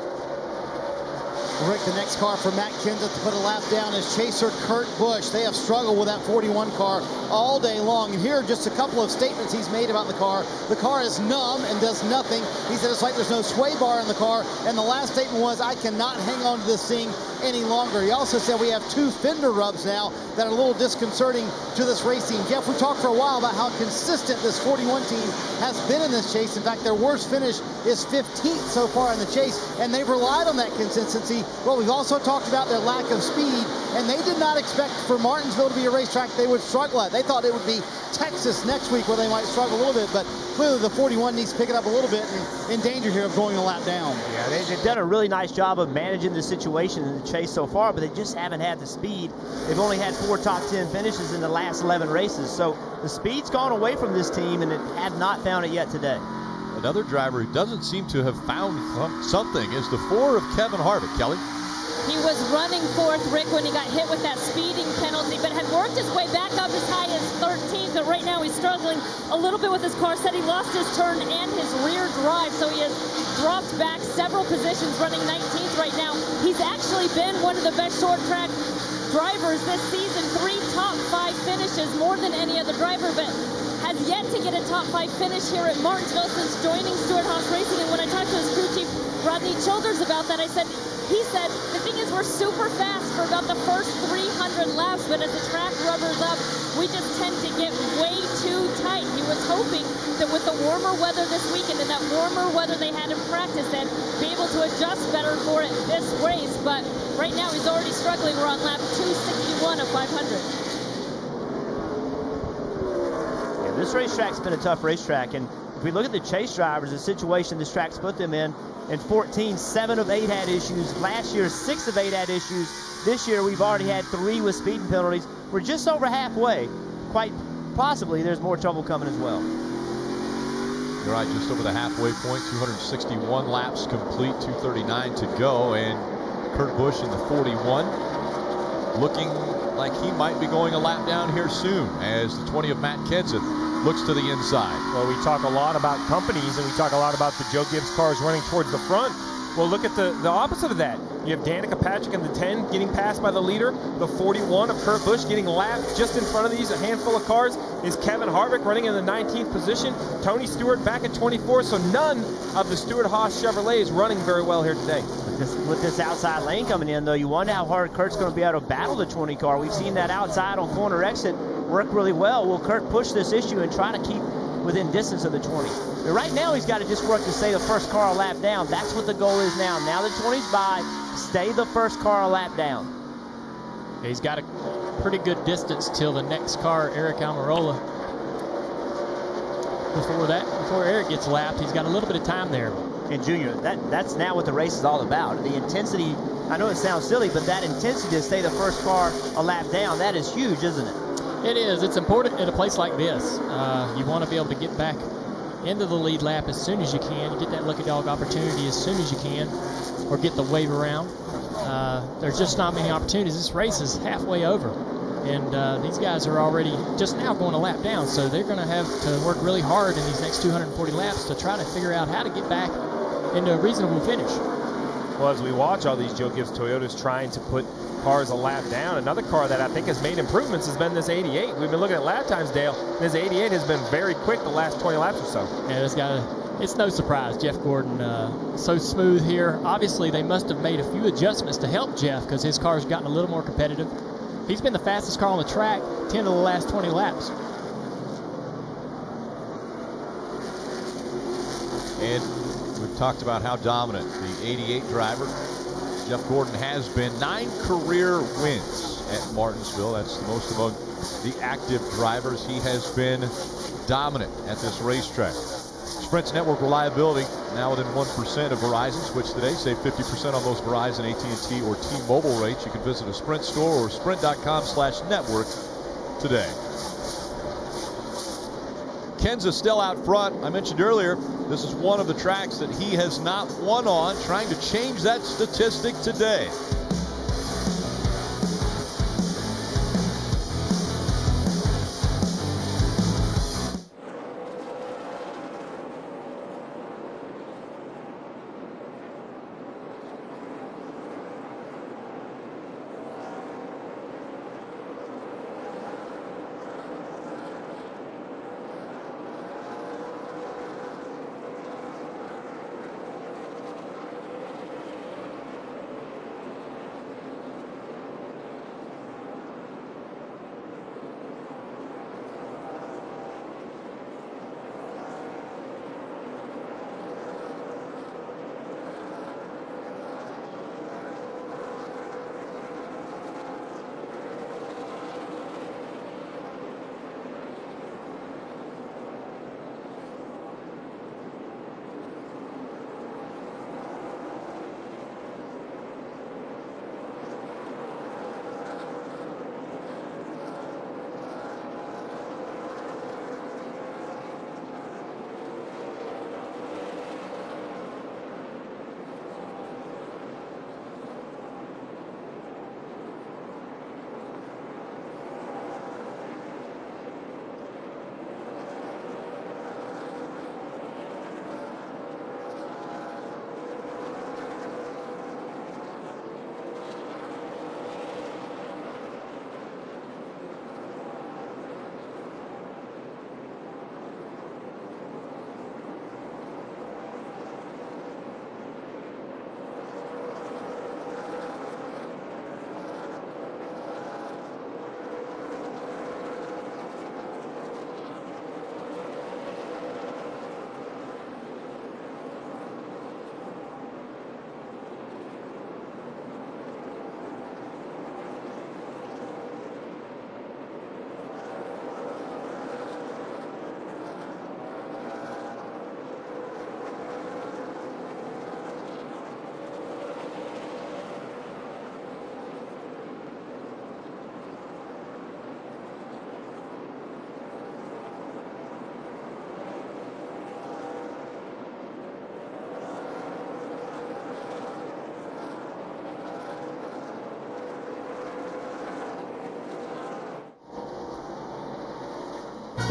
S6: Rick, the next car for Matt Kenseth to put a lap down is chaser Kurt Busch. They have struggled with that 41 car all day long. And here are just a couple of statements he's made about the car. The car is numb and does nothing. He said it's like there's no sway bar in the car. And the last statement was, I cannot hang on to this thing any longer. He also said we have two fender rubs now that are a little disconcerting to this race team. Jeff, we talked for a while about how consistent this 41 team has been in this chase. In fact, their worst finish is 15th so far in the chase, and they've relied on that consistency. Well, we've also talked about their lack of speed, and they did not expect for Martinsville to be a racetrack they would struggle at. They thought it would be Texas next week where they might struggle a little bit, but clearly the 41 needs to pick it up a little bit and in danger here of going a lap down.
S11: Yeah, they've done a really nice job of managing the situation in the chase so far, but they just haven't had the speed. They've only had 4 top 10 finishes in the last 11 races, so the speed's gone away from this team, and it had not found it yet today.
S3: Another driver who doesn't seem to have found something is the 4 of Kevin Harvick. Kelly?
S5: He was running fourth, Rick, when he got hit with that speeding penalty, but had worked his way back up as high as 13th, but right now he's struggling a little bit with his car. Said he lost his turn and his rear drive, so he has dropped back several positions, running 19th right now. He's actually been one of the best short track drivers this season, 3 top 5 finishes, more than any other driver, but has yet to get a top 5 finish here at Martinsville since joining Stewart-Haas Racing. And when I talked to his crew chief, Rodney Childers, about that, he said, the thing is we're super fast for about the first 300 laps, but as the track rubbers up, we just tend to get way too tight. He was hoping that with the warmer weather this weekend and that warmer weather they had in practice, they'd be able to adjust better for it this race, but right now he's already struggling. We're on lap 261 of 500.
S11: This racetrack's been a tough racetrack, and if we look at the chase drivers, the situation this track's put them in 14, 7 of 8 had issues. Last year, 6 of 8 had issues. This year, we've already had 3 with speeding penalties. We're just over halfway. Quite possibly, there's more trouble coming as well.
S3: You're right, just over the halfway point, 261 laps complete, 239 to go, and Kurt Busch in the 41, looking like he might be going a lap down here soon as the 20 of Matt Kenseth looks to the inside.
S12: Well, we talk a lot about companies, and we talk a lot about the Joe Gibbs cars running towards the front. Well, look at the opposite of that. You have Danica Patrick in the 10 getting passed by the leader. The 41 of Kurt Busch getting lapped just in front of these. A handful of cars is Kevin Harvick running in the 19th position. Tony Stewart back at 24. So none of the Stewart-Haas Chevrolets running very well here today.
S11: With this outside lane coming in, though, you wonder how hard Kurt's going to be able to battle the 20 car. We've seen that outside on corner exit work really well. Will Kurt push this issue and try to keep within distance of the 20? But right now, he's got to just work to stay the first car a lap down. That's what the goal is now. Now the 20's by, stay the first car a lap down.
S14: He's got a pretty good distance till the next car, Eric Almirola. Before Eric gets lapped, he's got a little bit of time there.
S11: And Junior, that's now what the race is all about. The intensity, I know it sounds silly, but that intensity to stay the first car a lap down, that is huge, isn't it?
S14: It is. It's important at a place like this. You want to be able to get back into the lead lap as soon as you can. You get that lucky dog opportunity as soon as you can, or get the wave around. There's just not many opportunities. This race is halfway over, and these guys are already just now going a lap down, so they're going to have to work really hard in these next 240 laps to try to figure out how to get back into a reasonable finish.
S12: Well, as we watch all these Joe Gibbs Toyotas trying to put cars a lap down, another car that I think has made improvements has been this 88. We've been looking at lap times, Dale. This 88 has been very quick the last 20 laps or so.
S14: Yeah, it's no surprise. Jeff Gordon, so smooth here. Obviously, they must have made a few adjustments to help Jeff because his car's gotten a little more competitive. He's been the fastest car on the track 10 of the last 20 laps.
S3: And we've talked about how dominant the 88 driver, Jeff Gordon, has been. 9 career wins at Martinsville. That's the most among the active drivers. He has been dominant at this racetrack. Sprint's network reliability now within 1% of Verizon. Switch today. Save 50% on most Verizon, AT&T, or T-Mobile rates. You can visit a Sprint store or sprint.com/network today. Ken's still out front. I mentioned earlier, this is one of the tracks that he has not won on, trying to change that statistic today.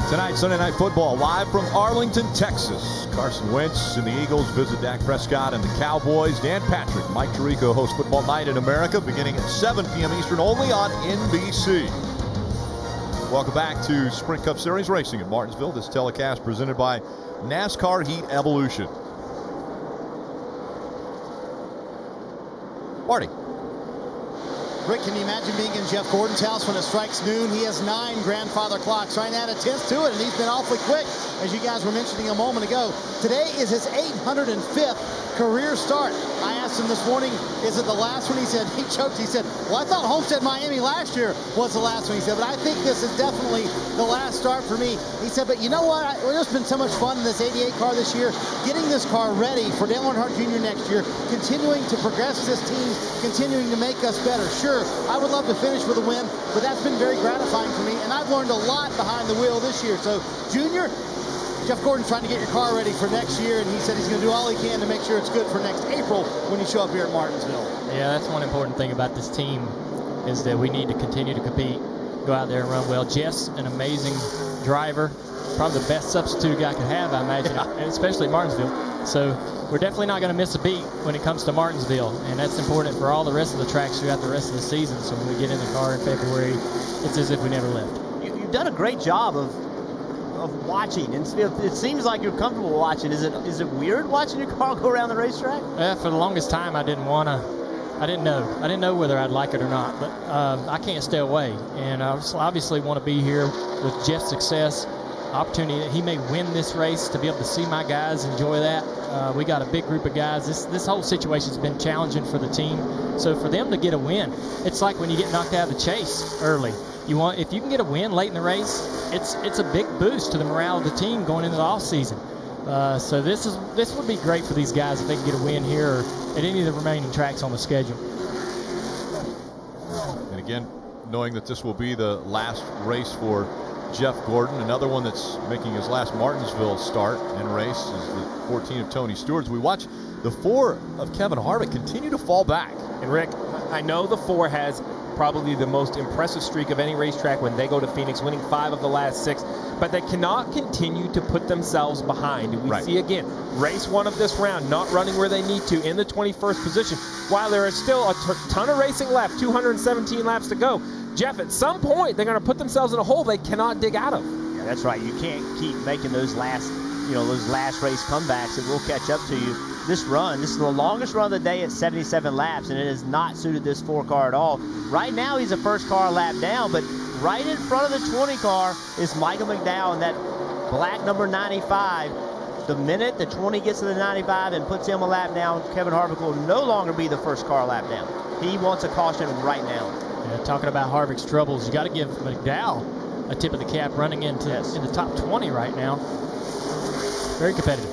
S3: Tonight, Sunday Night Football, live from Arlington, Texas. Carson Wentz and the Eagles visit Dak Prescott and the Cowboys. Dan Patrick, Mike Tirico host Football Night in America, beginning at 7 p.m. Eastern, only on NBC. Welcome back to Sprint Cup Series Racing in Martinsville. This telecast presented by NASCAR Heat Evolution. Marty.
S6: Rick, can you imagine being in Jeff Gordon's house when it strikes noon? He has 9 grandfather clocks, trying to add a 10th to it, and he's been awfully quick, as you guys were mentioning a moment ago. Today is his 805th career start. I asked him this morning, is it the last one? He said, he choked. He said, well, I thought Homestead Miami last year was the last one. He said, but I think this is definitely the last start for me. He said, but you know what? There's been so much fun in this 88 car this year, getting this car ready for Dale Earnhardt Jr. next year, continuing to progress this team, continuing to make us better. Sure, I would love to finish with a win, but that's been very gratifying for me, and I've learned a lot behind the wheel this year. So, Junior, Jeff Gordon's trying to get your car ready for next year, and he said he's going to do all he can to make sure it's good for next April when you show up here at Martinsville.
S14: Yeah, that's one important thing about this team, is that we need to continue to compete, go out there and run well. Jeff's an amazing driver, probably the best substitute guy could have, I imagine, and especially at Martinsville. So we're definitely not going to miss a beat when it comes to Martinsville, and that's important for all the rest of the tracks throughout the rest of the season. So when we get in the car in February, it's as if we never left.
S11: You've done a great job of watching, and it seems like you're comfortable watching. Is it weird watching your car go around the racetrack?
S14: Yeah, for the longest time, I didn't know whether I'd like it or not, but I can't stay away, and I obviously want to be here with Jeff's success opportunity that he may win this race, to be able to see my guys enjoy that. We got a big group of guys. This whole situation's been challenging for the team. So for them to get a win, it's like when you get knocked out of the chase early. If you can get a win late in the race, it's a big boost to the morale of the team going into the off season. So this would be great for these guys if they can get a win here or at any of the remaining tracks on the schedule.
S3: And again, knowing that this will be the last race for Jeff Gordon, another one that's making his last Martinsville start and race is the 14 of Tony Stewart's. We watch the 4 of Kevin Harvick continue to fall back.
S12: And Rick, I know the 4 has probably the most impressive streak of any racetrack when they go to Phoenix, winning 5 of the last 6, but they cannot continue to put themselves behind. We see again, race 1 of this round, not running where they need to in the 21st position, while there is still a ton of racing left, 217 laps to go. Jeff, at some point, they're going to put themselves in a hole they cannot dig out of.
S11: Yeah, that's right. You can't keep making those last race comebacks. It will catch up to you. This is the longest run of the day at 77 laps, and it has not suited this 4 car at all. Right now, he's a first car lap down, but right in front of the 20 car is Michael McDowell in that black number 95. The minute the 20 gets to the 95 and puts him a lap down, Kevin Harvick will no longer be the first car lap down. He wants a caution right now.
S14: Yeah, talking about Harvick's troubles, you got to give McDowell a tip of the cap running in the top 20 right now. Very competitive.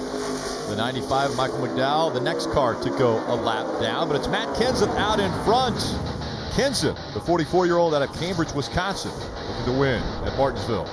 S3: The 95, Michael McDowell, the next car to go a lap down, but it's Matt Kenseth out in front. Kenseth, the 44-year-old out of Cambridge, Wisconsin, looking to win at Martinsville.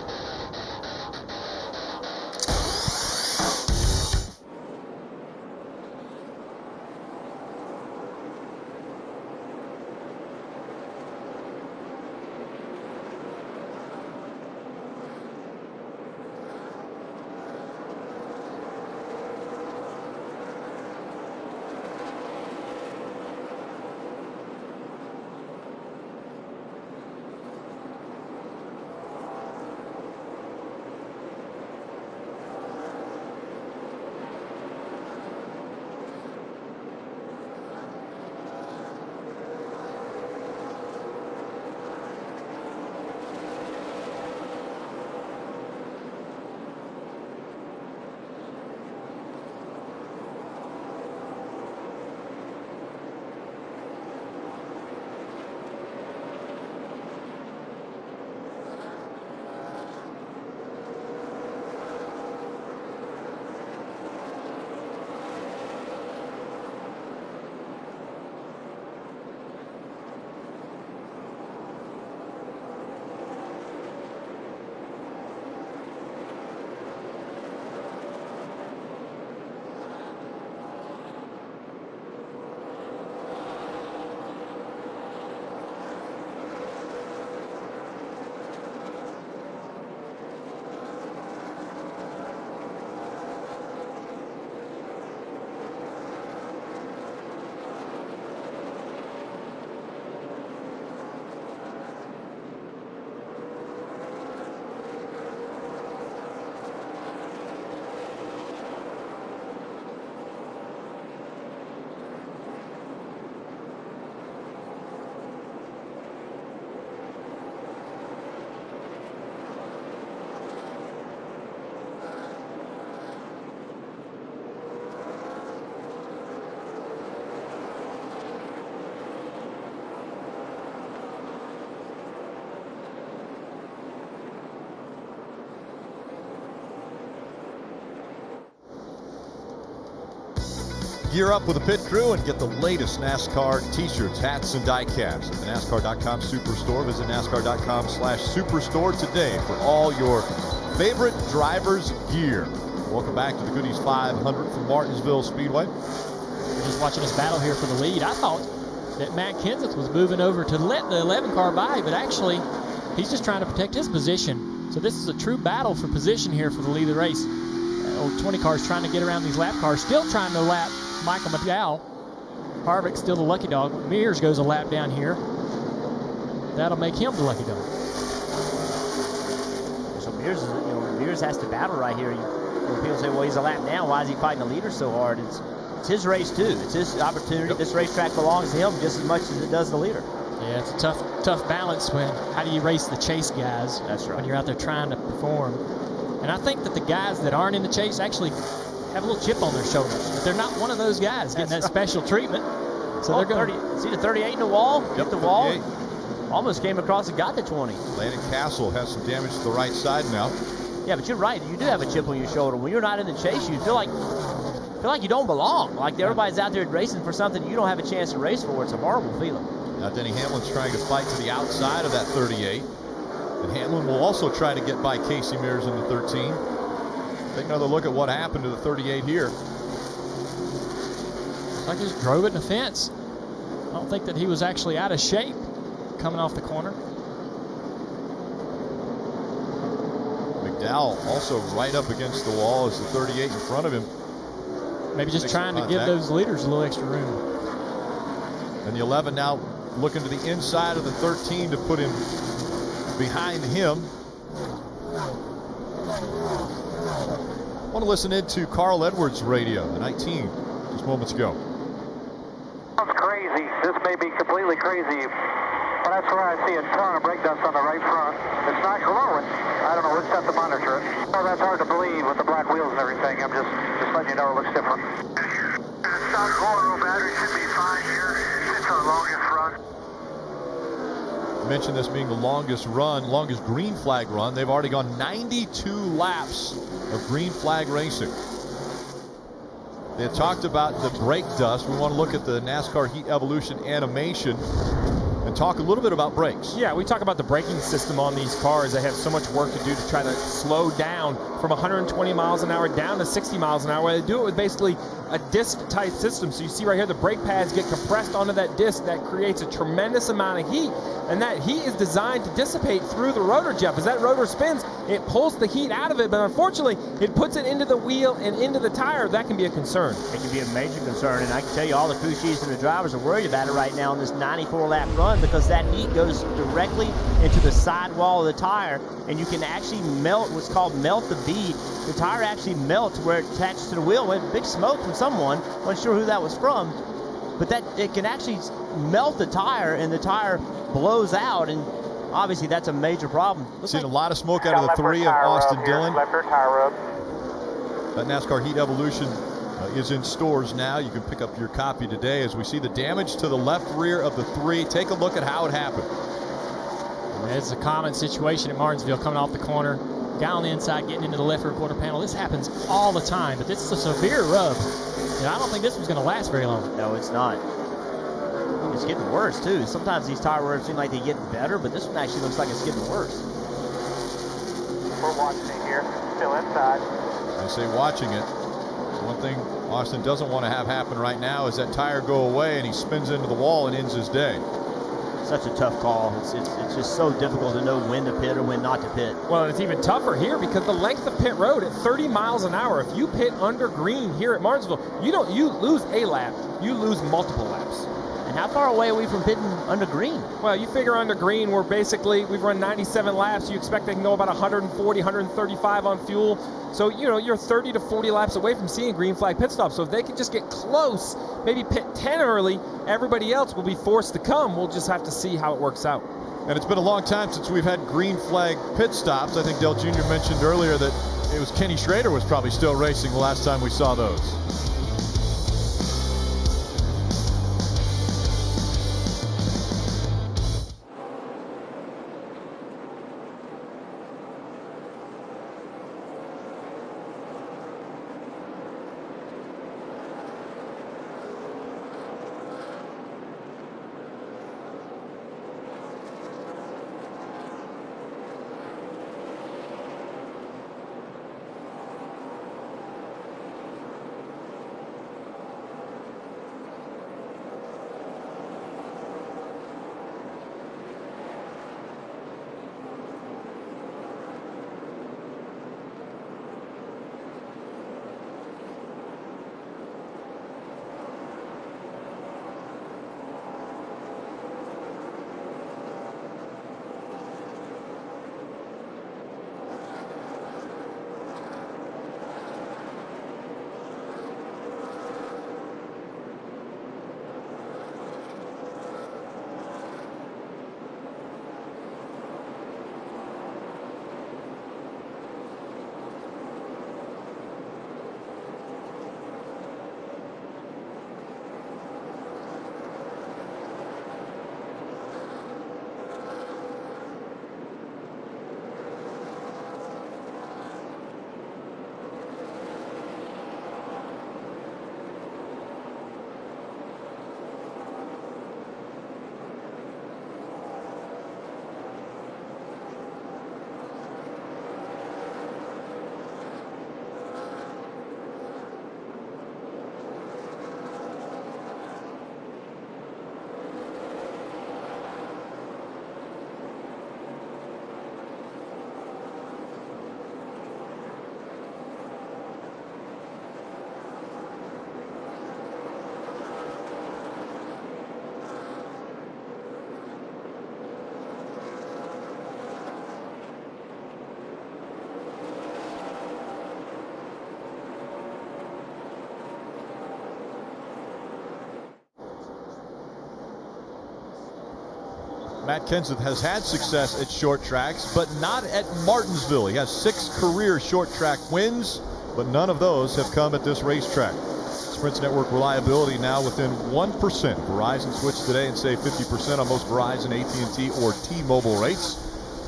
S3: Gear up with the pit crew and get the latest NASCAR t-shirts, hats, and die casts at the NASCAR.com Superstore. Visit NASCAR.com/Superstore today for all your favorite drivers' gear. Welcome back to the Goodies 500 from Martinsville Speedway.
S14: We're just watching this battle here for the lead. I thought that Matt Kenseth was moving over to let the 11 car by, but actually he's just trying to protect his position. So this is a true battle for position here for the lead of the race. Old 20 cars trying to get around these lap cars, still trying to lap Michael McDowell. Harvick still the lucky dog. Mears goes a lap down here. That'll make him the lucky dog.
S11: So Mears has to battle right here. People say, well, he's a lap down. Why is he fighting the leader so hard? It's his race too. It's his opportunity. This racetrack belongs to him just as much as it does the leader.
S14: Yeah, it's a tough balance when how do you race the chase guys?
S11: That's right.
S14: When you're out there trying to perform. And I think that the guys that aren't in the chase actually have a little chip on their shoulders. But they're not one of those guys getting that special treatment. So they're going to
S11: see the 38 in the wall?
S3: Yep,
S11: Hit the wall. Almost came across and got the 20.
S3: Landon Castle has some damage to the right side now.
S11: Yeah, but you're right. You do have a chip on your shoulder. When you're not in the chase, you feel like you don't belong. Like everybody's out there racing for something you don't have a chance to race for. It's a horrible feeling.
S3: Now Denny Hamlin's trying to fight to the outside of that 38. And Hamlin will also try to get by Casey Mears in the 13. Take another look at what happened to the 38 here.
S14: Looks like he just drove it in the fence. I don't think that he was actually out of shape coming off the corner.
S3: McDowell also right up against the wall as the 38 in front of him.
S14: Maybe just trying to give those leaders a little extra room.
S3: And the 11 now looking to the inside of the 13 to put him behind him. I want to listen into Carl Edwards' radio, the 19, just moments ago.
S10: Sounds crazy. This may be completely crazy, but that's where I see a ton of brake dust on the right front. It's not glowing. I don't know. Let's have to monitor it. Oh, that's hard to believe with the black wheels and everything. I'm just letting you know it looks different. It's not glowing real bad. It should be fine here. It's our longest run.
S3: I mentioned this being the longest green flag run. They've already gone 92 laps of green flag racing. They had talked about the brake dust. We want to look at the NASCAR Heat Evolution animation and talk a little bit about brakes.
S12: Yeah, we talk about the braking system on these cars. They have so much work to do to try to slow down from 120 miles an hour down to 60 miles an hour. Where they do it with basically a disc type system. So you see right here, the brake pads get compressed onto that disc. That creates a tremendous amount of heat. And that heat is designed to dissipate through the rotor, Jeff. As that rotor spins, it pulls the heat out of it, but unfortunately, it puts it into the wheel and into the tire. That can be a concern.
S11: It can be a major concern, and I can tell you all the crew chiefs and the drivers are worried about it right now on this 94-lap run because that heat goes directly into the sidewall of the tire, and you can actually melt what's called melt the bead. The tire actually melts where it attaches to the wheel. Went big smoke from someone, wasn't sure who that was from, but that it can actually melt the tire, and the tire blows out, and obviously that's a major problem.
S3: Seen a lot of smoke out of the 3 of Austin Dillon.
S10: Left rear tire rub.
S3: That NASCAR Heat Evolution is in stores now. You can pick up your copy today as we see the damage to the left rear of the 3. Take a look at how it happened.
S14: It's a common situation at Martinsville coming off the corner. Guy on the inside getting into the left rear quarter panel. This happens all the time, but this is a severe rub. And I don't think this one's going to last very long.
S11: No, it's not. It's getting worse, too. Sometimes these tire rubs seem like they get better, but this one actually looks like it's getting worse.
S10: We're watching it here. Still inside.
S3: I say watching it. One thing Austin doesn't want to have happen right now is that tire go away and he spins into the wall and ends his day.
S11: Such a tough call. It's just so difficult to know when to pit or when not to pit.
S12: Well, it's even tougher here because the length of pit road at 30 miles an hour, if you pit under green here at Martinsville, you lose a lap, you lose multiple laps.
S11: And how far away are we from pitting under green?
S12: Well, you figure under green, we've run 97 laps. You expect they can go about 140, 135 on fuel. So, you're 30 to 40 laps away from seeing green flag pit stops. So if they can just get close, maybe pit 10 early, everybody else will be forced to come. We'll just have to see how it works out.
S3: And it's been a long time since we've had green flag pit stops. I think Dale Jr. mentioned earlier that it was Kenny Schrader was probably still racing the last time we saw those. Matt Kenseth has had success at short tracks, but not at Martinsville. He has 6 career short track wins, but none of those have come at this racetrack. Sprint's network reliability now within 1%. Verizon switch today and save 50% on most Verizon, AT&T, or T-Mobile rates.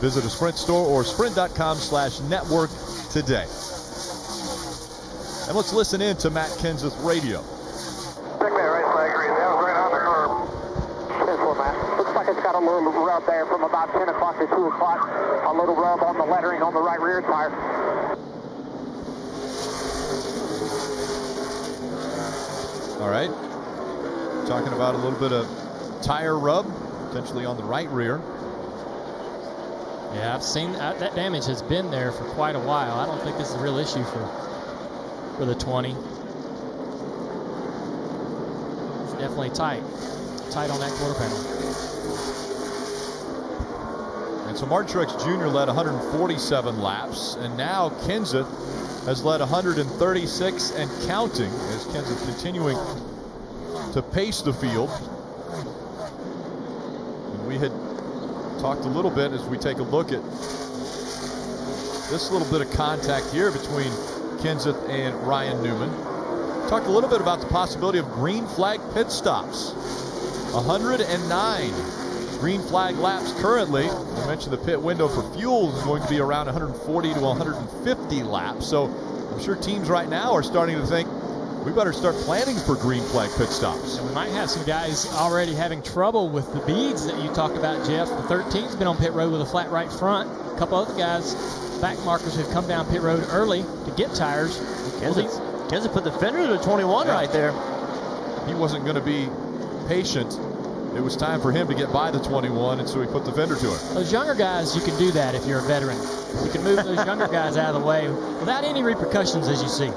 S3: Visit a Sprint store or sprint.com/network today. And let's listen in to Matt Kenseth radio.
S10: Check that race flag green. That was right on the curb. 10-4, Matt. Looks like it's got a little rub there from about 10 o'clock to 2 o'clock. A little rub on the lettering on the right rear tire.
S3: All right. Talking about a little bit of tire rub, potentially on the right rear.
S14: Yeah, I've seen that damage has been there for quite a while. I don't think this is a real issue for the 20. It's definitely tight on that quarter panel.
S3: And so Martin Truex Jr. led 147 laps, and now Kenseth has led 136 and counting, as Kenseth continuing to pace the field. And we had talked a little bit as we take a look at this little bit of contact here between Kenseth and Ryan Newman. Talked a little bit about the possibility of green flag pit stops. 109 green flag laps currently. I mentioned the pit window for fuel is going to be around 140 to 150 laps. So I'm sure teams right now are starting to think we better start planning for green flag pit stops.
S14: And we might have some guys already having trouble with the beads that you talked about, Jeff. The 13's been on pit road with a flat right front. A couple other guys, back markers, have come down pit road early to get tires.
S11: Kenseth put the fender to 21 right there.
S3: He wasn't going to be patient. It was time for him to get by the 21, and so he put the fender to it.
S14: Those younger guys, you can do that if you're a veteran. You can move those younger guys out of the way without any repercussions, as you see.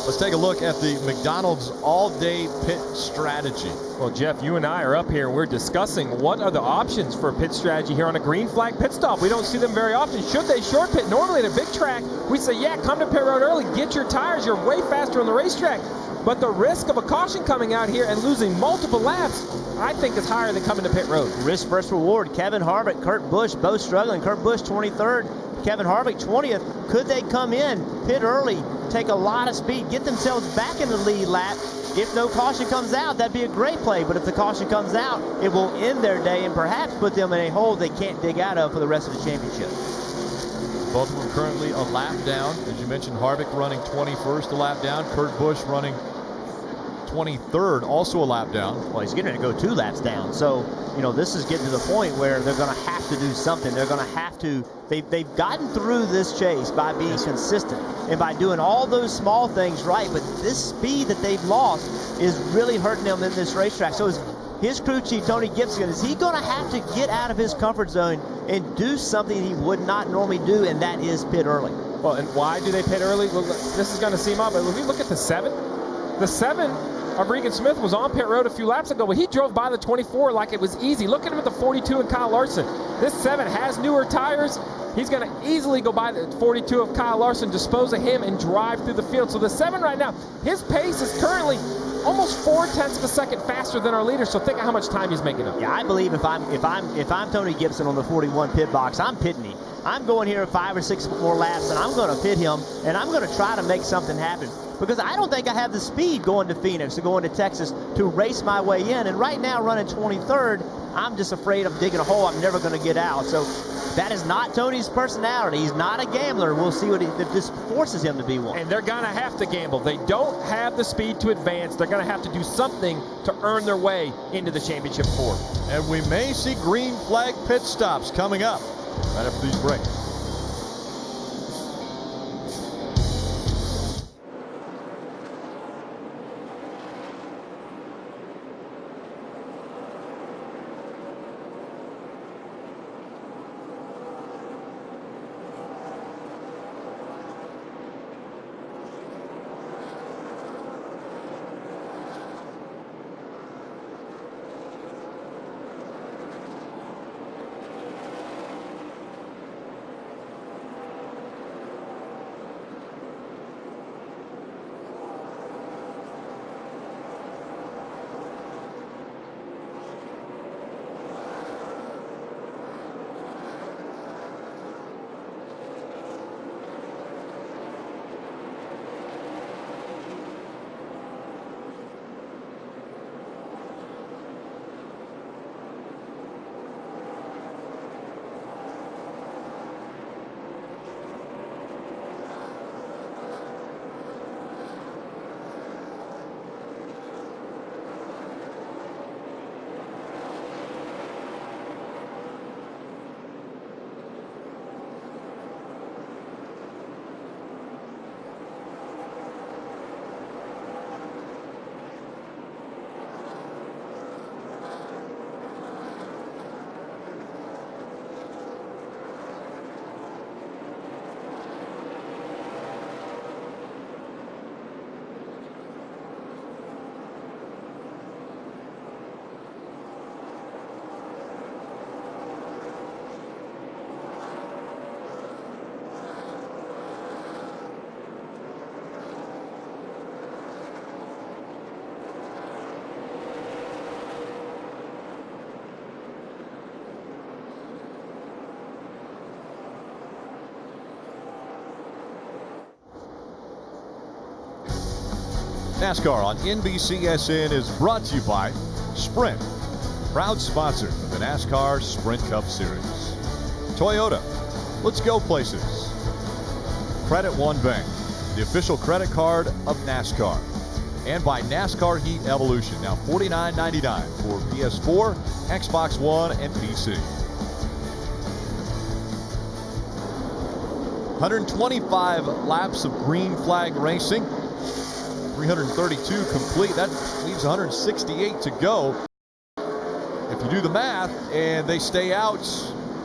S3: Let's take a look at the McDonald's all-day pit strategy.
S12: Well, Jeff, you and I are up here and we're discussing what are the options for pit strategy here on a green flag pit stop. We don't see them very often. Should they short pit? Normally at a big track, we say, yeah, come to pit road early, get your tires. You're way faster on the racetrack. But the risk of a caution coming out here and losing multiple laps, I think is higher than coming to pit road.
S11: Risk versus reward. Kevin Harvick, Kurt Busch, both struggling. Kurt Busch 23rd, Kevin Harvick 20th. Could they come in, pit early, take a lot of speed, get themselves back in the lead lap? If no caution comes out, that'd be a great play. But if the caution comes out, it will end their day and perhaps put them in a hole they can't dig out of for the rest of the championship.
S3: Both of them currently a lap down. As you mentioned, Harvick running 21st, a lap down. Kurt Busch running 23rd, also a lap down.
S11: Well, he's getting to go 2 laps down. So, you know, this is getting to the point where they're going to have to do something. They're going to have to, they've gotten through this chase by being consistent and by doing all those small things right. But this speed that they've lost is really hurting them in this racetrack. So his crew chief, Tony Gibson, is he going to have to get out of his comfort zone and do something he would not normally do, and that is pit early?
S12: Well, and why do they pit early? Well, this is going to seem odd, but if we look at the 7 of Regan Smith was on pit road a few laps ago, but he drove by the 24 like it was easy. Look at him at the 42 and Kyle Larson. This 7 has newer tires. He's going to easily go by the 42 of Kyle Larson, dispose of him, and drive through the field. So the 7 right now, his pace is currently almost 0.4 of a second faster than our leader. So think of how much time he's making up.
S11: Yeah, I believe if I'm Tony Gibson on the 41 pit box, I'm pitting him. I'm going here 5 or 6 more laps, and I'm going to pit him, and I'm going to try to make something happen. Because I don't think I have the speed going to Phoenix or going to Texas to race my way in. And right now, running 23rd, I'm just afraid of digging a hole I'm never going to get out. So that is not Tony's personality. He's not a gambler. We'll see if this forces him to be one.
S12: And they're going to have to gamble. They don't have the speed to advance. They're going to have to do something to earn their way into the championship 4.
S3: And we may see green flag pit stops coming up right after these breaks. NASCAR on NBCSN is brought to you by Sprint, proud sponsor of the NASCAR Sprint Cup Series. Toyota, let's go places. Credit One Bank, the official credit card of NASCAR. And by NASCAR Heat Evolution, now $49.99 for PS4, Xbox One, and PC. 125 laps of green flag racing, 332 complete. That leaves 168 to go. If you do the math and they stay out,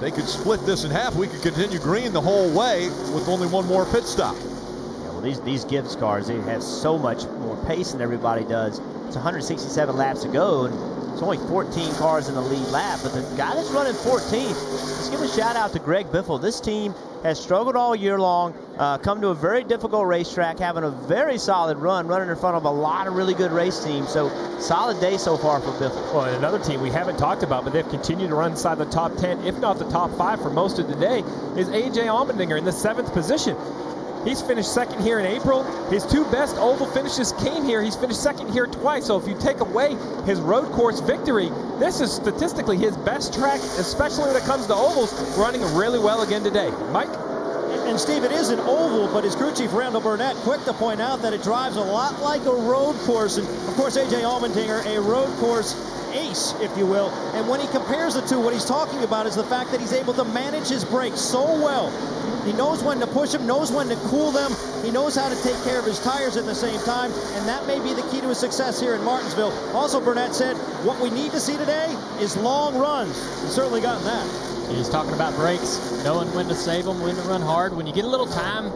S3: they could split this in half. We could continue green the whole way with only one more pit stop.
S11: Yeah, well, these Gibbs cars, they have so much more pace than everybody does. It's 167 laps to go, and it's only 14 cars in the lead lap. But the guy that's running 14th, let's give a shout out to Greg Biffle. This team has struggled all year long, come to a very difficult racetrack, having a very solid run, running in front of a lot of really good race teams. So solid day so far for Biffle.
S12: Well, and another team we haven't talked about, but they've continued to run inside the top 10, if not the top 5 for most of the day, is A.J. Allmendinger in the 7th position. He's finished second here in April. His 2 best oval finishes came here. He's finished second here twice. So if you take away his road course victory, this is statistically his best track, especially when it comes to ovals, running really well again today. Mike?
S7: And Steve, it is an oval, but his crew chief Randall Burnett quick to point out that it drives a lot like a road course. And of course, A.J. Allmendinger, a road course ace, if you will. And when he compares the two, what he's talking about is the fact that he's able to manage his brakes so well. He knows when to push them, knows when to cool them. He knows how to take care of his tires at the same time, and that may be the key to his success here in Martinsville. Also, Burnett said, what we need to see today is long runs. He's certainly gotten that.
S14: He's talking about brakes, knowing when to save them, when to run hard. When you get a little time,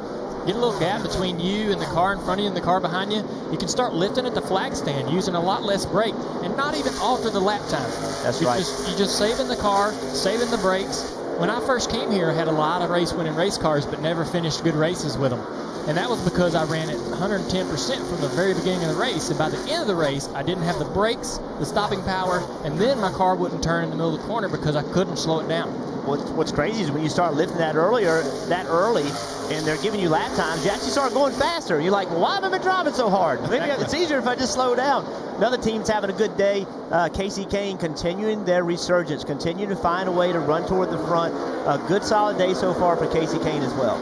S14: get a little gap between you and the car in front of you and the car behind you, you can start lifting at the flag stand, using a lot less brake, and not even alter the lap time.
S11: That's right.
S14: You're just saving the car, saving the brakes. When I first came here, I had a lot of race-winning race cars, but never finished good races with them. And that was because I ran at 110% from the very beginning of the race. And by the end of the race, I didn't have the brakes, the stopping power, and then my car wouldn't turn in the middle of the corner because I couldn't slow it down.
S11: What's crazy is when you start lifting that early, and they're giving you lap times, you actually start going faster. You're like, well, why have I been driving so hard? Maybe it's easier if I just slow down. Another team's having a good day. Casey Kane continuing their resurgence, continuing to find a way to run toward the front. A good solid day so far for Casey Kane as well.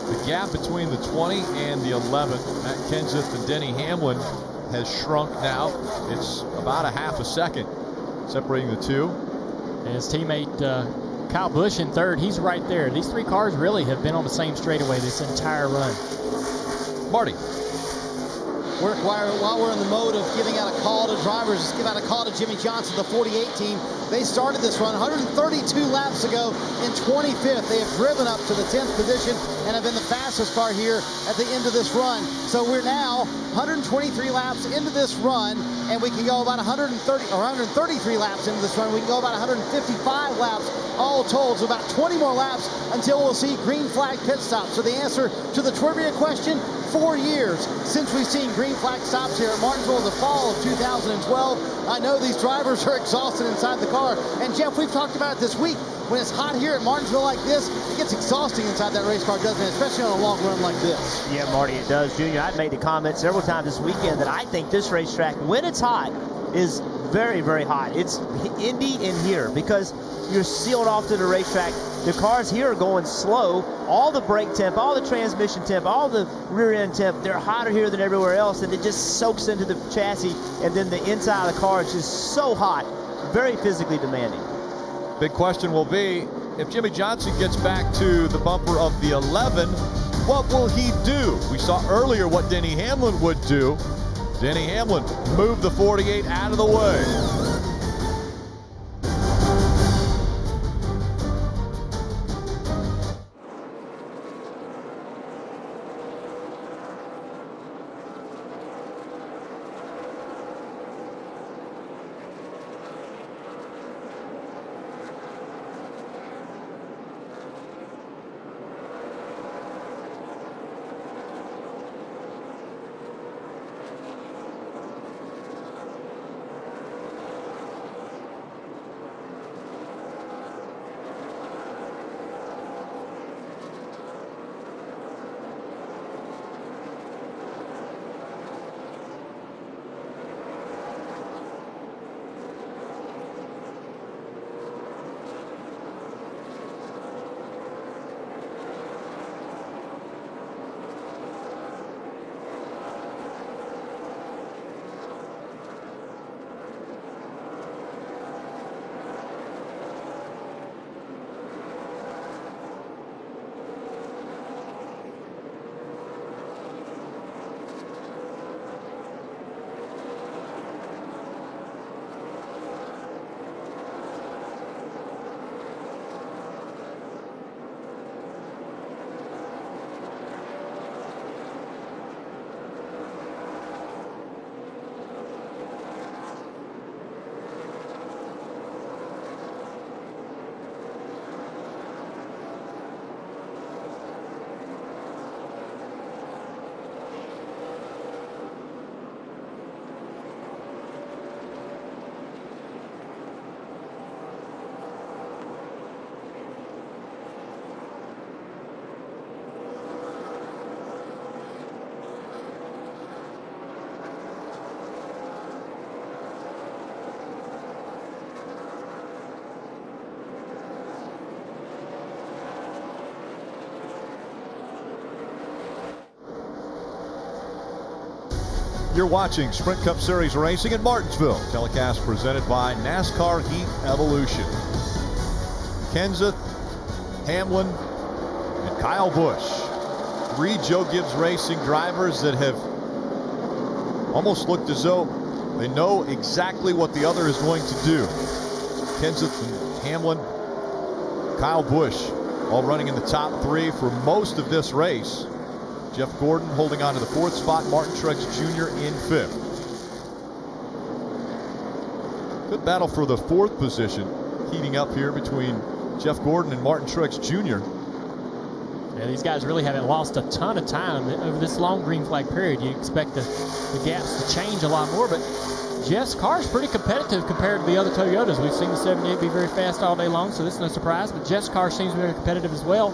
S3: The gap between the 20 and the 11, Matt Kenseth and Denny Hamlin, has shrunk now. It's about a half a second separating the two.
S14: And his teammate Kyle Busch in third, he's right there. These 3 cars really have been on the same straightaway this entire run.
S3: Marty.
S6: While we're in the mode of giving out a call to drivers, let's give out a call to Jimmy Johnson, the 48 team. They started this run 132 laps ago in 25th. They have driven up to the 10th position and have been the fastest car here at the end of this run. So we're now 123 laps into this run, and we can go about 133 laps into this run. We can go about 155 laps all told. So about 20 more laps until we'll see green flag pit stops. So the answer to the trivia question, 4 years since we've seen green flag stops here at Martinsville in the fall of 2012. I know these drivers are exhausted inside the car. And Jeff, we've talked about it this week. When it's hot here at Martinsville like this, it gets exhausting inside that race car, doesn't it? Especially on a long run like this.
S11: Yeah, Marty, it does. Junior, I've made the comment several times this weekend that I think this racetrack, when it's hot, is very, very hot. It's Indy in here because you're sealed off to the racetrack. The cars here are going slow. All the brake temp, all the transmission temp, all the rear end temp, they're hotter here than everywhere else, and it just soaks into the chassis, and then the inside of the car is just so hot, very physically demanding.
S3: Big question will be, if Jimmy Johnson gets back to the bumper of the 11, what will he do? We saw earlier what Denny Hamlin would do. Denny Hamlin moved the 48 out of the way. You're watching Sprint Cup Series racing in Martinsville. Telecast presented by NASCAR Heat Evolution. Kenseth, Hamlin, and Kyle Busch. 3 Joe Gibbs Racing drivers that have almost looked as though they know exactly what the other is going to do. Kenseth and Hamlin, Kyle Busch, all running in the top 3 for most of this race. Jeff Gordon holding on to the 4th spot, Martin Truex Jr. in 5th. Good battle for the 4th position heating up here between Jeff Gordon and Martin Truex Jr.
S14: Yeah, these guys really haven't lost a ton of time over this long green flag period. You expect the gaps to change a lot more, but Jeff's car is pretty competitive compared to the other Toyotas. We've seen the 78 be very fast all day long, so this is no surprise, but Jeff's car seems very competitive as well.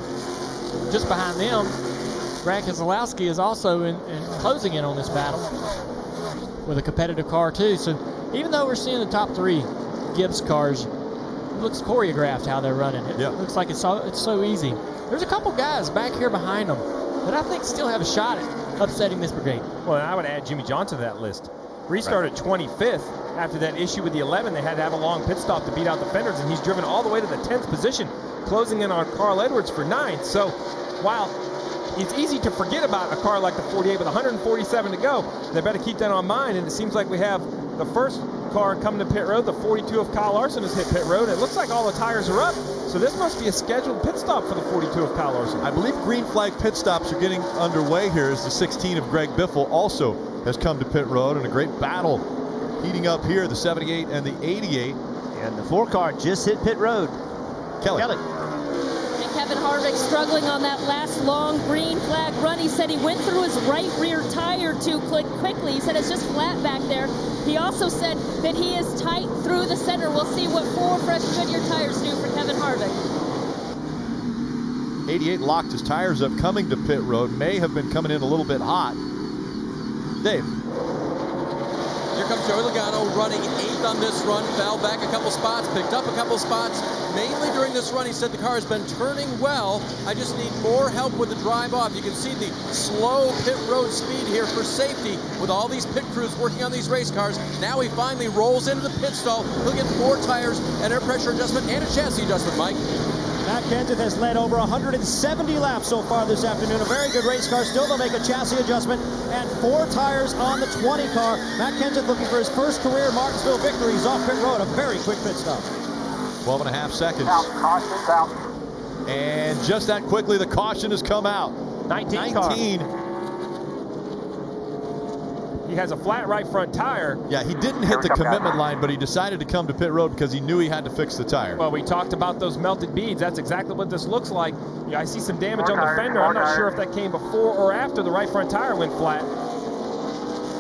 S14: Just behind them, Brad Keselowski is also in closing in on this battle with a competitive car too. So even though we're seeing the top 3 Gibbs cars, it looks choreographed how they're running. It looks like it's so easy. There's a couple guys back here behind them that I think still have a shot at upsetting this brigade.
S12: Well, I would add Jimmy Johnson to that list. Restarted 25th after that issue with the 11. They had to have a long pit stop to beat out the fenders, and he's driven all the way to the 10th position, closing in on Carl Edwards for 9th. So while it's easy to forget about a car like the 48 with 147 to go, they better keep that on mind. And it seems like we have the first car coming to pit road. The 42 of Kyle Larson has hit pit road. It looks like all the tires are up, so this must be a scheduled pit stop for the 42 of Kyle Larson.
S3: I believe green flag pit stops are getting underway here as the 16 of Greg Biffle also has come to pit road, and a great battle heating up here, the 78 and the 88.
S11: And the 4 car just hit pit road.
S3: Kelly.
S5: And Kevin Harvick struggling on that last long green flag run. He said he went through his right rear tire too quickly. He said it's just flat back there. He also said that he is tight through the center. We'll see what 4 fresh Goodyear tires do for Kevin Harvick.
S3: 88 locked his tires up coming to pit road. May have been coming in a little bit hot. Dave.
S8: Here comes Joey Logano running 8th on this run, fell back a couple spots, picked up a couple spots. Mainly during this run, he said the car has been turning well. I just need more help with the drive off. You can see the slow pit road speed here for safety with all these pit crews working on these race cars. Now he finally rolls into the pit stall. He'll get 4 tires, an air pressure adjustment, and a chassis adjustment, Mike.
S7: Matt Kenseth has led over 170 laps so far this afternoon. A very good race car. Still, they'll make a chassis adjustment and 4 tires on the 20 car. Matt Kenseth looking for his first career Martinsville victory. He's off pit road. A very quick pit stop.
S3: 12 and a half seconds. And just that quickly, the caution has come out.
S12: 19 car. He has a flat right front tire.
S3: Yeah, he didn't hit the commitment line, but he decided to come to pit road because he knew he had to fix the tire.
S12: Well, we talked about those melted beads. That's exactly what this looks like. Yeah, I see some damage on the fender. I'm not sure if that came before or after the right front tire went flat.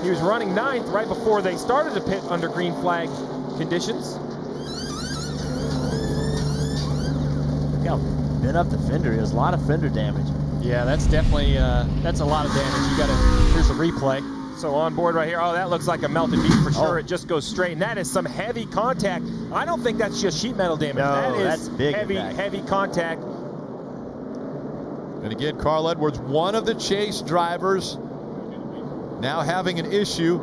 S12: He was running 9th right before they started to pit under green flag conditions.
S11: Look how bent up the fender is. A lot of fender damage.
S14: Yeah, that's definitely that's a lot of damage. Here's a replay.
S12: So on board right here, oh, that looks like a melted bead for sure. It just goes straight, and that is some heavy contact. I don't think that's just sheet metal damage.
S11: No,
S12: that is
S11: that's big
S12: heavy contact.
S3: And again, Carl Edwards, one of the chase drivers, now having an issue.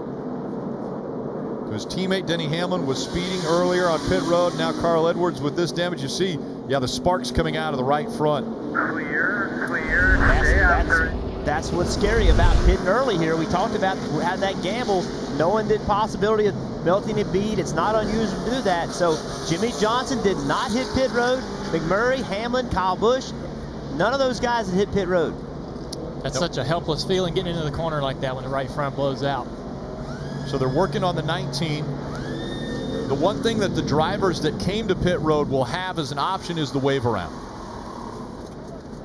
S3: His teammate Denny Hamlin was speeding earlier on pit road. Now Carl Edwards with this damage. You see, yeah, the sparks coming out of the right front.
S11: That's what's scary about hitting early here. We talked about having that gamble, knowing the possibility of melting a bead. It's not unusual to do that. So Jimmy Johnson did not hit pit road. McMurray, Hamlin, Kyle Busch, none of those guys had hit pit road.
S14: That's such a helpless feeling getting into the corner like that when the right front blows out.
S3: So they're working on the 19. The one thing that the drivers that came to pit road will have as an option is the wave around.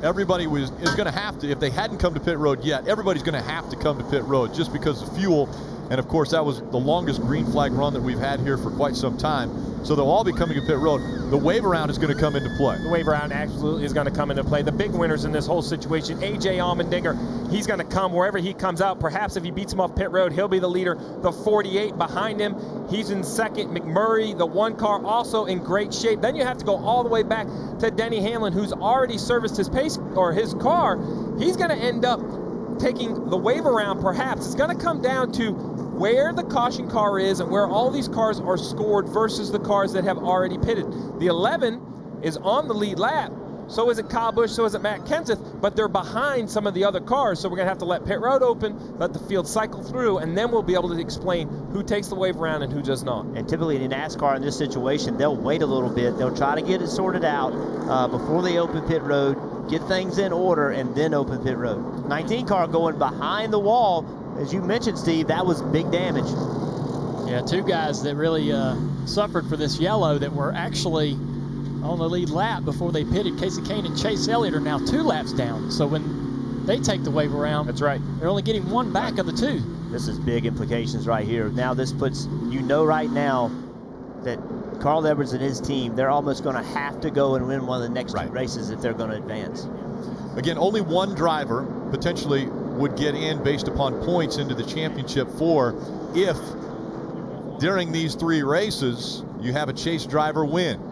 S3: Everybody is going to have to, if they hadn't come to pit road yet, everybody's going to have to come to pit road just because of fuel. And of course, that was the longest green flag run that we've had here for quite some time. So they'll all be coming to pit road. The wave around is going to come into play.
S12: The wave around absolutely is going to come into play. The big winners in this whole situation, AJ Allmendinger, he's going to come wherever he comes out. Perhaps if he beats him off pit road, he'll be the leader. The 48 behind him, he's in second. McMurray, the 1 car, also in great shape. Then you have to go all the way back to Denny Hamlin, who's already serviced his pace or his car. He's going to end up taking the wave around. Perhaps it's going to come down to where the caution car is and where all these cars are scored versus the cars that have already pitted. The 11 is on the lead lap. So is it Kyle Busch, so is it Matt Kenseth, but they're behind some of the other cars, so we're going to have to let pit road open, let the field cycle through, and then we'll be able to explain who takes the wave around and who does not.
S11: And typically in NASCAR in this situation, they'll wait a little bit. They'll try to get it sorted out before they open pit road, get things in order, and then open pit road. 19 car going behind the wall. As you mentioned, Steve, that was big damage.
S14: Yeah, two guys that really suffered for this yellow that were actually on the lead lap before they pitted. Casey Kane and Chase Elliott are now 2 laps down. So when they take the wave around,
S12: that's right,
S14: they're only getting 1 back of the 2.
S11: This is big implications right here. Now this puts, right now that Carl Edwards and his team, they're almost going to have to go and win one of the next 2 races if they're going to advance.
S3: Again, only one driver potentially would get in based upon points into the championship 4 if during these 3 races you have a chase driver win.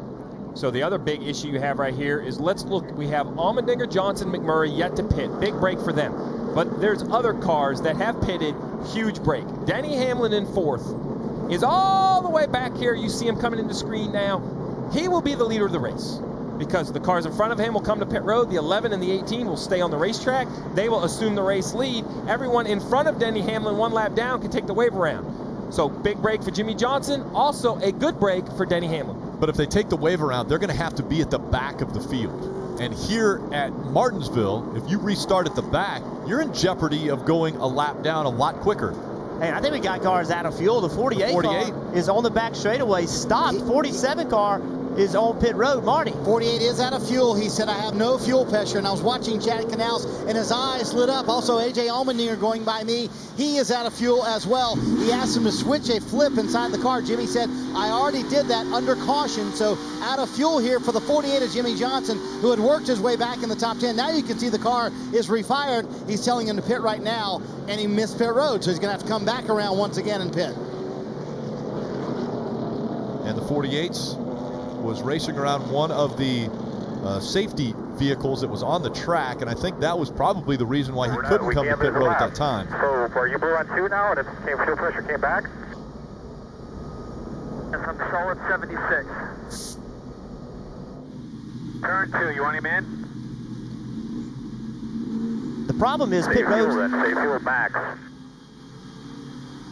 S12: So the other big issue you have right here is, let's look, we have Allmendinger, Johnson, McMurray yet to pit. Big break for them. But there's other cars that have pitted, huge break. Denny Hamlin in 4th is all the way back here. You see him coming into screen now. He will be the leader of the race because the cars in front of him will come to pit road. The 11 and the 18 will stay on the racetrack. They will assume the race lead. Everyone in front of Denny Hamlin 1 lap down can take the wave around. So big break for Jimmy Johnson, also a good break for Denny Hamlin.
S3: But if they take the wave around, they're going to have to be at the back of the field. And here at Martinsville, if you restart at the back, you're in jeopardy of going a lap down a lot quicker.
S11: Hey, I think we got cars out of fuel. The 48 car is on the back straightaway, stopped. 47 car is on pit road. Marty.
S6: 48 is out of fuel. He said, I have no fuel pressure. And I was watching Chad Canals, and his eyes lit up. Also, A.J. Allmendinger going by me. He is out of fuel as well. He asked him to switch a flip inside the car. Jimmy said, I already did that under caution. So out of fuel here for the 48 is Jimmy Johnson, who had worked his way back in the top 10. Now you can see the car is refired. He's telling him to pit right now, and he missed pit road. So he's going to have to come back around once again and pit.
S3: And the 48s was racing around one of the safety vehicles that was on the track, and I think that was probably the reason why he couldn't come to pit road at that time.
S10: So are you blue on 2 now, and if fuel pressure came back? Yes, I'm solid 76. Turn 2, you want him in?
S11: The problem is pit road.
S10: Fuel max.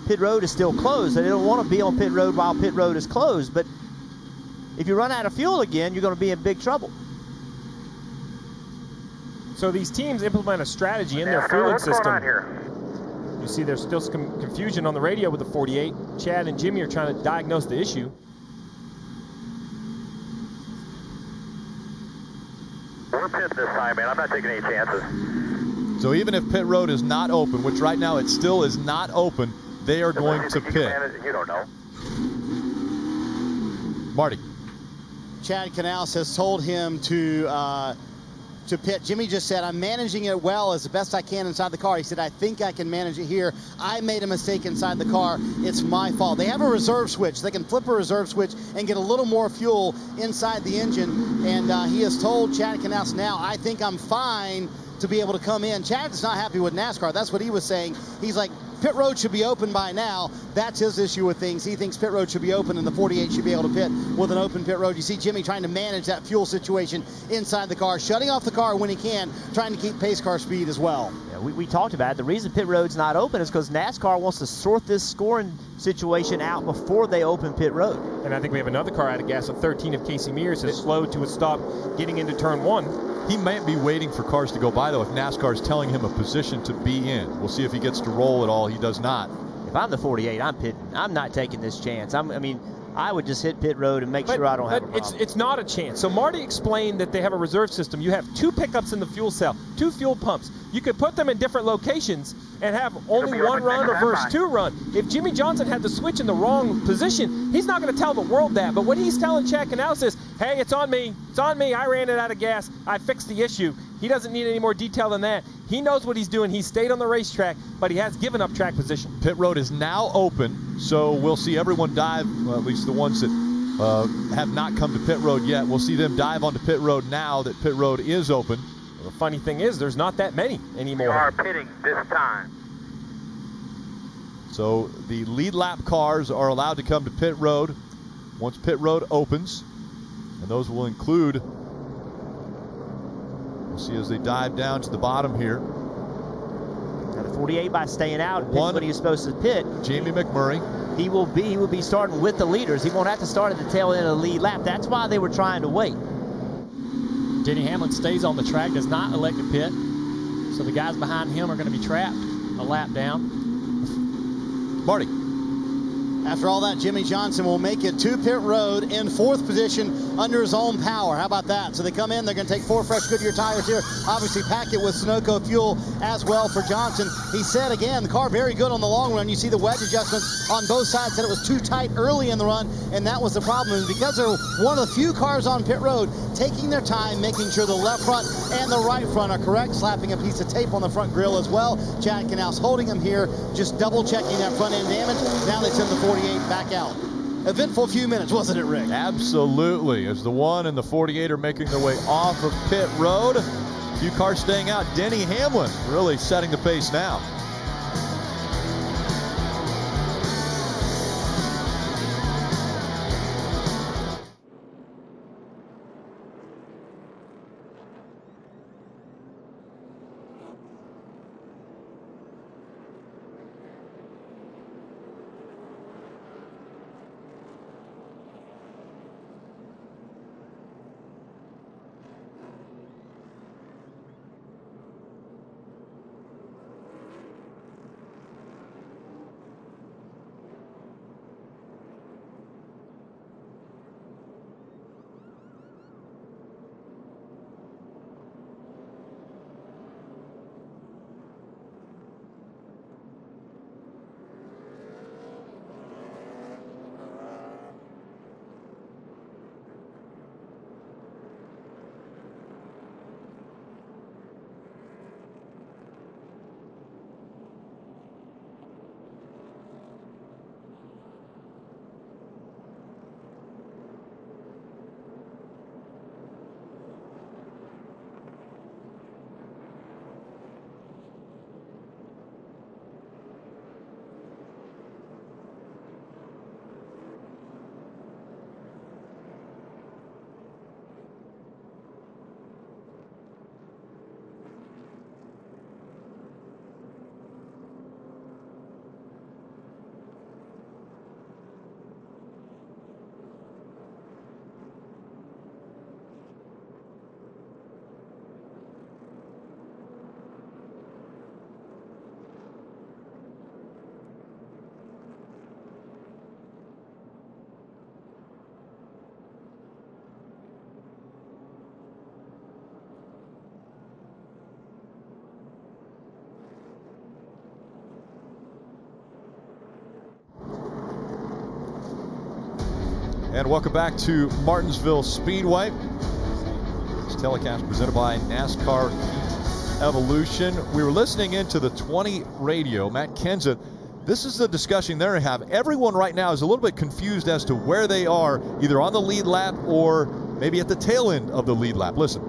S11: Pit road is still closed. They don't want to be on pit road while pit road is closed, but if you run out of fuel again, you're going to be in big trouble.
S12: So these teams implement a strategy in their fueling system. You see there's still some confusion on the radio with the 48. Chad and Jimmy are trying to diagnose the issue.
S10: We're pit this time, man. I'm not taking any chances.
S3: So even if pit road is not open, which right now it still is not open, they are going to pit.
S10: You don't know.
S3: Marty.
S6: Chad Canals has told him to pit. Jimmy just said, I'm managing it well as the best I can inside the car. He said, I think I can manage it here. I made a mistake inside the car. It's my fault. They have a reserve switch. They can flip a reserve switch and get a little more fuel inside the engine. And he has told Chad Canals now, I think I'm fine to be able to come in. Chad's not happy with NASCAR. That's what he was saying. He's like, pit road should be open by now. That's his issue with things. He thinks pit road should be open and the 48 should be able to pit with an open pit road. You see Jimmy trying to manage that fuel situation inside the car, shutting off the car when he can, trying to keep pace car speed as well.
S11: Yeah, we talked about it. The reason pit road's not open is because NASCAR wants to sort this scoring situation out before they open pit road.
S12: And I think we have another car out of gas. A 13 of Casey Mears has slowed to a stop getting into turn 1.
S3: He might be waiting for cars to go by, though, if NASCAR is telling him a position to be in. We'll see if he gets to roll at all. He does not.
S11: If I'm the 48, I'm pitting. I'm not taking this chance. I would just hit pit road and make sure I don't have a problem.
S12: It's not a chance. So Marty explained that they have a reserve system. You have 2 pickups in the fuel cell, 2 fuel pumps. You could put them in different locations and have only 1 run or versus 2 run. If Jimmy Johnson had the switch in the wrong position, he's not going to tell the world that. But what he's telling Chad Canals is, hey, it's on me. It's on me. I ran it out of gas. I fixed the issue. He doesn't need any more detail than that. He knows what he's doing. He stayed on the racetrack, but he has given up track position.
S3: Pit road is now open, so we'll see everyone dive, at least the ones that have not come to pit road yet. We'll see them dive onto pit road now that pit road is open.
S12: Well, the funny thing is there's not that many anymore.
S10: We are pitting this time.
S3: So the lead lap cars are allowed to come to pit road once pit road opens. And those will include, we'll see as they dive down to the bottom here.
S11: Now the 48 by staying out, when he's supposed to pit.
S3: Jamie McMurray.
S11: He will be starting with the leaders. He won't have to start at the tail end of the lead lap. That's why they were trying to wait.
S14: Denny Hamlin stays on the track, does not elect to pit. So the guys behind him are going to be trapped a lap down.
S3: Marty.
S6: After all that, Jimmy Johnson will make it to pit road in 4th position under his own power. How about that? So they come in, they're going to take 4 fresh Goodyear tires here. Obviously pack it with Sunoco fuel as well for Johnson. He said, again, the car very good on the long run. You see the wedge adjustments on both sides. Said it was too tight early in the run, and that was the problem. And because they're one of the few cars on pit road taking their time, making sure the left front and the right front are correct, slapping a piece of tape on the front grille as well. Chad Knaus holding him here, just double checking that front end damage. Now they send the 48 back out. Eventful few minutes, wasn't it, Rick?
S3: Absolutely. As the 1 and the 48 are making their way off of pit road, a few cars staying out. Denny Hamlin really setting the pace now. And welcome back to Martinsville Speedway. This telecast presented by NASCAR Evolution. We were listening into the 20 radio. Matt Kenseth, this is the discussion they're going to have. Everyone right now is a little bit confused as to where they are, either on the lead lap or maybe at the tail end of the lead lap. Listen.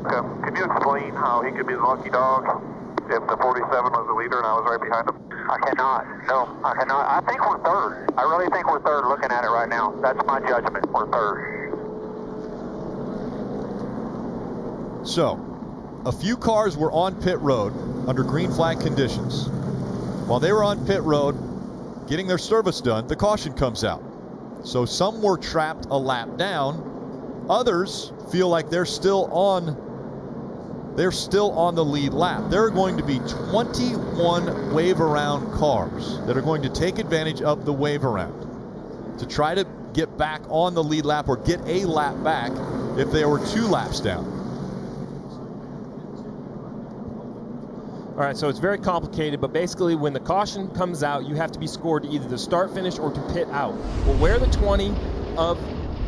S10: Okay. Can you explain how he could be the lucky dog if the 47 was the leader and I was right behind him? I cannot. No, I cannot. I think we're third. I really think we're third looking at it right now. That's my judgment. We're third.
S3: So, a few cars were on pit road under green flag conditions. While they were on pit road getting their service done, the caution comes out. So some were trapped a lap down. Others feel like they're still on the lead lap. There are going to be 21 wave around cars that are going to take advantage of the wave around to try to get back on the lead lap or get a lap back if they were 2 laps down.
S12: All right, so it's very complicated, but basically when the caution comes out, you have to be scored to either the start finish or to pit out. Well, where the 20 of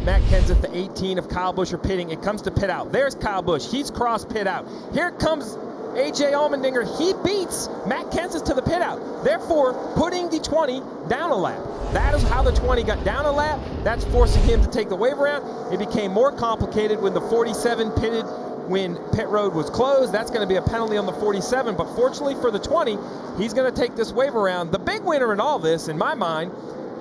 S12: Matt Kenseth, the 18 of Kyle Busch are pitting, it comes to pit out. There's Kyle Busch. He's crossed pit out. Here comes A.J. Allmendinger. He beats Matt Kenseth to the pit out, therefore putting the 20 down a lap. That is how the 20 got down a lap. That's forcing him to take the wave around. It became more complicated when the 47 pitted when pit road was closed. That's going to be a penalty on the 47, but fortunately for the 20, he's going to take this wave around. The big winner in all this, in my mind,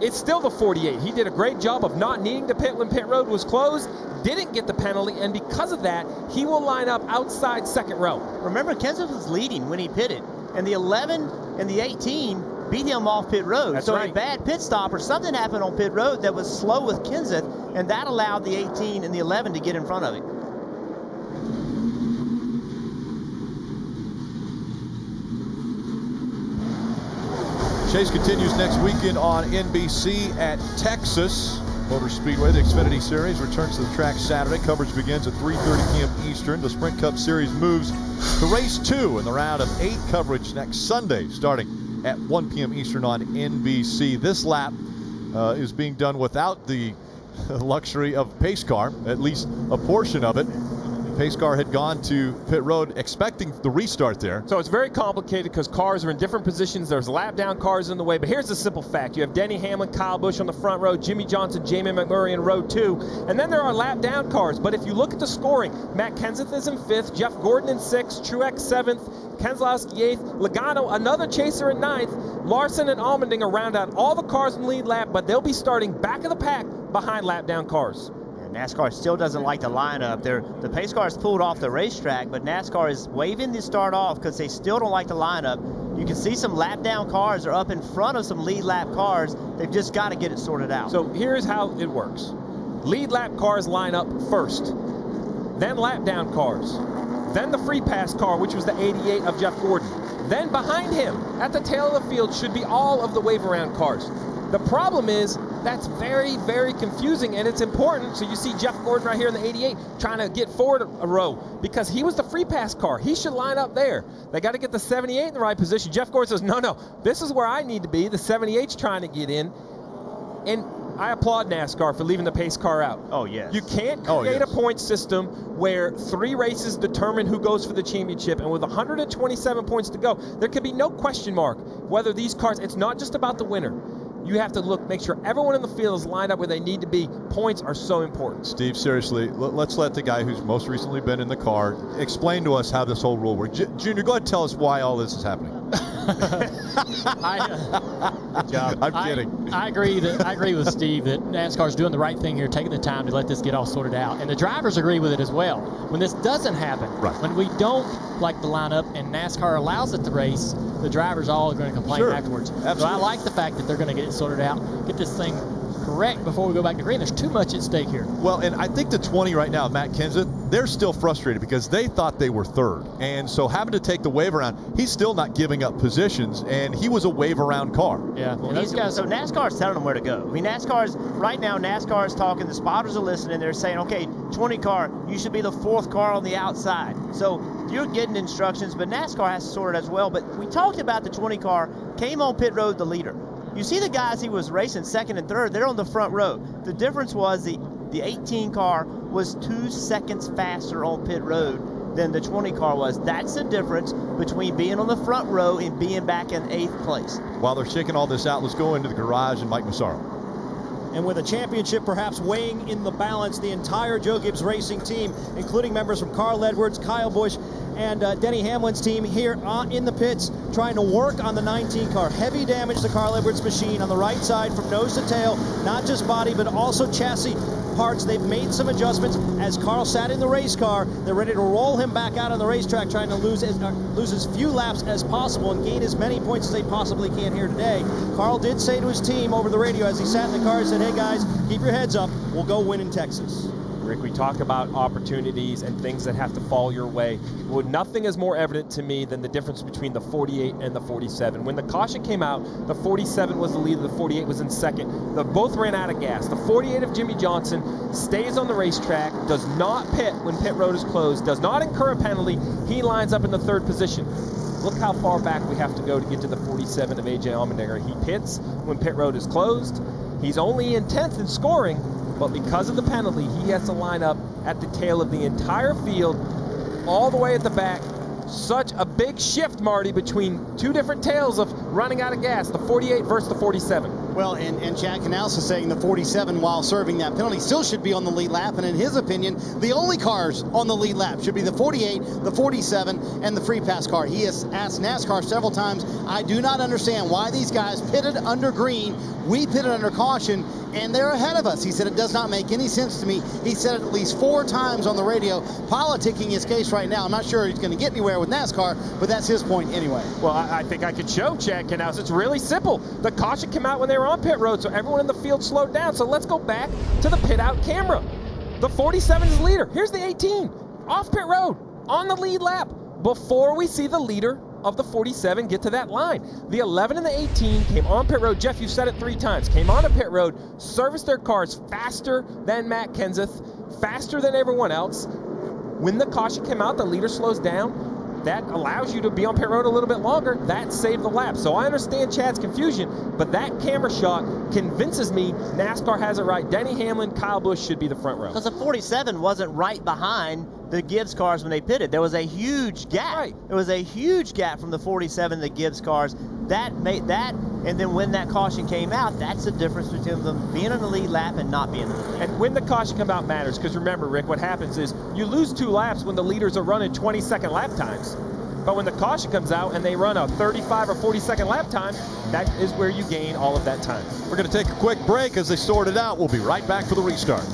S12: it's still the 48. He did a great job of not needing to pit when pit road was closed, didn't get the penalty, and because of that, he will line up outside second row.
S11: Remember, Kenseth was leading when he pitted, and the 11 and the 18 beat him off pit road.
S12: That's
S11: so
S12: right.
S11: a bad pit stop or something happened on pit road that was slow with Kenseth, and that allowed the 18 and the 11 to get in front of him.
S3: Chase continues next weekend on NBC at Texas Motor Speedway. The Xfinity Series returns to the track Saturday. Coverage begins at 3:30 p.m. Eastern. The Sprint Cup Series moves to race 2 in the round of 8. Coverage next Sunday starting at 1 p.m. Eastern on NBC. This lap is being done without the luxury of pace car, at least a portion of it. Pace car had gone to pit road expecting the restart there.
S12: So it's very complicated because cars are in different positions. There's lap down cars in the way, but here's the simple fact. You have Denny Hamlin, Kyle Busch on the front row, Jimmy Johnson, Jamie McMurray in row 2, and then there are lap down cars. But if you look at the scoring, Matt Kenseth is in 5th, Jeff Gordon in 6th, Truex 7th, Keselowski 8th, Logano, another chaser in 9th, Larson and Allmendinger round out all the cars in the lead lap, but they'll be starting back of the pack behind lap down cars.
S11: NASCAR still doesn't like the lineup. The pace car is pulled off the racetrack, but NASCAR is waving to start off because they still don't like the lineup. You can see some lap down cars are up in front of some lead lap cars. They've just got to get it sorted out.
S12: So here's how it works. Lead lap cars line up first, then lap down cars, then the free pass car, which was the 88 of Jeff Gordon. Then behind him, at the tail of the field, should be all of the wave around cars. The problem is that's very, very confusing, and it's important. So you see Jeff Gordon right here in the 88 trying to get forward a row because he was the free pass car. He should line up there. They got to get the 78 in the right position. Jeff Gordon says, no, this is where I need to be. The 78's trying to get in. And I applaud NASCAR for leaving the pace car out.
S11: Oh, yes.
S12: You can't create a point system where 3 races determine who goes for the championship, and with 127 points to go, there could be no question mark whether these cars, it's not just about the winner. You have to make sure everyone in the field is lined up where they need to be. Points are so important.
S3: Steve, seriously, let's let the guy who's most recently been in the car explain to us how this whole rule works. Junior, go ahead and tell us why all this is happening.
S14: Good job.
S3: I'm kidding.
S14: I agree with Steve that NASCAR's doing the right thing here, taking the time to let this get all sorted out. And the drivers agree with it as well. When this doesn't happen, when we don't like the lineup and NASCAR allows it to race, the drivers all are going to complain afterwards.
S3: Absolutely.
S14: So I like the fact that they're going to get it sorted out, get this thing correct before we go back to green. There's too much at stake here.
S3: Well, and I think the 20 right now, Matt Kenseth, they're still frustrated because they thought they were 3rd. And so having to take the wave around, he's still not giving up positions, and he was a wave around car.
S14: Yeah.
S11: Well, these guys, so NASCAR's telling them where to go. I mean, right now, NASCAR is talking, the spotters are listening, they're saying, okay, 20 car, you should be the 4th car on the outside. So you're getting instructions, but NASCAR has to sort it as well. But we talked about the 20 car, came on pit road the leader. You see the guys he was racing 2nd and 3rd, they're on the front row. The difference was the 18 car was 2 seconds faster on pit road than the 20 car was. That's the difference between being on the front row and being back in 8th place.
S3: While they're shaking all this out, let's go into the garage and Mike Massaro.
S7: And with a championship perhaps weighing in the balance, the entire Joe Gibbs Racing team, including members from Carl Edwards, Kyle Busch, and Denny Hamlin's team here in the pits trying to work on the 19 car. Heavy damage to Carl Edwards' machine on the right side from nose to tail, not just body, but also chassis parts. They've made some adjustments. As Carl sat in the race car, they're ready to roll him back out on the racetrack, trying to lose as few laps as possible and gain as many points as they possibly can here today. Carl did say to his team over the radio as he sat in the car, he said, hey guys, keep your heads up. We'll go win in Texas.
S12: Rick, we talk about opportunities and things that have to fall your way. Well, nothing is more evident to me than the difference between the 48 and the 47. When the caution came out, the 47 was the leader, the 48 was in 2nd. They both ran out of gas. The 48 of Jimmy Johnson stays on the racetrack, does not pit when pit road is closed, does not incur a penalty. He lines up in the 3rd position. Look how far back we have to go to get to the 47 of A.J. Allmendinger. He pits when pit road is closed. He's only in 10th in scoring, but because of the penalty, he has to line up at the tail of the entire field, all the way at the back. Such a big shift, Marty, between 2 different tails of running out of gas, the 48 versus the 47.
S6: Well, and Chad Canals is saying the 47, while serving that penalty, still should be on the lead lap. And in his opinion, the only cars on the lead lap should be the 48, the 47, and the free pass car. He has asked NASCAR several times, I do not understand why these guys pitted under green, we pitted under caution, and they're ahead of us. He said it does not make any sense to me. He said it at least 4 times on the radio, politicking his case right now. I'm not sure he's going to get anywhere with NASCAR, but that's his point anyway.
S12: Well, I think I could show Chad Canals. It's really simple. The caution came out when they were on pit road, so everyone in the field slowed down. So let's go back to the pit out camera. The 47 is the leader. Here's the 18, off pit road, on the lead lap, before we see the leader of the 47 get to that line. The 11 and the 18 came on pit road. Jeff, you said it 3 times. Came on a pit road, serviced their cars faster than Matt Kenseth, faster than everyone else. When the caution came out, the leader slows down. That allows you to be on pit road a little bit longer. That saved the lap. So I understand Chad's confusion, but that camera shot convinces me NASCAR has it right. Denny Hamlin, Kyle Busch should be the front row.
S11: Because the 47 wasn't right behind the Gibbs cars when they pitted. There was a huge gap.
S12: Right.
S11: There was a huge gap from the 47 to the Gibbs cars. That made that, and then when that caution came out, that's the difference between them being in the lead lap and not being in the lead.
S12: And when the caution come out matters, because remember, Rick, what happens is you lose 2 laps when the leaders are running 20-second lap times. But when the caution comes out and they run a 35 or 40-second lap time, that is where you gain all of that time.
S3: We're going to take a quick break as they sort it out. We'll be right back for the restart.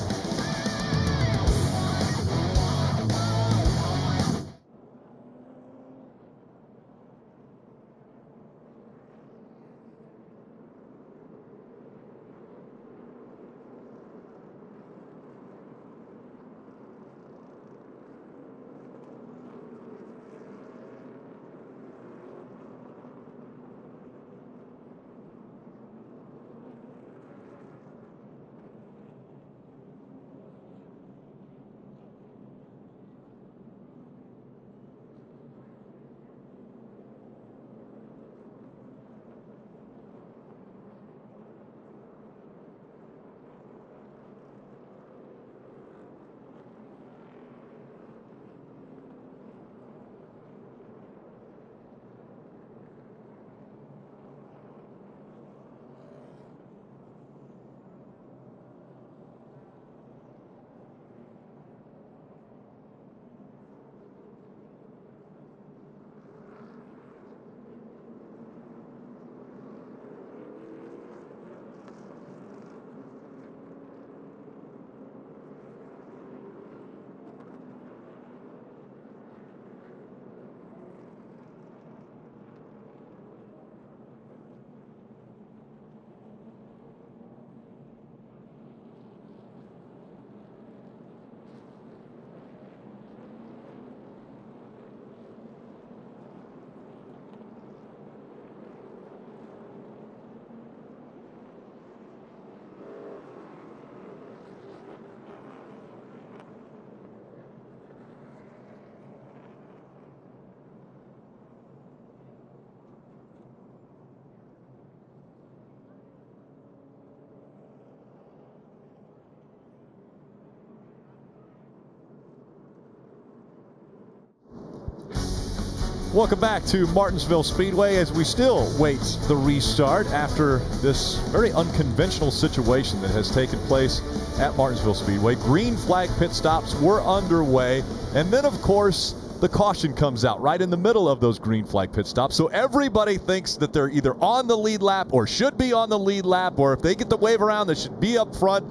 S3: Welcome back to Martinsville Speedway as we still wait the restart after this very unconventional situation that has taken place at Martinsville Speedway. Green flag pit stops were underway, and then of course the caution comes out right in the middle of those green flag pit stops. So everybody thinks that they're either on the lead lap or should be on the lead lap, or if they get the wave around, they should be up front.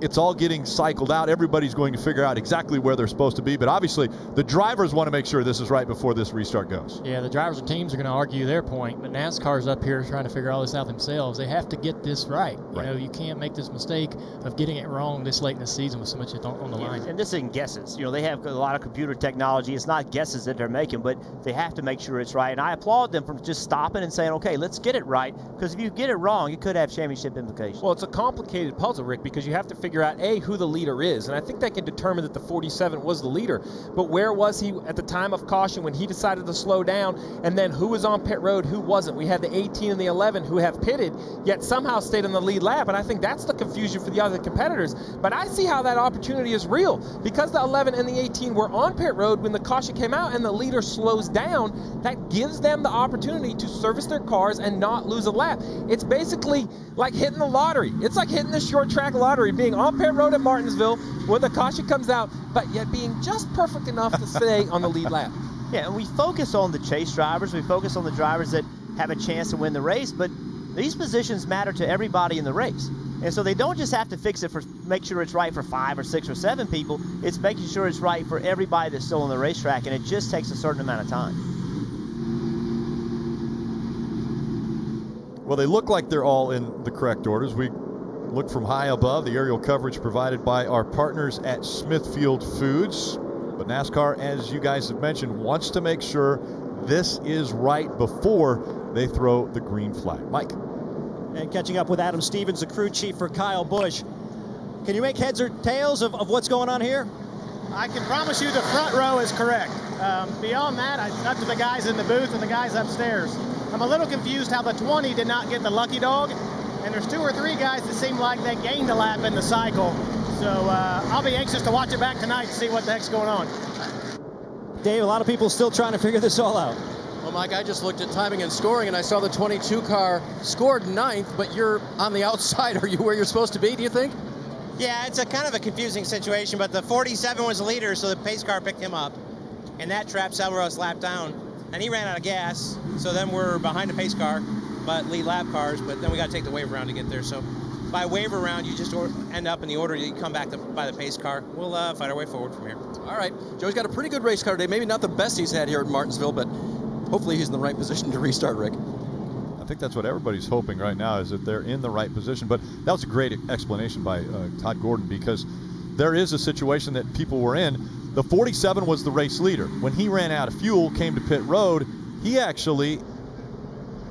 S3: It's all getting cycled out. Everybody's going to figure out exactly where they're supposed to be. But obviously, the drivers want to make sure this is right before this restart goes.
S14: Yeah, the drivers and teams are going to argue their point, but NASCAR's up here trying to figure all this out themselves. They have to get this right. You know, you can't make this mistake of getting it wrong this late in the season with so much on the line.
S11: And this isn't guesses. You know, they have a lot of computer technology. It's not guesses that they're making, but they have to make sure it's right. And I applaud them for just stopping and saying, okay, let's get it right. Because if you get it wrong, you could have championship implications.
S12: Well, it's a complicated puzzle, Rick, because you have to figure figure out, A, who the leader is. And I think they can determine that the 47 was the leader. But where was he at the time of caution when he decided to slow down? And then who was on pit road, who wasn't? We had the 18 and the 11 who have pitted, yet somehow stayed on the lead lap. And I think that's the confusion for the other competitors. But I see how that opportunity is real. Because the 11 and the 18 were on pit road when the caution came out and the leader slows down, that gives them the opportunity to service their cars and not lose a lap. It's basically like hitting the lottery. It's like hitting the short track lottery, being on pit road at Martinsville when the caution comes out, but yet being just perfect enough to stay on the lead lap.
S11: Yeah, and we focus on the chase drivers. We focus on the drivers that have a chance to win the race, but these positions matter to everybody in the race. And so they don't just have to fix it for make sure it's right for 5 or 6 or 7 people. It's making sure it's right for everybody that's still on the racetrack, and it just takes a certain amount of time.
S3: Well, they look like they're all in the correct orders. We look from high above, the aerial coverage provided by our partners at Smithfield Foods. But NASCAR, as you guys have mentioned, wants to make sure this is right before they throw the green flag. Mike.
S7: And catching up with Adam Stevens, the crew chief for Kyle Busch. Can you make heads or tails of what's going on here?
S15: I can promise you the front row is correct. Beyond that, it's up to the guys in the booth and the guys upstairs. I'm a little confused how the 20 did not get the lucky dog, and there's 2 or 3 guys that seem like they gained a lap in the cycle. So I'll be anxious to watch it back tonight to see what the heck's going on.
S7: Dave, a lot of people still trying to figure this all out.
S8: Well, Mike, I just looked at timing and scoring, and I saw the 22 car scored 9th, but you're on the outside. Are you where you're supposed to be, do you think?
S16: Yeah, it's a kind of a confusing situation, but the 47 was the leader, so the pace car picked him up, and that trapped Selvaros lap down, and he ran out of gas, so then we're behind the pace car, but lead lap cars, but then we got to take the waiver round to get there, so by waiver round, you just end up in the order, you come back by the pace car. We'll fight our way forward from here.
S8: All right, Joey's got a pretty good race car today, maybe not the best he's had here at Martinsville, but hopefully he's in the right position to restart, Rick.
S3: I think that's what everybody's hoping right now, is that they're in the right position. But that was a great explanation by Todd Gordon, because there is a situation that people were in. The 47 was the race leader. When he ran out of fuel, came to pit road, he actually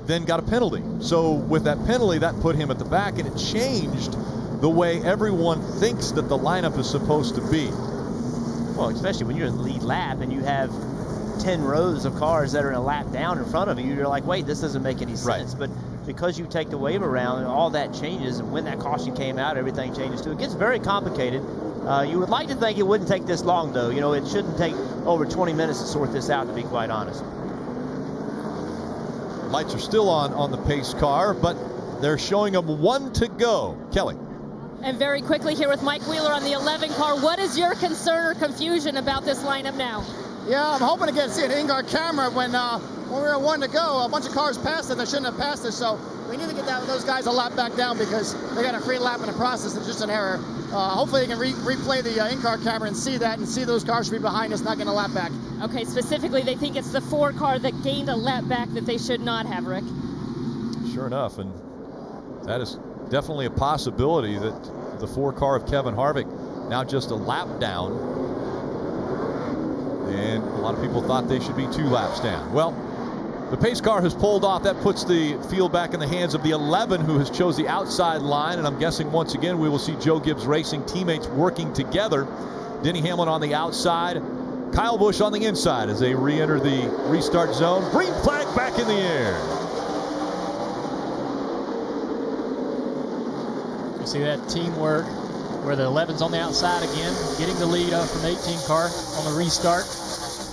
S3: then got a penalty. So with that penalty, that put him at the back, and it changed the way everyone thinks that the lineup is supposed to be.
S11: Well, especially when you're in the lead lap and you have 10 rows of cars that are in a lap down in front of you, you're like, wait, this doesn't make any sense. But because you take the waiver round, all that changes, and when that caution came out, everything changes too. It gets very complicated. You would like to think it wouldn't take this long, though. You know, it shouldn't take over 20 minutes to sort this out, to be quite honest.
S3: Lights are still on the pace car, but they're showing them 1 to go. Kelly.
S5: And very quickly here with Mike Wheeler on the 11 car, what is your concern or confusion about this lineup now?
S15: Yeah, I'm hoping to see an in-car camera when we were at 1 to go. A bunch of cars passed it that shouldn't have passed us, so we need to get those guys a lap back down because they got a free lap in the process. It's just an error. Hopefully they can replay the in-car camera and see that, and see those cars should be behind us, not getting a lap back.
S5: Okay, specifically they think it's the 4 car that gained a lap back that they should not have, Rick.
S3: Sure enough, and that is definitely a possibility, that the 4 car of Kevin Harvick now just a lap down. And a lot of people thought they should be 2 laps down. Well, the pace car has pulled off. That puts the field back in the hands of the 11, who has chose the outside line. And I'm guessing once again we will see Joe Gibbs Racing teammates working together. Denny Hamlin on the outside, Kyle Busch on the inside as they re-enter the restart zone. Green flag back in the air.
S14: You see that teamwork where the 11's on the outside again, getting the lead up from the 18 car on the restart.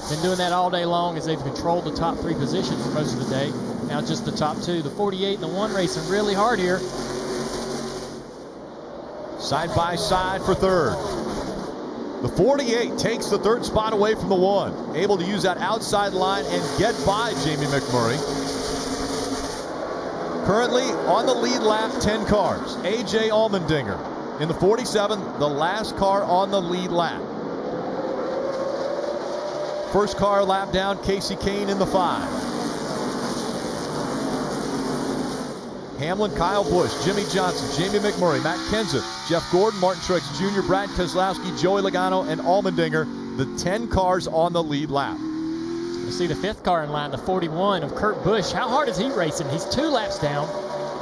S14: Been doing that all day long as they've controlled the top 3 positions for most of the day. Now just the top 2. The 48 and the 1 racing really hard here.
S3: Side by side for 3rd. The 48 takes the 3rd spot away from the 1. Able to use that outside line and get by Jamie McMurray. Currently on the lead lap, 10 cars. A.J. Allmendinger in the 47, the last car on the lead lap. First car lap down, Casey Kane in the 5. Hamlin, Kyle Busch, Jimmy Johnson, Jamie McMurray, Matt Kenseth, Jeff Gordon, Martin Truex Jr., Brad Keselowski, Joey Logano, and Allmendinger, the 10 cars on the lead lap.
S14: You see the 5th car in line, the 41 of Kurt Busch. How hard is he racing? He's 2 laps down.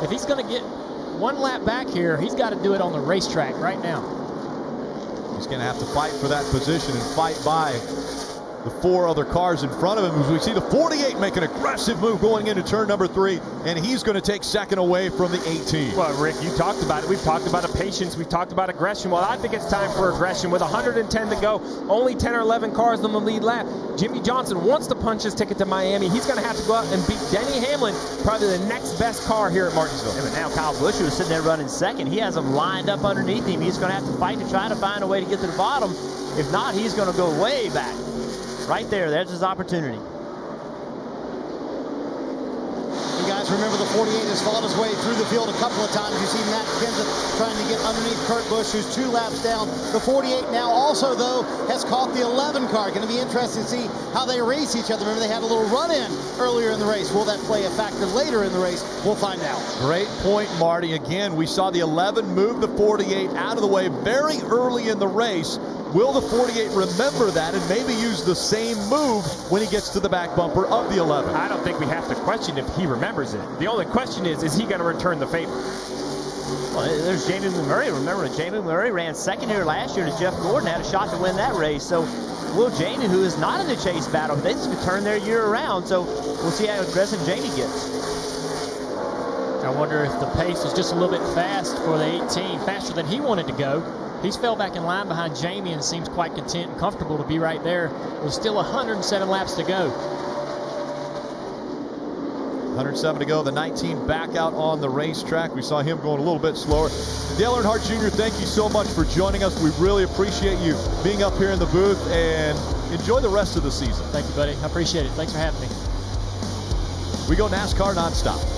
S14: If he's going to get 1 lap back here, he's got to do it on the racetrack right now.
S3: He's going to have to fight for that position and fight by the 4 other cars in front of him. As we see the 48 make an aggressive move going into turn number 3, and he's going to take second away from the 18.
S12: Well, Rick, you talked about it. We've talked about patience. We've talked about aggression. Well, I think it's time for aggression. With 110 to go, only 10 or 11 cars on the lead lap. Jimmie Johnson wants to punch his ticket to Miami. He's going to have to go out and beat Denny Hamlin, probably the next best car here at Martinsville.
S11: Yeah, but now Kyle Busch, who was sitting there running second, he has them lined up underneath him. He's going to have to fight to try to find a way to get to the bottom. If not, he's going to go way back. Right there, there's his opportunity.
S6: You guys remember the 48 has fought his way through the field a couple of times. You see Matt Kenseth trying to get underneath Kurt Busch, who's 2 laps down. The 48 now also, though, has caught the 11 car. Going to be interesting to see how they race each other. Remember, they had a little run-in earlier in the race. Will that play a factor later in the race? We'll find out.
S3: Great point, Marty. Again, we saw the 11 move the 48 out of the way very early in the race. Will the 48 remember that and maybe use the same move when he gets to the back bumper of the 11?
S12: I don't think we have to question if he remembers it. The only question is he going to return the favor?
S11: Well, there's Jamie McMurray. Remember, Jamie McMurray ran second here last year to Jeff Gordon, had a shot to win that race. So will Jamie, who is not in the chase battle, they just turn their year around. So we'll see how aggressive Jamie gets.
S14: I wonder if the pace is just a little bit fast for the 18, faster than he wanted to go. He's fell back in line behind Jamie and seems quite content and comfortable to be right there with still 107 laps to go.
S3: 107 to go. The 19 back out on the racetrack. We saw him going a little bit slower. Dale Earnhardt Jr., thank you so much for joining us. We really appreciate you being up here in the booth, and enjoy the rest of the season.
S14: Thank you, buddy. I appreciate it. Thanks for having me.
S3: We go NASCAR nonstop.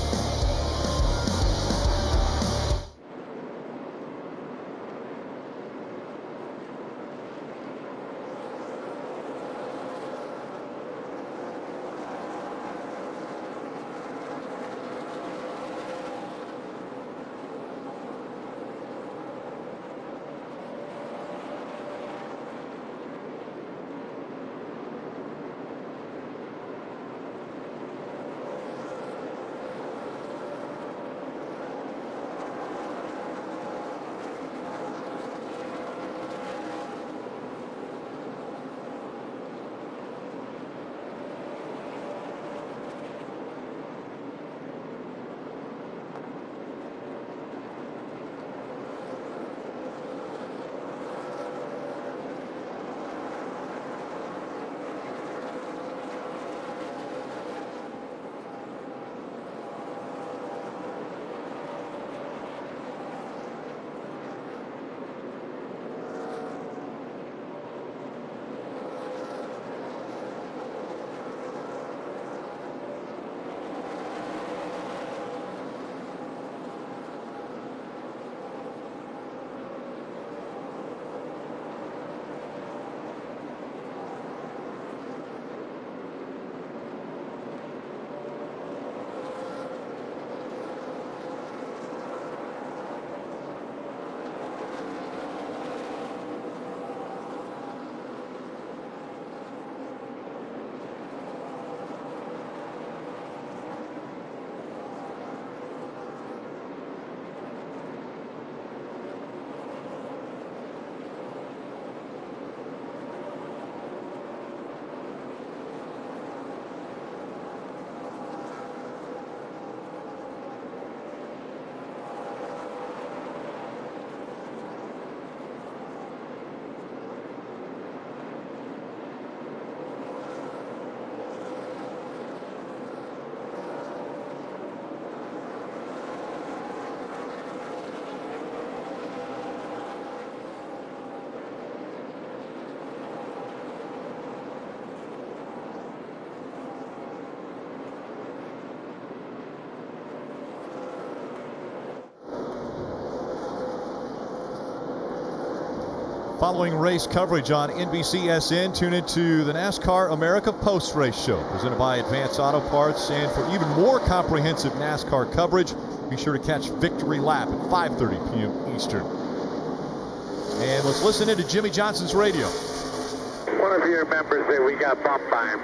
S3: Following race coverage on NBCSN, tune into the NASCAR America Post-Race Show, presented by Advance Auto Parts. And for even more comprehensive NASCAR coverage, be sure to catch Victory Lap at 5:30 p.m. Eastern. And let's listen into Jimmie Johnson's radio.
S17: One of your members said we got bumped by him.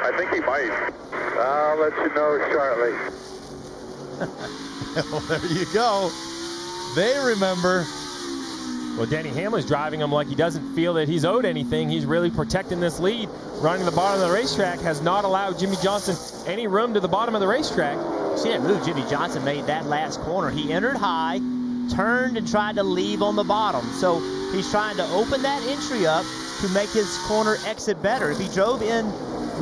S17: I think he might. I'll let you know shortly.
S3: Well, there you go. They remember.
S12: Well, Denny Hamlin's driving him like he doesn't feel that he's owed anything. He's really protecting this lead. Running the bottom of the racetrack has not allowed Jimmie Johnson any room to the bottom of the racetrack.
S11: See that move Jimmie Johnson made that last corner. He entered high, turned and tried to leave on the bottom. So he's trying to open that entry up to make his corner exit better. If he drove in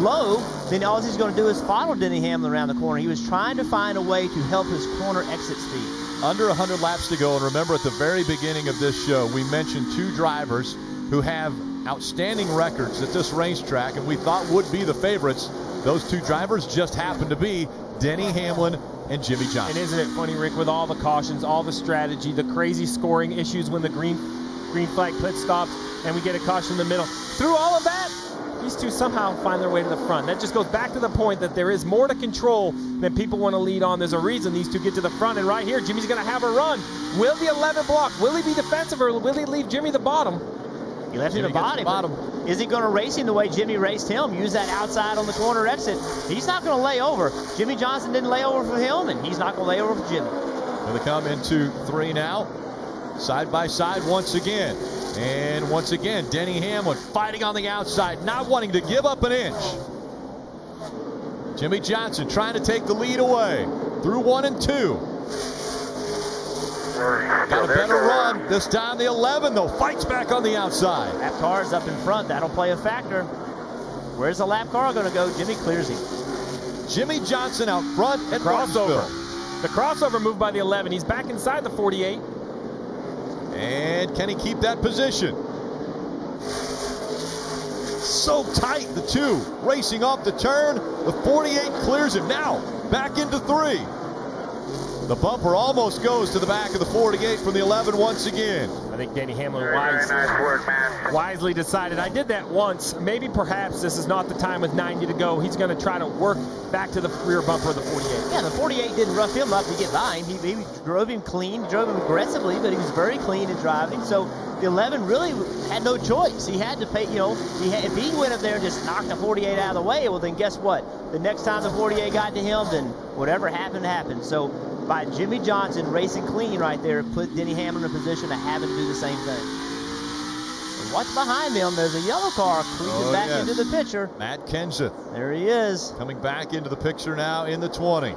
S11: low, then all he's going to do is follow Denny Hamlin around the corner. He was trying to find a way to help his corner exit speed.
S3: Under 100 laps to go, and remember at the very beginning of this show, we mentioned two drivers who have outstanding records at this racetrack and we thought would be the favorites. Those two drivers just happen to be Denny Hamlin and Jimmie Johnson.
S12: And isn't it funny, Rick, with all the cautions, all the strategy, the crazy scoring issues when the green flag pit stops and we get a caution in the middle. Through all of that, these two somehow find their way to the front. That just goes back to the point that there is more to control than people want to lead on. There's a reason these two get to the front, and right here, Jimmy's going to have a run. Will the 11 block? Will he be defensive, or will he leave Jimmy the bottom?
S11: He left him the bottom. Is he going to race him the way Jimmy raced him? Use that outside on the corner exit. He's not going to lay over. Jimmie Johnson didn't lay over for him, and he's not going to lay over for Jimmy.
S3: Going to come into 3 now. Side by side once again. And once again, Denny Hamlin fighting on the outside, not wanting to give up an inch. Jimmie Johnson trying to take the lead away through 1 and 2. Got a better run. This time the 11, though, fights back on the outside.
S11: Lap car's up in front. That'll play a factor. Where's the lap car going to go? Jimmy clears him.
S3: Jimmie Johnson out front at
S12: crossover. The crossover move by the 11. He's back inside the 48.
S3: And can he keep that position? So tight, the two racing off the turn. The 48 clears him. Now back into 3. The bumper almost goes to the back of the 48 from the 11 once again.
S12: I think Denny Hamlin wisely decided, I did that once. Maybe perhaps this is not the time with 90 to go. He's going to try to work back to the rear bumper of the 48.
S11: Yeah, the 48 didn't rough him up to get by him. He drove him clean, drove him aggressively, but he was very clean in driving. So the 11 really had no choice. He had to pay, if he went up there and just knocked the 48 out of the way, well, then guess what? The next time the 48 got to him, then whatever happened, happened. So by Jimmie Johnson racing clean right there, put Denny Hamlin in a position to have him do the same thing. And watch behind them. There's a yellow car creeping back into the picture.
S3: Matt Kenseth.
S11: There he is.
S3: Coming back into the picture now in the 20.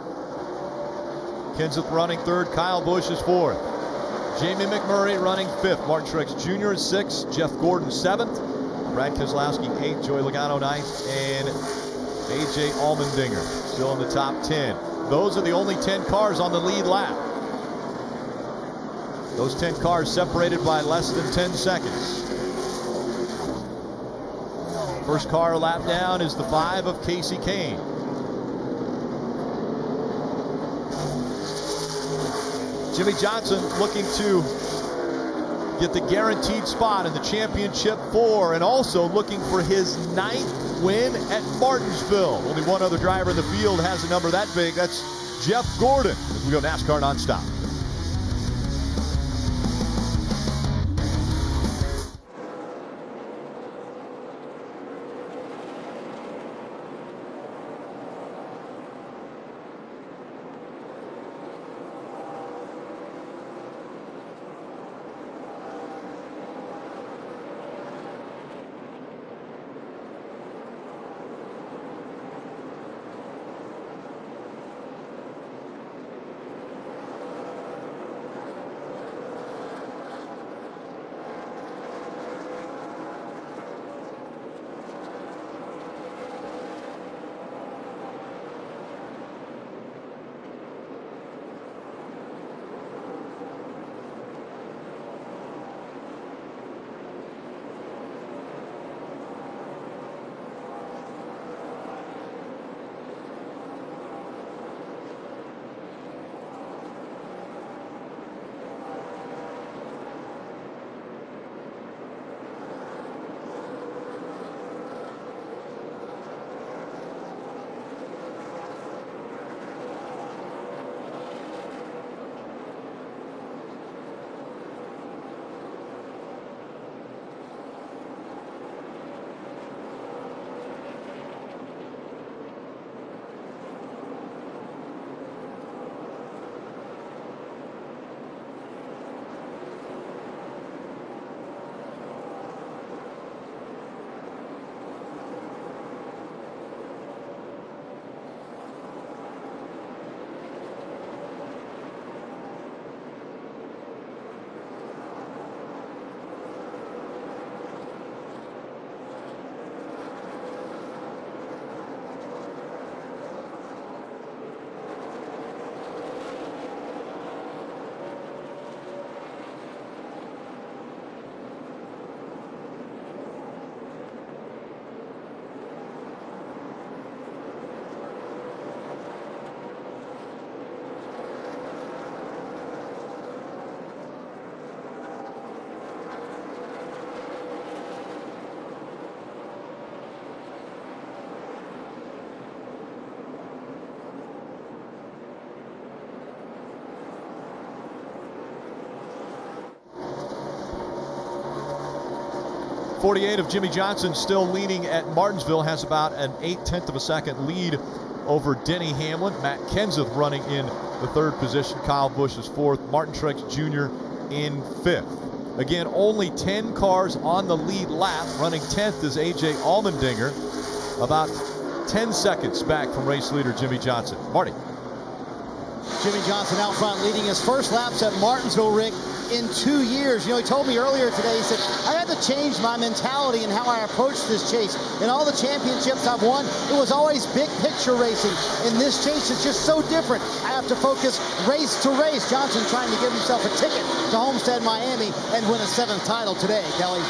S3: Kenseth running 3rd. Kyle Busch is 4th. Jamie McMurray running 5th. Martin Truex Jr. is 6th. Jeff Gordon 7th. Brad Keselowski 8th. Joey Logano 9th. And A.J. Allmendinger still in the top 10. Those are the only 10 cars on the lead lap. Those 10 cars separated by less than 10 seconds. First car lap down is the 5 of Kasey Kahne. Jimmie Johnson looking to get the guaranteed spot in the championship 4 and also looking for his 9th win at Martinsville. Only one other driver in the field has a number that big. That's Jeff Gordon as we go NASCAR nonstop. 48 of Jimmie Johnson still leading at Martinsville, has about an 0.8 of a second lead over Denny Hamlin. Matt Kenseth running in the 3rd position. Kyle Busch is 4th. Martin Truex Jr. in 5th. Again, only 10 cars on the lead lap. Running 10th is A.J. Allmendinger, about 10 seconds back from race leader Jimmie Johnson. Marty.
S6: Jimmie Johnson out front leading his first laps at Martinsville, Rick, in 2 years. You know, he told me earlier today, he said, I had to change my mentality and how I approached this chase. In all the championships I've won, it was always big picture racing. In this chase, it's just so different. I have to focus race to race. Johnson trying to give himself a ticket to Homestead, Miami, and win a 7th title today, Kelly.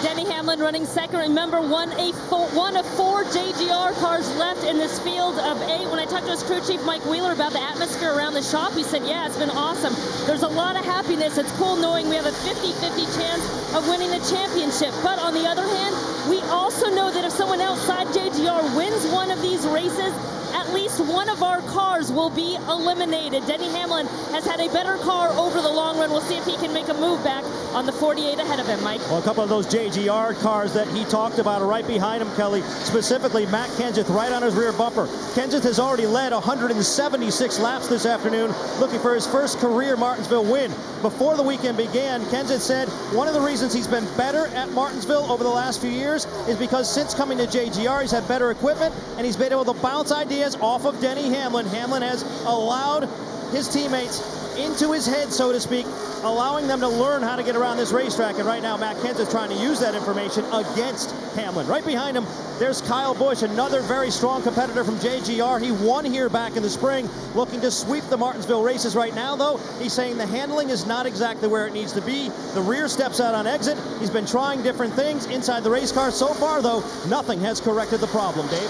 S5: Denny Hamlin running second. Remember, one of 4 JGR cars left in this field of 8. When I talked to his crew chief, Mike Wheeler, about the atmosphere around the shop, he said, yeah, it's been awesome. There's a lot of happiness. It's cool knowing we have a 50-50 chance of winning the championship. But on the other hand, we also know that if someone outside JGR wins one of these races, at least one of our cars will be eliminated. Denny Hamlin has had a better car over the long run. We'll see if he can make a move back on the 48 ahead of him, Mike.
S7: Well, a couple of those JGR cars that he talked about are right behind him, Kelly. Specifically, Matt Kenseth right on his rear bumper. Kenseth has already led 176 laps this afternoon, looking for his first career Martinsville win. Before the weekend began, Kenseth said one of the reasons he's been better at Martinsville over the last few years is because since coming to JGR, he's had better equipment, and he's been able to bounce ideas off of Denny Hamlin. Hamlin has allowed his teammates into his head, so to speak, allowing them to learn how to get around this racetrack. And right now, Matt Kenseth trying to use that information against Hamlin. Right behind him, there's Kyle Busch, another very strong competitor from JGR. He won here back in the spring, looking to sweep the Martinsville races. Right now, though, he's saying the handling is not exactly where it needs to be. The rear steps out on exit. He's been trying different things inside the race car. So far, though, nothing has corrected the problem, Dave.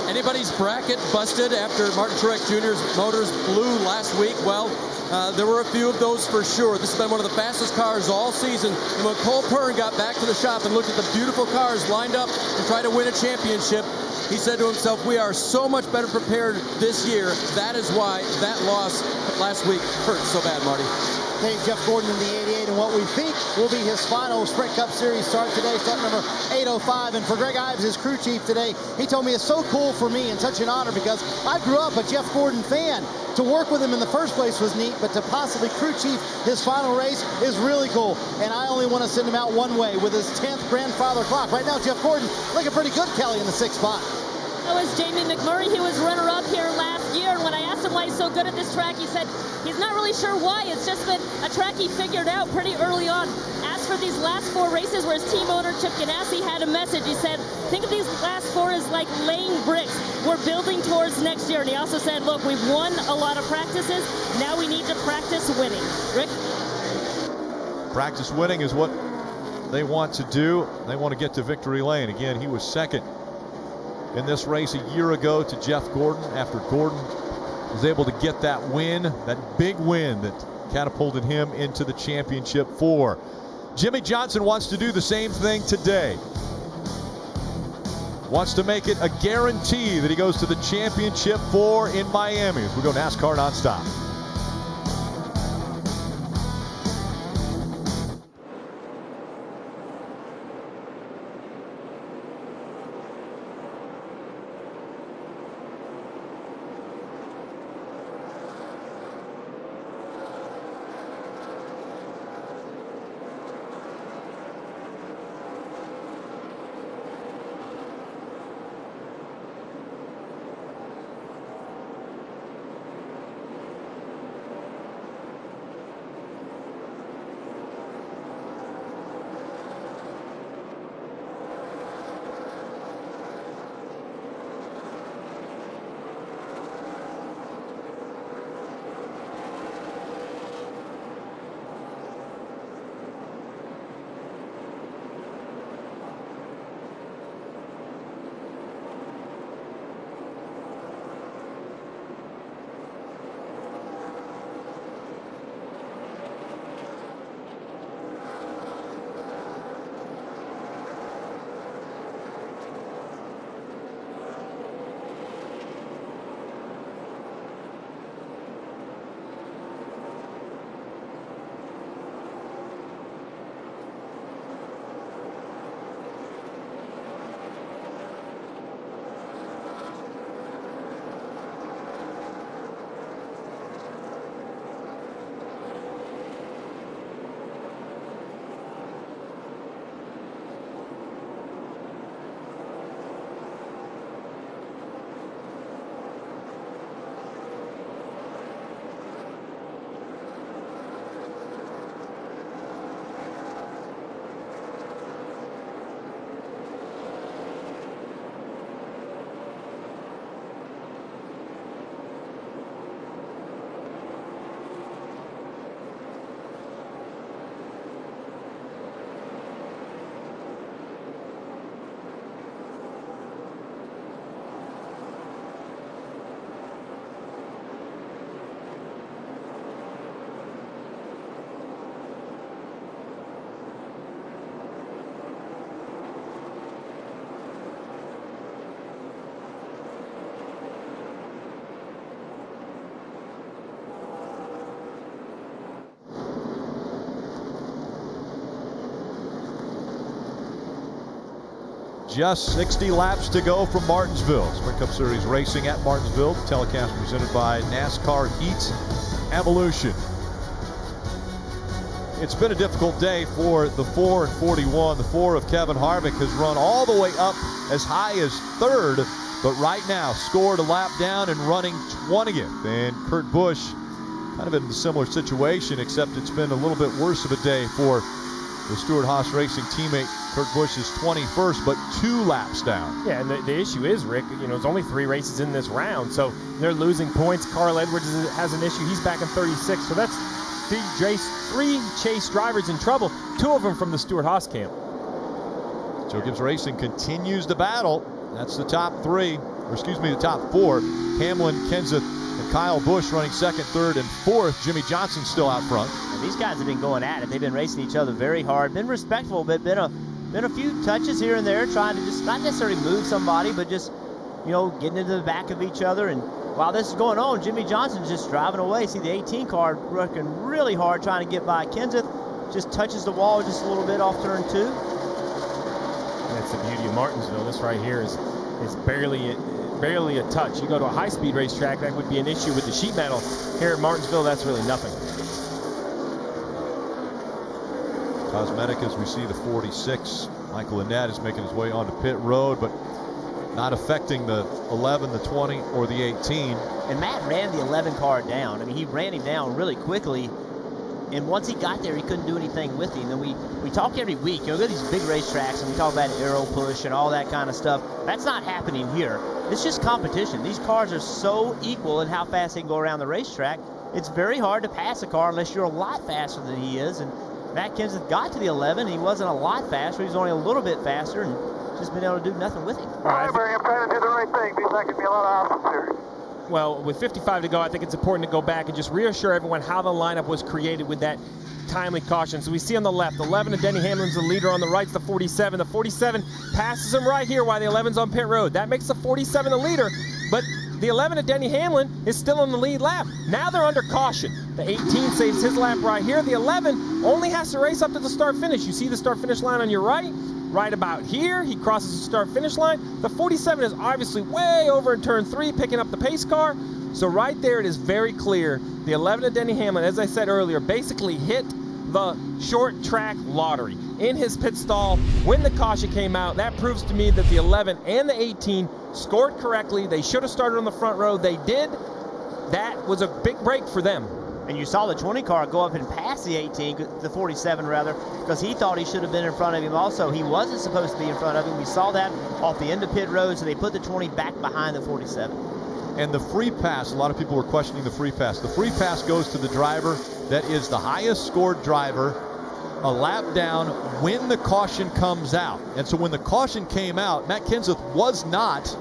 S8: Anybody's bracket busted after Martin Truex Jr.'s motors blew last week? Well, there were a few of those for sure. This has been one of the fastest cars all season. And when Cole Pearn got back to the shop and looked at the beautiful cars lined up to try to win a championship, he said to himself, we are so much better prepared this year. That is why that loss last week hurt so bad, Marty.
S6: Okay, Jeff Gordon in the 88, and what we think will be his final Sprint Cup Series start today, start number 805. And for Greg Ives, his crew chief today, he told me it's so cool for me and such an honor because I grew up a Jeff Gordon fan. To work with him in the first place was neat, but to possibly crew chief his final race is really cool. And I only want to send him out one way with his 10th grandfather clock. Right now, Jeff Gordon looking pretty good, Kelly, in the 6th spot.
S5: That was Jamie McMurray. He was runner-up here last year, and when I asked him why he's so good at this track, he said he's not really sure why. It's just been a track he figured out pretty early on. As for these last 4 races where his team owner, Chip Ganassi, had a message, he said, think of these last 4 as like laying bricks. We're building towards next year. And he also said, look, we've won a lot of practices. Now we need to practice winning. Rick?
S3: Practice winning is what they want to do. They want to get to victory lane. Again, he was second in this race a year ago to Jeff Gordon after Gordon was able to get that win, that big win that catapulted him into the championship 4. Jimmie Johnson wants to do the same thing today. Wants to make it a guarantee that he goes to the championship 4 in Miami as we go NASCAR nonstop. just 60 laps to go from Martinsville. Sprint Cup Series racing at Martinsville. The telecast presented by NASCAR Heat Evolution. It's been a difficult day for the 4 and 41. The 4 of Kevin Harvick has run all the way up as high as third, but right now scored a lap down and running 20th. And Kurt Busch kind of in a similar situation, except it's been a little bit worse of a day for the Stewart-Haas Racing teammate. Kurt Busch is 21st, but 2 laps down.
S12: Yeah, and the issue is, Rick, there's only 3 races in this round, so they're losing points. Carl Edwards has an issue. He's back in 36, so that's 3 Chase drivers in trouble, 2 of them from the Stewart-Haas camp.
S3: Joe Gibbs Racing continues the battle. That's the top 3, or excuse me, the top 4. Hamlin, Kenseth, and Kyle Busch running 2nd, 3rd, and 4th. Jimmy Johnson still out front.
S11: And these guys have been going at it. They've been racing each other very hard, been respectful, but been a few touches here and there, trying to just not necessarily move somebody, but just, getting into the back of each other. And while this is going on, Jimmy Johnson's just driving away. See the 18 car working really hard trying to get by Kenseth. Just touches the wall just a little bit off turn 2.
S12: That's the beauty of Martinsville. This right here is barely a touch. You go to a high-speed racetrack, that would be an issue with the sheet metal. Here at Martinsville, that's really nothing.
S3: Cosmetic as we see the 46. Michael Annett is making his way onto pit road, but not affecting the 11, the 20, or the 18.
S11: And Matt ran the 11 car down. I mean, he ran him down really quickly. And once he got there, he couldn't do anything with him. And we talk every week. Go to these big racetracks, and we talk about aero push and all that kind of stuff. That's not happening here. It's just competition. These cars are so equal in how fast they can go around the racetrack. It's very hard to pass a car unless you're a lot faster than he is. And Matt Kenseth got to the 11. He wasn't a lot faster. He was only a little bit faster, and just been able to do nothing with him.
S10: All right, Barry, I'm trying to do the right thing. Seems like it'd be a lot of options here.
S12: Well, with 55 to go, I think it's important to go back and just reassure everyone how the lineup was created with that timely caution. So we see on the left, 11 of Denny Hamlin's the leader. On the right's the 47. The 47 passes him right here while the 11's on pit road. That makes the 47 the leader, but the 11 of Denny Hamlin is still in the lead lap. Now they're under caution. The 18 saves his lap right here. The 11 only has to race up to the start-finish. You see the start-finish line on your right? Right about here, he crosses the start-finish line. The 47 is obviously way over in turn 3, picking up the pace car. So right there, it is very clear. The 11 of Denny Hamlin, as I said earlier, basically hit the short track lottery in his pit stall when the caution came out. That proves to me that the 11 and the 18 scored correctly. They should have started on the front row. They did. That was a big break for them.
S11: And you saw the 20 car go up and pass the 18, the 47 rather, because he thought he should have been in front of him also. He wasn't supposed to be in front of him. We saw that off the end of pit road, so they put the 20 back behind the 47.
S3: And the free pass, a lot of people were questioning the free pass. The free pass goes to the driver that is the highest scored driver a lap down when the caution comes out. And so when the caution came out, Matt Kenseth was not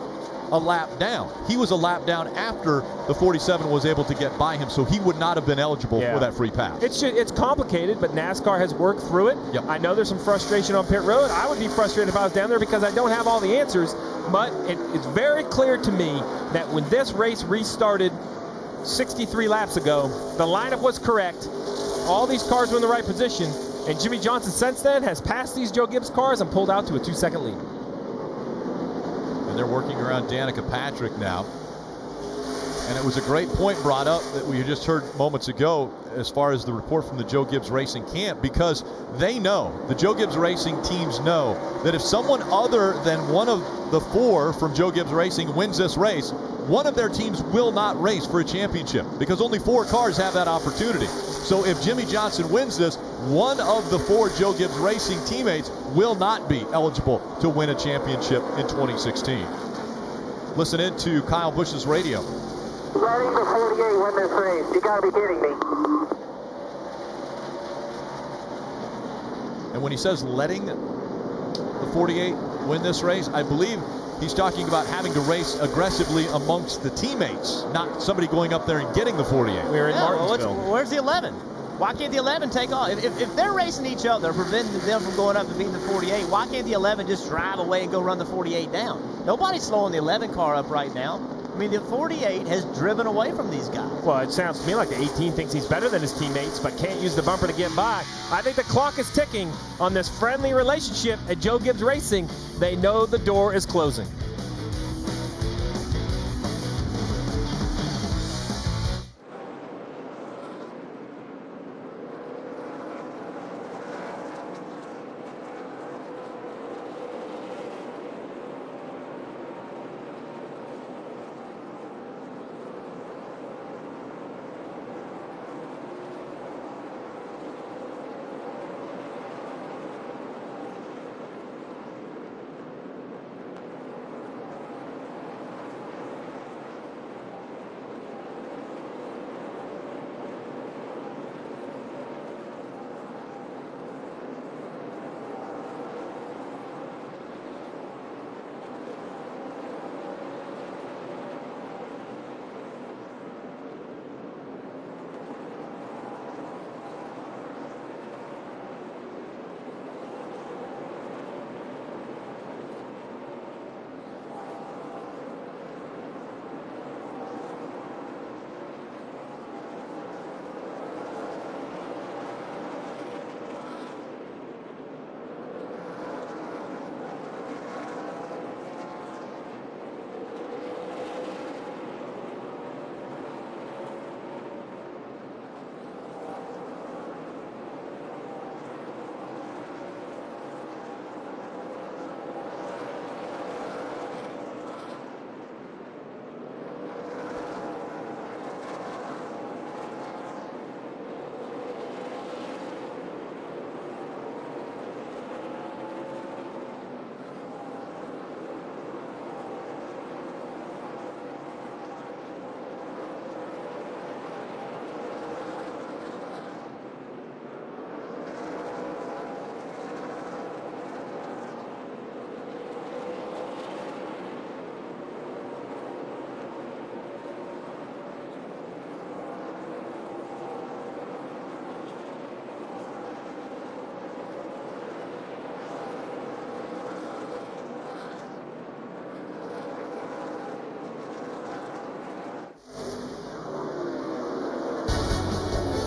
S3: a lap down. He was a lap down after the 47 was able to get by him, so he would not have been eligible for that free pass.
S12: It's complicated, but NASCAR has worked through it.
S3: Yep.
S12: I know there's some frustration on pit road. I would be frustrated if I was down there because I don't have all the answers, but it's very clear to me that when this race restarted 63 laps ago, the lineup was correct. All these cars were in the right position, and Jimmy Johnson since then has passed these Joe Gibbs cars and pulled out to a 2-second lead.
S3: They're working around Danica Patrick now. And it was a great point brought up that we just heard moments ago as far as the report from the Joe Gibbs Racing camp, because they know, the Joe Gibbs Racing teams know, that if someone other than one of the 4 from Joe Gibbs Racing wins this race, one of their teams will not race for a championship because only 4 cars have that opportunity. So if Jimmy Johnson wins this, one of the 4 Joe Gibbs Racing teammates will not be eligible to win a championship in 2016. Listen in to Kyle Busch's radio.
S10: Letting the 48 win this race. You gotta be kidding me.
S3: And when he says letting the 48 win this race, I believe he's talking about having to race aggressively amongst the teammates, not somebody going up there and getting the 48.
S12: We're in Martinsville.
S11: Where's the 11? Why can't the 11 take off? If they're racing each other, preventing them from going up and beating the 48, why can't the 11 just drive away and go run the 48 down? Nobody's slowing the 11 car up right now. I mean, the 48 has driven away from these guys.
S12: Well, it sounds to me like the 18 thinks he's better than his teammates, but can't use the bumper to get by. I think the clock is ticking on this friendly relationship at Joe Gibbs Racing. They know the door is closing.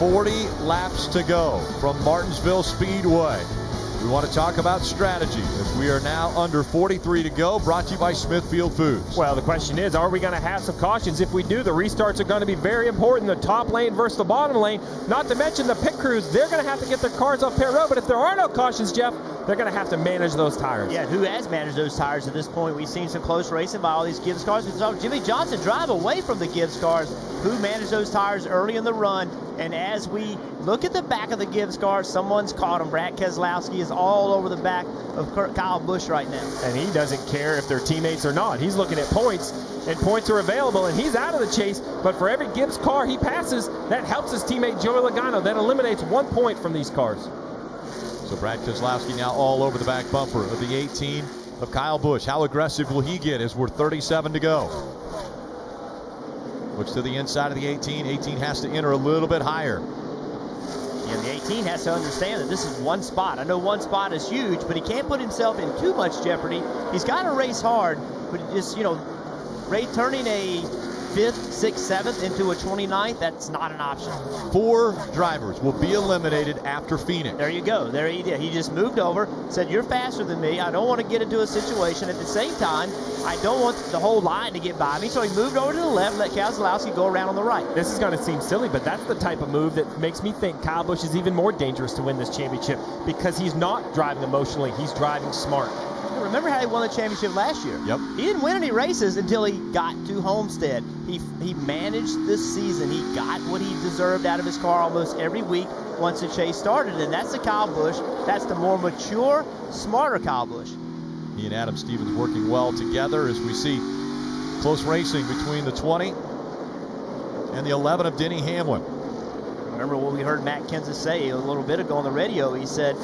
S3: .40 laps to go from Martinsville Speedway. We want to talk about strategy as we are now under 43 to go, brought to you by Smithfield Foods.
S12: Well, the question is, are we going to have some cautions? If we do, the restarts are going to be very important. The top lane versus the bottom lane. Not to mention the pit crews, they're going to have to get their cars off pit road. But if there are no cautions, Jeff, they're going to have to manage those tires.
S11: Yeah, who has managed those tires at this point? We've seen some close racing by all these Gibbs cars. We saw Jimmy Johnson drive away from the Gibbs cars. Who managed those tires early in the run? And as we look at the back of the Gibbs car, someone's caught him. Brad Keselowski is all over the back of Kyle Busch right now.
S12: And he doesn't care if they're teammates or not. He's looking at points, and points are available, and he's out of the chase. But for every Gibbs car he passes, that helps his teammate Joey Logano. That eliminates 1 point from these cars.
S3: So Brad Keselowski now all over the back bumper of the 18 of Kyle Busch. How aggressive will he get as we're 37 to go? Looks to the inside of the 18. 18 has to enter a little bit higher.
S11: Yeah, the 18 has to understand that this is one spot. I know one spot is huge, but he can't put himself in too much jeopardy. He's got to race hard, but just, turning a 5th, 6th, 7th into a 29th, that's not an option.
S3: 4 drivers will be eliminated after Phoenix.
S11: There you go. There he did. He just moved over, said, you're faster than me. I don't want to get into a situation. At the same time, I don't want the whole line to get by me. So he moved over to the left, let Keselowski go around on the right.
S12: This is going to seem silly, but that's the type of move that makes me think Kyle Busch is even more dangerous to win this championship, because he's not driving emotionally. He's driving smart.
S11: Remember how he won the championship last year?
S3: Yep.
S11: He didn't win any races until he got to Homestead. He managed this season. He got what he deserved out of his car almost every week once the chase started, and that's the Kyle Busch. That's the more mature, smarter Kyle Busch.
S3: He and Adam Stevens working well together as we see close racing between the 20 and the 11 of Denny Hamlin.
S11: Remember what we heard Matt Kenseth say a little bit ago on the radio. He said,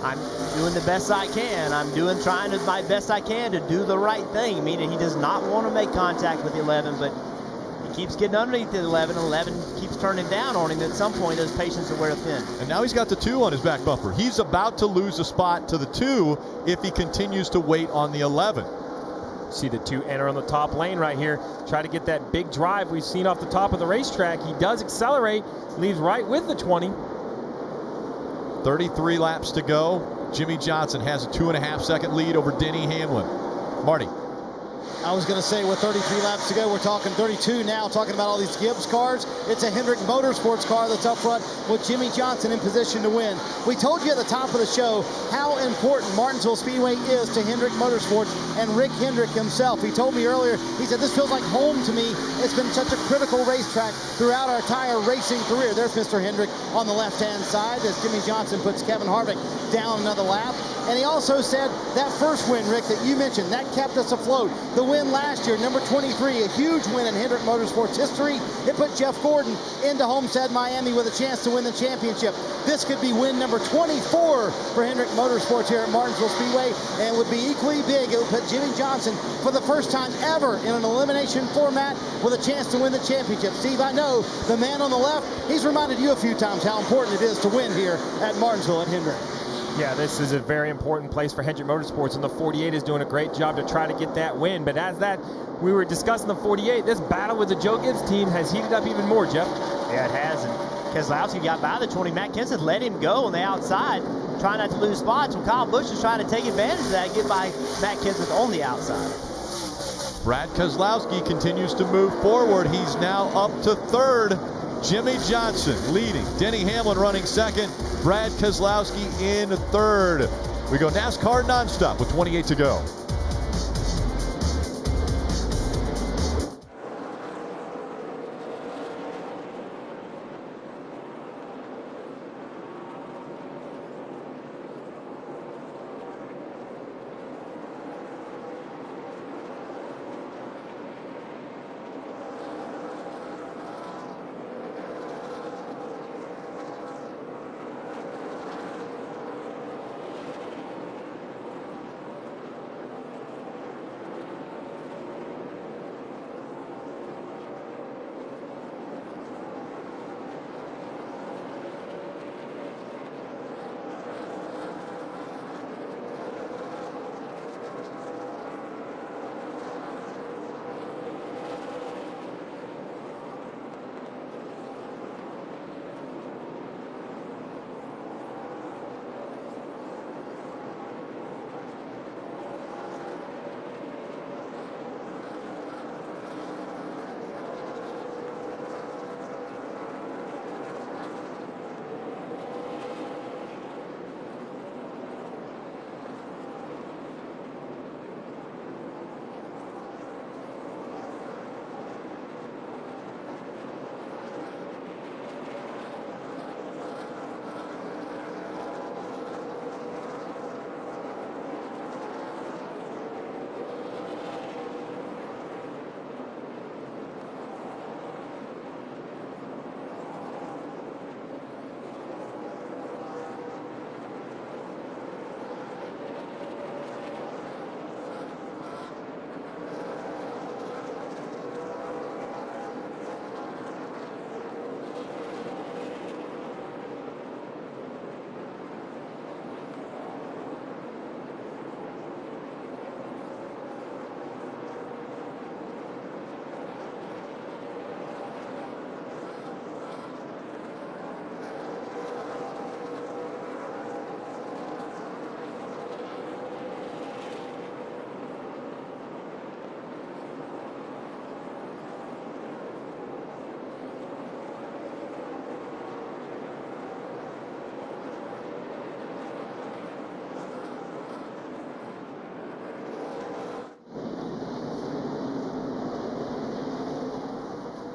S11: I'm doing the best I can. I'm trying my best I can to do the right thing, meaning he does not want to make contact with the 11, but he keeps getting underneath the 11. 11 keeps turning down on him. At some point, those patience will wear thin.
S3: And now he's got the 2 on his back bumper. He's about to lose a spot to the 2 if he continues to wait on the 11.
S12: See the two enter on the top lane right here. Try to get that big drive we've seen off the top of the racetrack. He does accelerate, leaves right with the 20.
S3: 33 laps to go. Jimmie Johnson has a 2.5-second lead over Denny Hamlin. Marty.
S6: I was going to say with 33 laps to go, we're talking 32 now, talking about all these Gibbs cars. It's a Hendrick Motorsports car that's up front with Jimmie Johnson in position to win. We told you at the top of the show how important Martinsville Speedway is to Hendrick Motorsports and Rick Hendrick himself. He told me earlier, he said, this feels like home to me. It's been such a critical racetrack throughout our entire racing career. There's Mr. Hendrick on the left-hand side as Jimmie Johnson puts Kevin Harvick down another lap. And he also said that first win, Rick, that you mentioned, that kept us afloat. The win last year, number 23, a huge win in Hendrick Motorsports history. It put Jeff Gordon into Homestead, Miami with a chance to win the championship. This could be win number 24 for Hendrick Motorsports here at Martinsville Speedway, and would be equally big. It would put Jimmie Johnson for the first time ever in an elimination format with a chance to win the championship. Steve, I know the man on the left, he's reminded you a few times how important it is to win here at Martinsville at Hendrick.
S12: Yeah, this is a very important place for Hendrick Motorsports, and the 48 is doing a great job to try to get that win. But as that, we were discussing the 48, this battle with the Joe Gibbs team has heated up even more, Jeff.
S11: Yeah, it has. And Keselowski got by the 20. Matt Kenseth let him go on the outside, trying not to lose spots. When Kyle Busch is trying to take advantage of that and get by Matt Kenseth on the outside.
S3: Brad Keselowski continues to move forward. He's now up to third. Jimmie Johnson leading. Denny Hamlin running second. Brad Keselowski in third. We go NASCAR nonstop with 28 to go.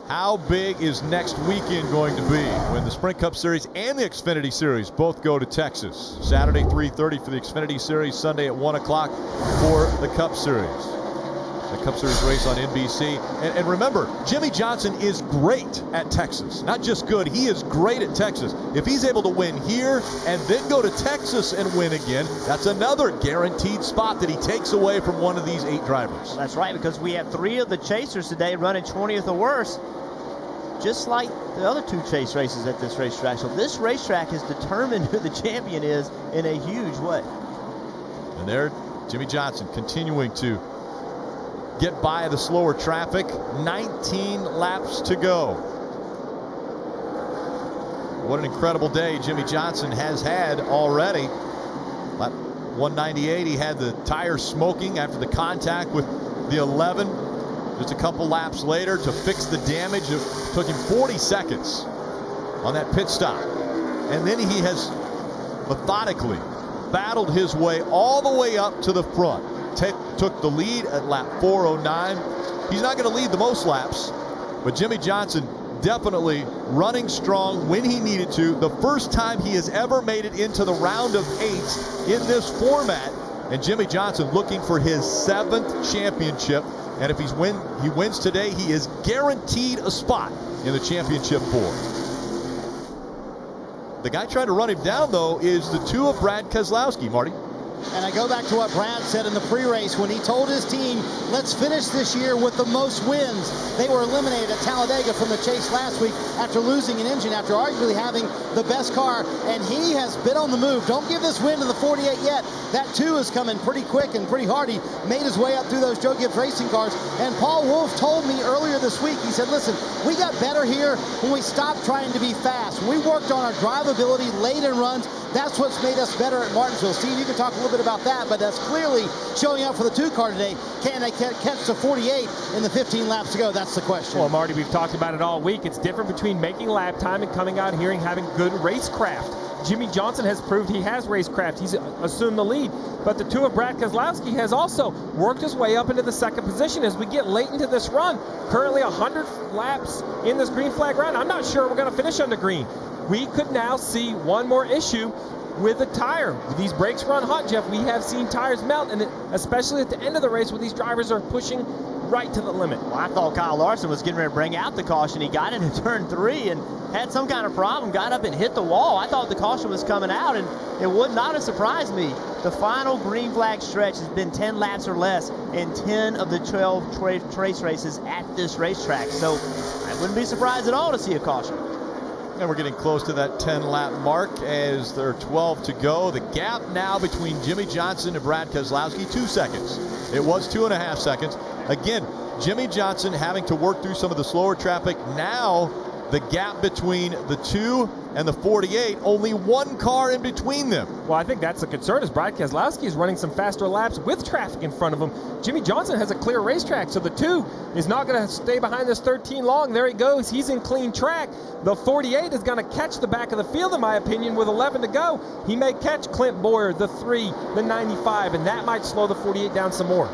S3: How big is next weekend going to be when the Sprint Cup Series and the Xfinity Series both go to Texas? Saturday 3:30 for the Xfinity Series, Sunday at 1 o'clock for the Cup Series. The Cup Series race on NBC. And remember, Jimmie Johnson is great at Texas. Not just good, he is great at Texas. If he's able to win here and then go to Texas and win again, that's another guaranteed spot that he takes away from one of these 8 drivers.
S11: That's right, because we have 3 of the chasers today running 20th or worse, just like the other 2 chase races at this racetrack. So this racetrack has determined who the champion is in a huge way.
S3: And there, Jimmie Johnson continuing to get by the slower traffic. 19 laps to go. What an incredible day Jimmie Johnson has had already. Lap 198, he had the tires smoking after the contact with the 11. Just a couple laps later to fix the damage. It took him 40 seconds on that pit stop. And then he has methodically battled his way all the way up to the front. Took the lead at lap 409. He's not going to lead the most laps, but Jimmie Johnson definitely running strong when he needed to. The first time he has ever made it into the round of 8 in this format. And Jimmie Johnson looking for his 7th championship. And if he wins today, he is guaranteed a spot in the championship 4. The guy trying to run him down, though, is the 2 of Brad Keselowski, Marty.
S6: And I go back to what Brad said in the pre-race when he told his team, let's finish this year with the most wins. They were eliminated at Talladega from the chase last week after losing an engine, after arguably having the best car, and he has been on the move. Don't give this win to the 48 yet. That 2 is coming pretty quick and pretty hard. He made his way up through those Joe Gibbs racing cars, and Paul Wolfe told me earlier this week, he said, listen, we got better here when we stopped trying to be fast. When we worked on our drivability late in runs, that's what's made us better at Martinsville. Steve, you can talk a little bit about that, but that's clearly showing up for the 2 car today. Can they catch the 48 in the 15 laps to go? That's the question.
S12: Well, Marty, we've talked about it all week. It's different between making lap time and coming out here and having good racecraft. Jimmie Johnson has proved he has racecraft. He's assumed the lead. But the 2 of Brad Keselowski has also worked his way up into the 2nd position as we get late into this run. Currently 100 laps in this green flag run. I'm not sure we're going to finish on the green. We could now see one more issue with the tire. These brakes run hot, Jeff. We have seen tires melt, and especially at the end of the race where these drivers are pushing right to the limit.
S11: Well, I thought Kyle Larson was getting ready to bring out the caution. He got into turn 3 and had some kind of problem, got up and hit the wall. I thought the caution was coming out, and it would not have surprised me. The final green flag stretch has been 10 laps or less in 10 of the 12 trace races at this racetrack. So I wouldn't be surprised at all to see a caution.
S3: And we're getting close to that 10-lap mark as there are 12 to go. The gap now between Jimmie Johnson and Brad Keselowski, 2 seconds. It was 2.5 seconds. Again, Jimmie Johnson having to work through some of the slower traffic. Now the gap between the 2 and the 48, only 1 car in between them.
S12: Well, I think that's the concern, is Brad Keselowski is running some faster laps with traffic in front of him. Jimmie Johnson has a clear racetrack, so the 2 is not going to stay behind this 13 long. There he goes. He's in clean track. The 48 is going to catch the back of the field, in my opinion, with 11 to go. He may catch Clint Bowyer, the 3, the 95, and that might slow the 48 down some more.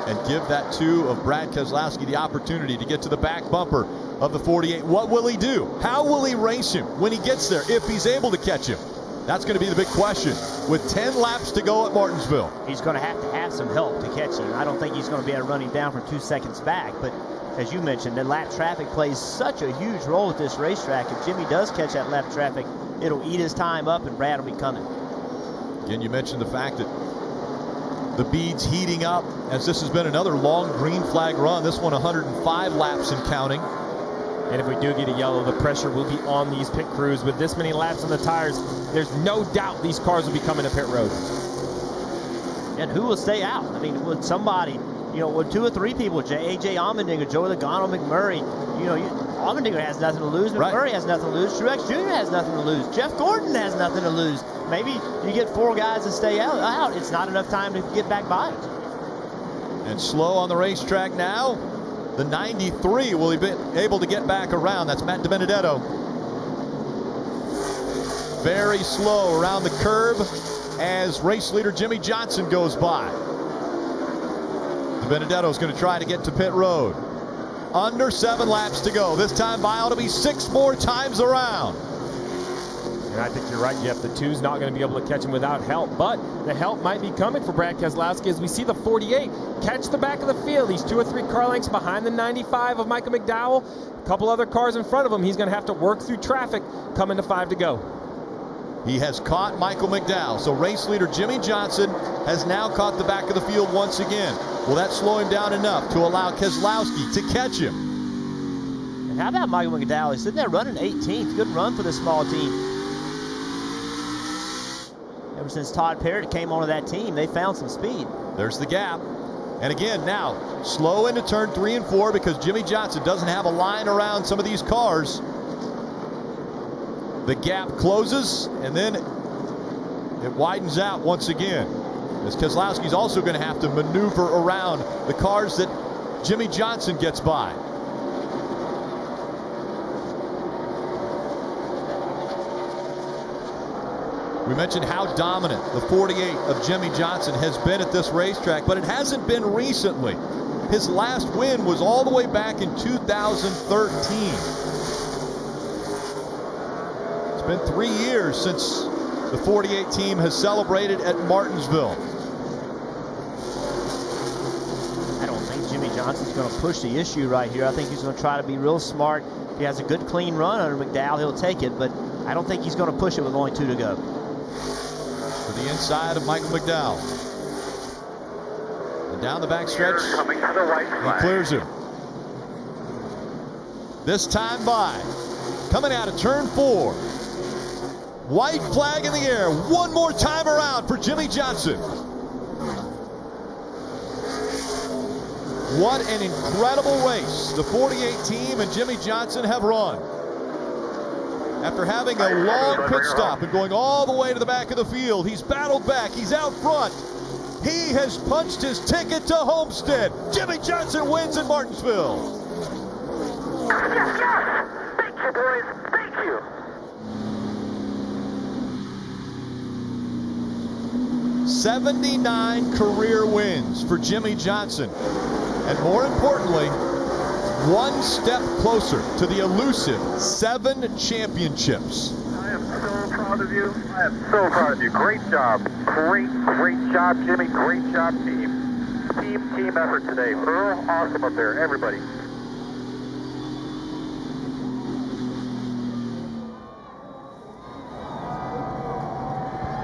S3: And give that 2 of Brad Keselowski the opportunity to get to the back bumper of the 48. What will he do? How will he race him when he gets there, if he's able to catch him? That's going to be the big question. With 10 laps to go at Martinsville,
S11: he's going to have some help to catch him. I don't think he's going to be able to run him down from 2 seconds back, but as you mentioned, the lap traffic plays such a huge role at this racetrack. If Jimmie does catch that lap traffic, it'll eat his time up and Brad will be coming.
S3: Again, you mentioned the fact that the beads heating up as this has been another long green flag run. This one 105 laps and counting.
S12: And if we do get a yellow, the pressure will be on these pit crews. With this many laps on the tires, there's no doubt these cars will be coming to pit road.
S11: And who will stay out? I mean, would somebody, with 2 or 3 people, A.J. Allmendinger, Joey Logano, McMurray, Allmendinger has nothing to lose. McMurray has nothing to lose. Truex Jr. has nothing to lose. Jeff Gordon has nothing to lose. Maybe you get 4 guys to stay out. It's not enough time to get back by it.
S3: And slow on the racetrack now. The 93 will he be able to get back around. That's Matt DiBenedetto. Very slow around the curve as race leader Jimmie Johnson goes by. DiBenedetto is going to try to get to pit road. Under 7 laps to go. This time by ought to be 6 more times around.
S12: And I think you're right, Jeff. The 2's not going to be able to catch him without help, but the help might be coming for Brad Keselowski as we see the 48 catch the back of the field. He's 2 or 3 car lengths behind the 95 of Michael McDowell. A couple other cars in front of him. He's going to have to work through traffic coming to 5 to go.
S3: He has caught Michael McDowell. So race leader Jimmie Johnson has now caught the back of the field once again. Will that slow him down enough to allow Keselowski to catch him?
S11: And how about Michael McDowell? He's sitting there running 18th. Good run for this small team. Ever since Todd Parrott came onto that team, they found some speed.
S3: There's the gap. And again, now Slow into turn 3 and 4 because Jimmie Johnson doesn't have a line around some of these cars. The gap closes, and then it widens out once again. As Keselowski's also going to have to maneuver around the cars that Jimmie Johnson gets by. We mentioned how dominant the 48 of Jimmie Johnson has been at this racetrack, but it hasn't been recently. His last win was all the way back in 2013. It's been 3 years since the 48 team has celebrated at Martinsville.
S11: I don't think Jimmie Johnson's going to push the issue right here. I think he's going to try to be real smart. If he has a good, clean run under McDowell, he'll take it, but I don't think he's going to push it with only 2 to go.
S3: To the inside of Michael McDowell. And down the backstretch, he clears him. This time by, coming out of turn 4. White flag in the air. One more time around for Jimmie Johnson. What an incredible race the 48 team and Jimmie Johnson have run. After having a long pit stop and going all the way to the back of the field, he's battled back, he's out front. He has punched his ticket to Homestead. Jimmie Johnson wins in Martinsville.
S17: Yes, yes! Thank you, boys. Thank you.
S3: '79 career wins for Jimmie Johnson. And more importantly, one step closer to the elusive 7 championships.
S17: I am so proud of you. I am so proud of you. Great job. Great job, Jimmy. Great job, team. Team effort today. Earl, awesome up there. Everybody.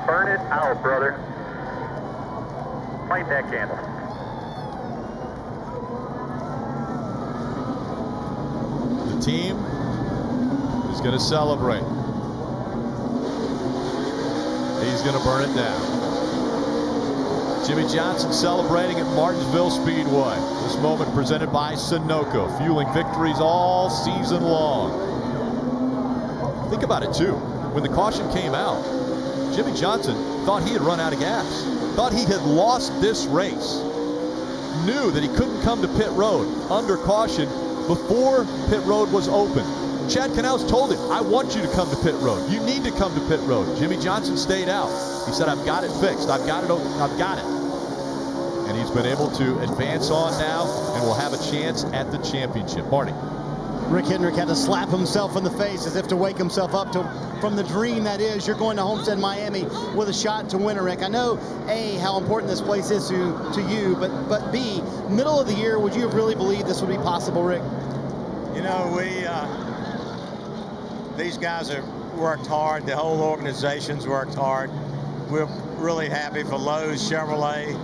S17: Burn it out, brother. Light that candle.
S3: The team is going to celebrate. He's going to burn it down. Jimmie Johnson celebrating at Martinsville Speedway. This moment presented by Sunoco, fueling victories all season long. Think about it too. When the caution came out, Jimmie Johnson thought he had run out of gas, thought he had lost this race, knew that he couldn't come to pit road under caution before pit road was open. Chad Canals told him, I want you to come to pit road. You need to come to pit road. Jimmie Johnson stayed out. He said, I've got it fixed. I've got it. I've got it. And he's been able to advance on now and will have a chance at the championship. Marty.
S6: Rick Hendrick had to slap himself in the face as if to wake himself up from the dream that is you're going to Homestead, Miami with a shot to win a Rick. I know, A, how important this place is to you, but B, middle of the year, would you have really believed this would be possible, Rick?
S18: You know, these guys have worked hard. The whole organization's worked hard. We're really happy for Lowe's, Chevrolet,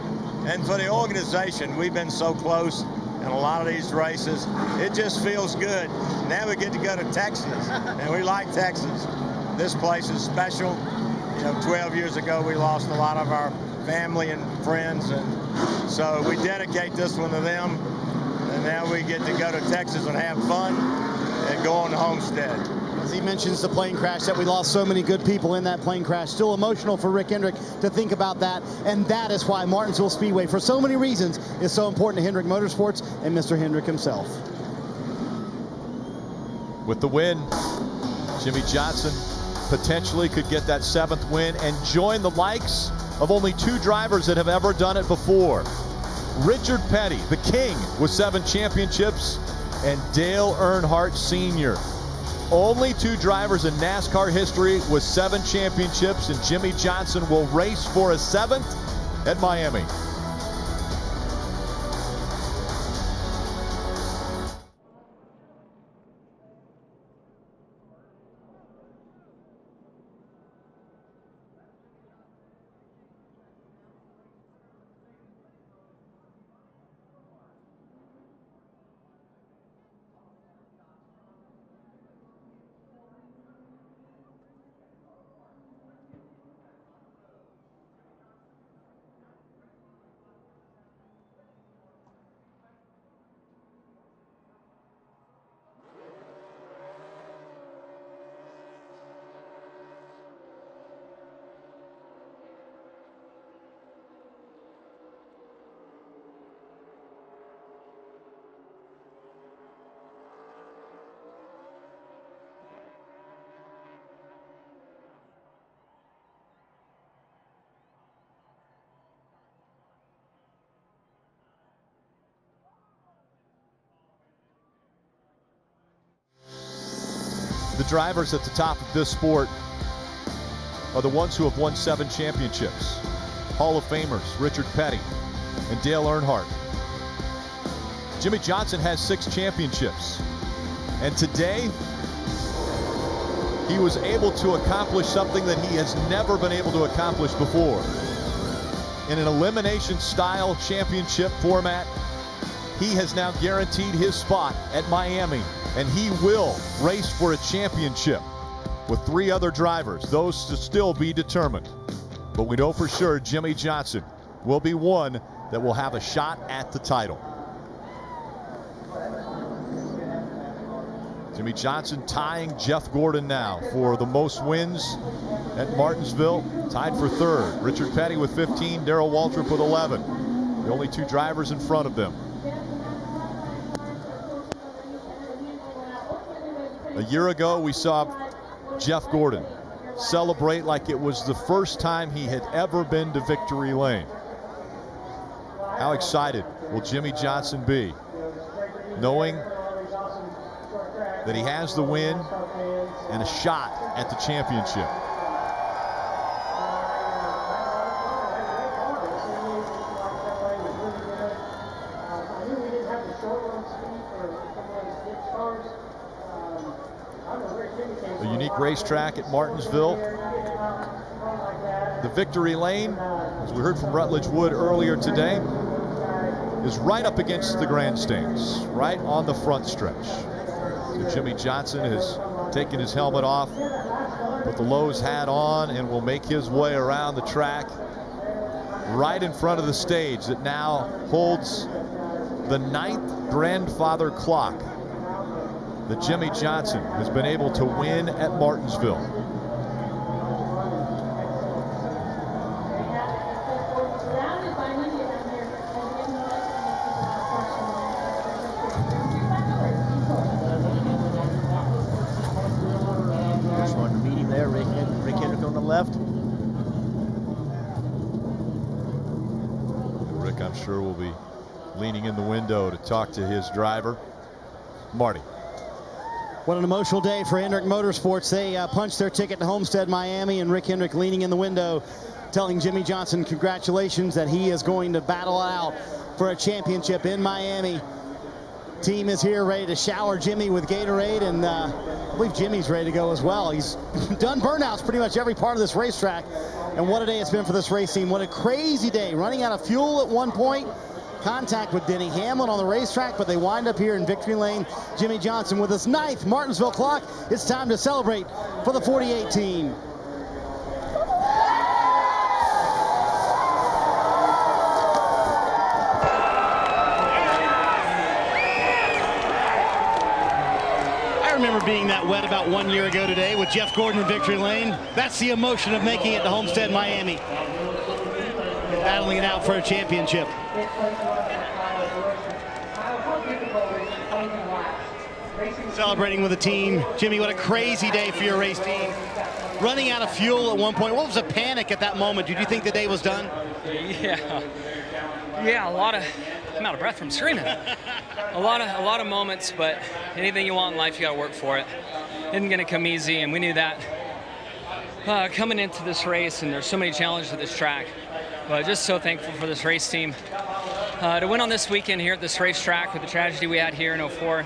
S18: and for the organization. We've been so close in a lot of these races. It just feels good. Now we get to go to Texas, and we like Texas. This place is special. You know, 12 years ago, we lost a lot of our family and friends, and so we dedicate this one to them. And now we get to go to Texas and have fun and go on to Homestead.
S6: As he mentions the plane crash, that we lost so many good people in that plane crash. Still emotional for Rick Hendrick to think about that, and that is why Martinsville Speedway, for so many reasons, is so important to Hendrick Motorsports and Mr. Hendrick himself.
S3: With the win, Jimmie Johnson potentially could get that 7th win and join the likes of only 2 drivers that have ever done it before. Richard Petty, the king, with 7 championships, and Dale Earnhardt Sr. Only 2 drivers in NASCAR history with 7 championships, and Jimmie Johnson will race for a 7th at Miami. The drivers at the top of this sport are the ones who have won 7 championships. Hall of Famers Richard Petty and Dale Earnhardt. Jimmie Johnson has 6 championships. And today, he was able to accomplish something that he has never been able to accomplish before. In an elimination-style championship format, he has now guaranteed his spot at Miami, and he will race for a championship with 3 other drivers, those to still be determined. But we know for sure Jimmie Johnson will be one that will have a shot at the title. Jimmie Johnson tying Jeff Gordon now for the most wins at Martinsville, tied for 3rd. Richard Petty with 15, Darrell Waltrip with 11. The only 2 drivers in front of them. A year ago, we saw Jeff Gordon celebrate like it was the first time he had ever been to victory lane. How excited will Jimmie Johnson be, knowing that he has the win and a shot at the championship? A unique racetrack at Martinsville. The victory lane, as we heard from Rutledge Wood earlier today, is right up against the grandstands, right on the front stretch. So Jimmie Johnson has taken his helmet off, put the Lowe's hat on, and will make his way around the track right in front of the stage that now holds the 9th grandfather clock that Jimmie Johnson has been able to win at Martinsville.
S7: Just wanted to meet him there, Rick Hendrick on the left.
S3: Rick, I'm sure, will be leaning in the window to talk to his driver, Marty.
S6: What an emotional day for Hendrick Motorsports. They punched their ticket to Homestead, Miami, and Rick Hendrick leaning in the window, telling Jimmie Johnson congratulations that he is going to battle out for a championship in Miami. Team is here ready to shower Jimmie with Gatorade, and I believe Jimmie's ready to go as well. He's done burnouts pretty much every part of this racetrack, and what a day it's been for this race team. What a crazy day. Running out of fuel at one point. Contact with Denny Hamlin on the racetrack, but they wind up here in victory lane. Jimmie Johnson with his 9th Martinsville clock. It's time to celebrate for the 48 team. I remember being that wet about 1 year ago today with Jeff Gordon in victory lane. That's the emotion of making it to Homestead, Miami. Battling it out for a championship. Celebrating with the team. Jimmie, what a crazy day for your race team. Running out of fuel at one point. What was the panic at that moment? Did you think the day was done?
S19: Yeah, I'm out of breath from screaming. a lot of moments, but anything you want in life, you got to work for it. Isn't going to come easy, and we knew that coming into this race, and there's so many challenges at this track. But just so thankful for this race team. To win on this weekend here at this racetrack with the tragedy we had here in 04.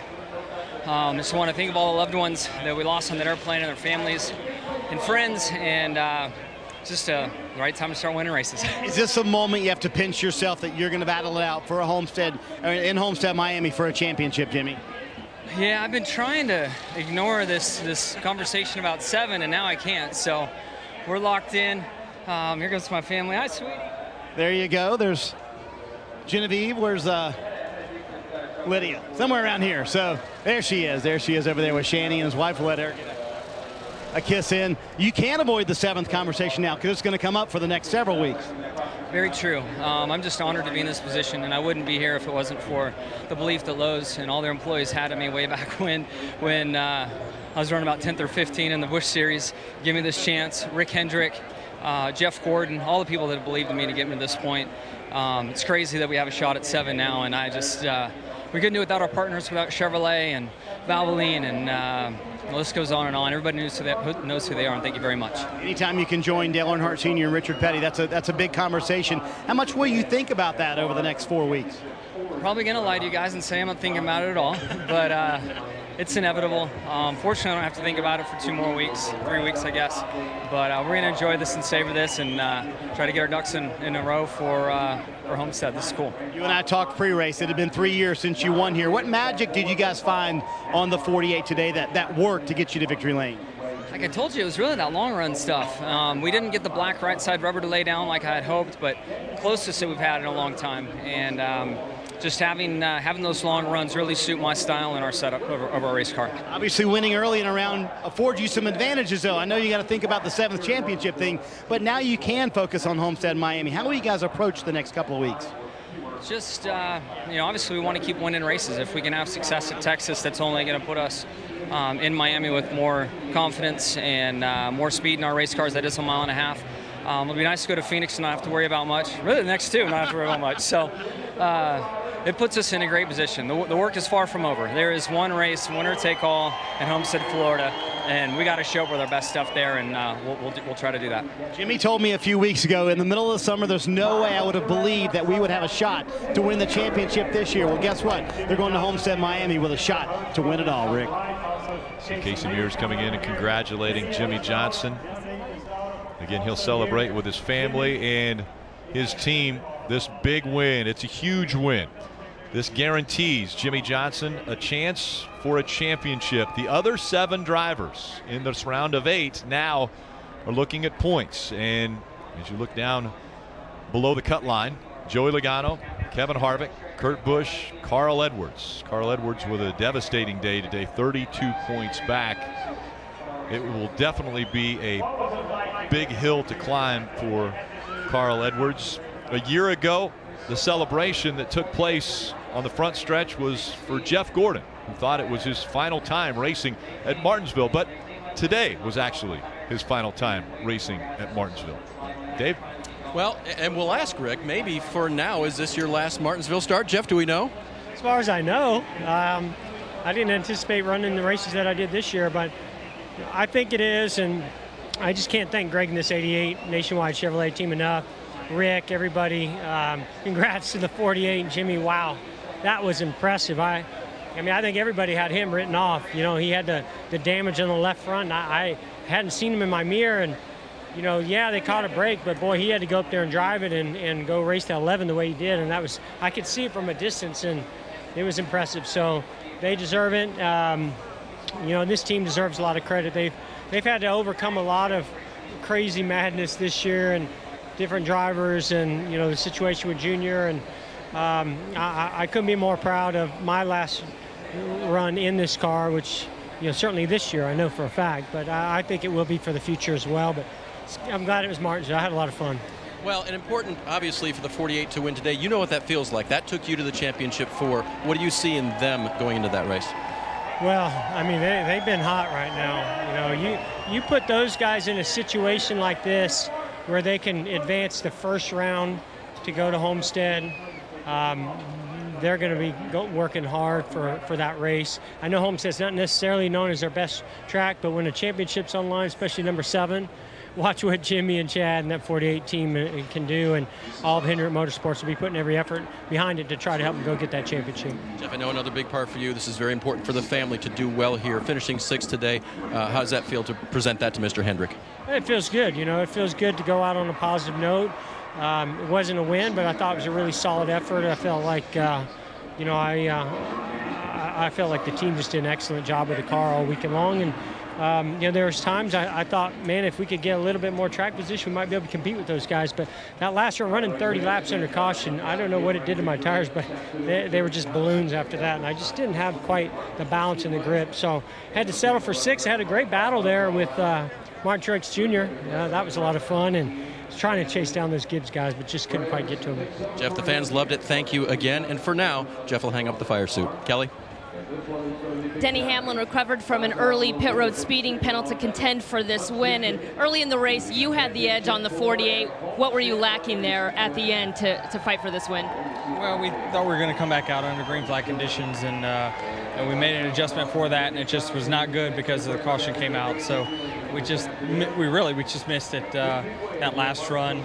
S19: Just want to think of all the loved ones that we lost on that airplane and their families and friends, and just the right time to start winning races.
S6: Is this a moment you have to pinch yourself that you're going to battle it out for a Homestead, in Homestead, Miami for a championship, Jimmie?
S19: Yeah, I've been trying to ignore this conversation about 7, and now I can't. So we're locked in. Here goes my family. Hi, sweetie.
S6: There you go. There's Genevieve. Where's Lydia? Somewhere around here. So there she is. There she is over there with Shani and his wife. Will let her get a kiss in. You can't avoid the 7th conversation now because it's going to come up for the next several weeks.
S19: Very true. I'm just honored to be in this position, and I wouldn't be here if it wasn't for the belief that Lowe's and all their employees had in me way back when I was running about 10th or 15th in the Busch Series. Give me this chance. Rick Hendrick, Jeff Gordon, all the people that have believed in me to get me to this point. It's crazy that we have a shot at 7 now, and I just we couldn't do it without our partners, without Chevrolet and Valvoline, and the list goes on and on. Everybody knows who they are, and thank you very much.
S6: Anytime you can join Dale Earnhardt Sr. and Richard Petty, that's a big conversation. How much will you think about that over the next 4 weeks?
S19: Probably going to lie to you guys and say I'm not thinking about it at all, but it's inevitable. Fortunately, I don't have to think about it for 2 more weeks, 3 weeks, I guess. But we're going to enjoy this and savor this and try to get our ducks in a row for Homestead. This is cool.
S6: You and I talked pre-race. It had been 3 years since you won here. What magic did you guys find on the 48 today that worked to get you to victory lane?
S19: Like I told you, it was really that long run stuff. We didn't get the black right side rubber to lay down like I had hoped, but closest that we've had in a long time. And just having those long runs really suit my style and our setup of our race car.
S6: Obviously, winning early in a round affords you some advantages, though. I know you got to think about the 7th championship thing, but now you can focus on Homestead Miami. How will you guys approach the next couple of weeks?
S19: Just, obviously we want to keep winning races. If we can have success at Texas, that's only going to put us in Miami with more confidence and more speed in our race cars. That is a 1.5 miles. It'll be nice to go to Phoenix and not have to worry about much. Really, the next 2, not have to worry about much. So it puts us in a great position. The work is far from over. There is one race, winner take all, in Homestead, Florida, and we got to show up with our best stuff there, and we'll try to do that.
S6: Jimmy told me a few weeks ago, in the middle of the summer, there's no way I would have believed that we would have a shot to win the championship this year. Well, guess what? They're going to Homestead Miami with a shot to win it all, Rick.
S3: Casey Mears coming in and congratulating Jimmie Johnson. Again, he'll celebrate with his family and his team this big win. It's a huge win. This guarantees Jimmie Johnson a chance for a championship. The other 7 drivers in this round of 8 now are looking at points. And as you look down below the cut line, Joey Logano, Kevin Harvick, Kurt Busch, Carl Edwards. Carl Edwards with a devastating day today, 32 points back. It will definitely be a big hill to climb for Carl Edwards. A year ago, the celebration that took place on the front stretch was for Jeff Gordon, who thought it was his final time racing at Martinsville. But today was actually his final time racing at Martinsville. Dave?
S8: Well, and we'll ask Rick, maybe for now, is this your last Martinsville start? Jeff, do we know?
S20: As far as I know, I didn't anticipate running the races that I did this year, but I think it is, and I just can't thank Greg and this 88 Nationwide Chevrolet team enough. Rick, everybody, congrats to the 48 and Jimmy. Wow, that was impressive. I think everybody had him written off. You know, he had the damage on the left front. I hadn't seen him in my mirror, and you know, yeah, they caught a break, but boy, he had to go up there and drive it and go race to 11 the way he did, and I could see it from a distance, and it was impressive. So they deserve it. You know, this team deserves a lot of credit. They've had to overcome a lot of crazy madness this year, and different drivers, and you know, the situation with Junior, and I couldn't be more proud of my last run in this car, which, you know, certainly this year I know for a fact, but I think it will be for the future as well. But I'm glad it was Martinsville. I had a lot of fun.
S8: Well, and important, obviously, for the 48 to win today. You know what that feels like. That took you to the championship 4. What do you see in them going into that race?
S20: Well, I mean, they've been hot right now. You know, you put those guys in a situation like this where they can advance the first round to go to Homestead. They're going to be working hard for that race. I know Homestead's not necessarily known as their best track, but when a championship's on line, especially number 7, watch what Jimmy and Chad and that 48 team can do, and all of Hendrick Motorsports will be putting every effort behind it to try to help them go get that championship.
S8: Jeff, I know another big part for you. This is very important for the family to do well here. Finishing 6th today, how does that feel to present that to Mr. Hendrick?
S20: It feels good. You know, it feels good to go out on a positive note. It wasn't a win, but I thought it was a really solid effort. I felt like, you know, I felt like the team just did an excellent job with the car all weekend long. And you know, there was times I thought, man, if we could get a little bit more track position, we might be able to compete with those guys. But that last run, running 30 laps under caution, I don't know what it did to my tires, but they were just balloons after that. And I just didn't have quite the balance and the grip. So had to settle for 6. I had a great battle there with Martin Truex Jr. That was a lot of fun, and trying to chase down those Gibbs guys, but just couldn't quite get to them.
S8: Jeff, the fans loved it. Thank you again. And for now, Jeff will hang up the fire suit. Kelly?
S5: Denny Hamlin recovered from an early pit road speeding penalty to contend for this win, and early in the race you had the edge on the 48. What were you lacking there at the end to fight for this win?
S19: Well, we thought we were going to come back out under green flag conditions, and we made an adjustment for that, and it just was not good because the caution came out. So we just missed it that last run.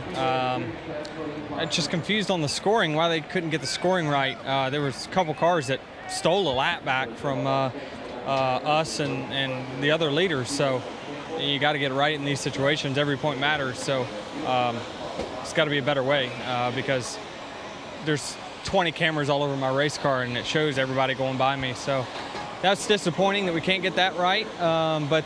S19: Just confused on the scoring, why they couldn't get the scoring right. There was a couple cars that stole a lap back from us and the other leaders. So you got to get it right in these situations. Every point matters. So it's got to be a better way because there's 20 cameras all over my race car, and it shows everybody going by me. So that's disappointing that we can't get that right. But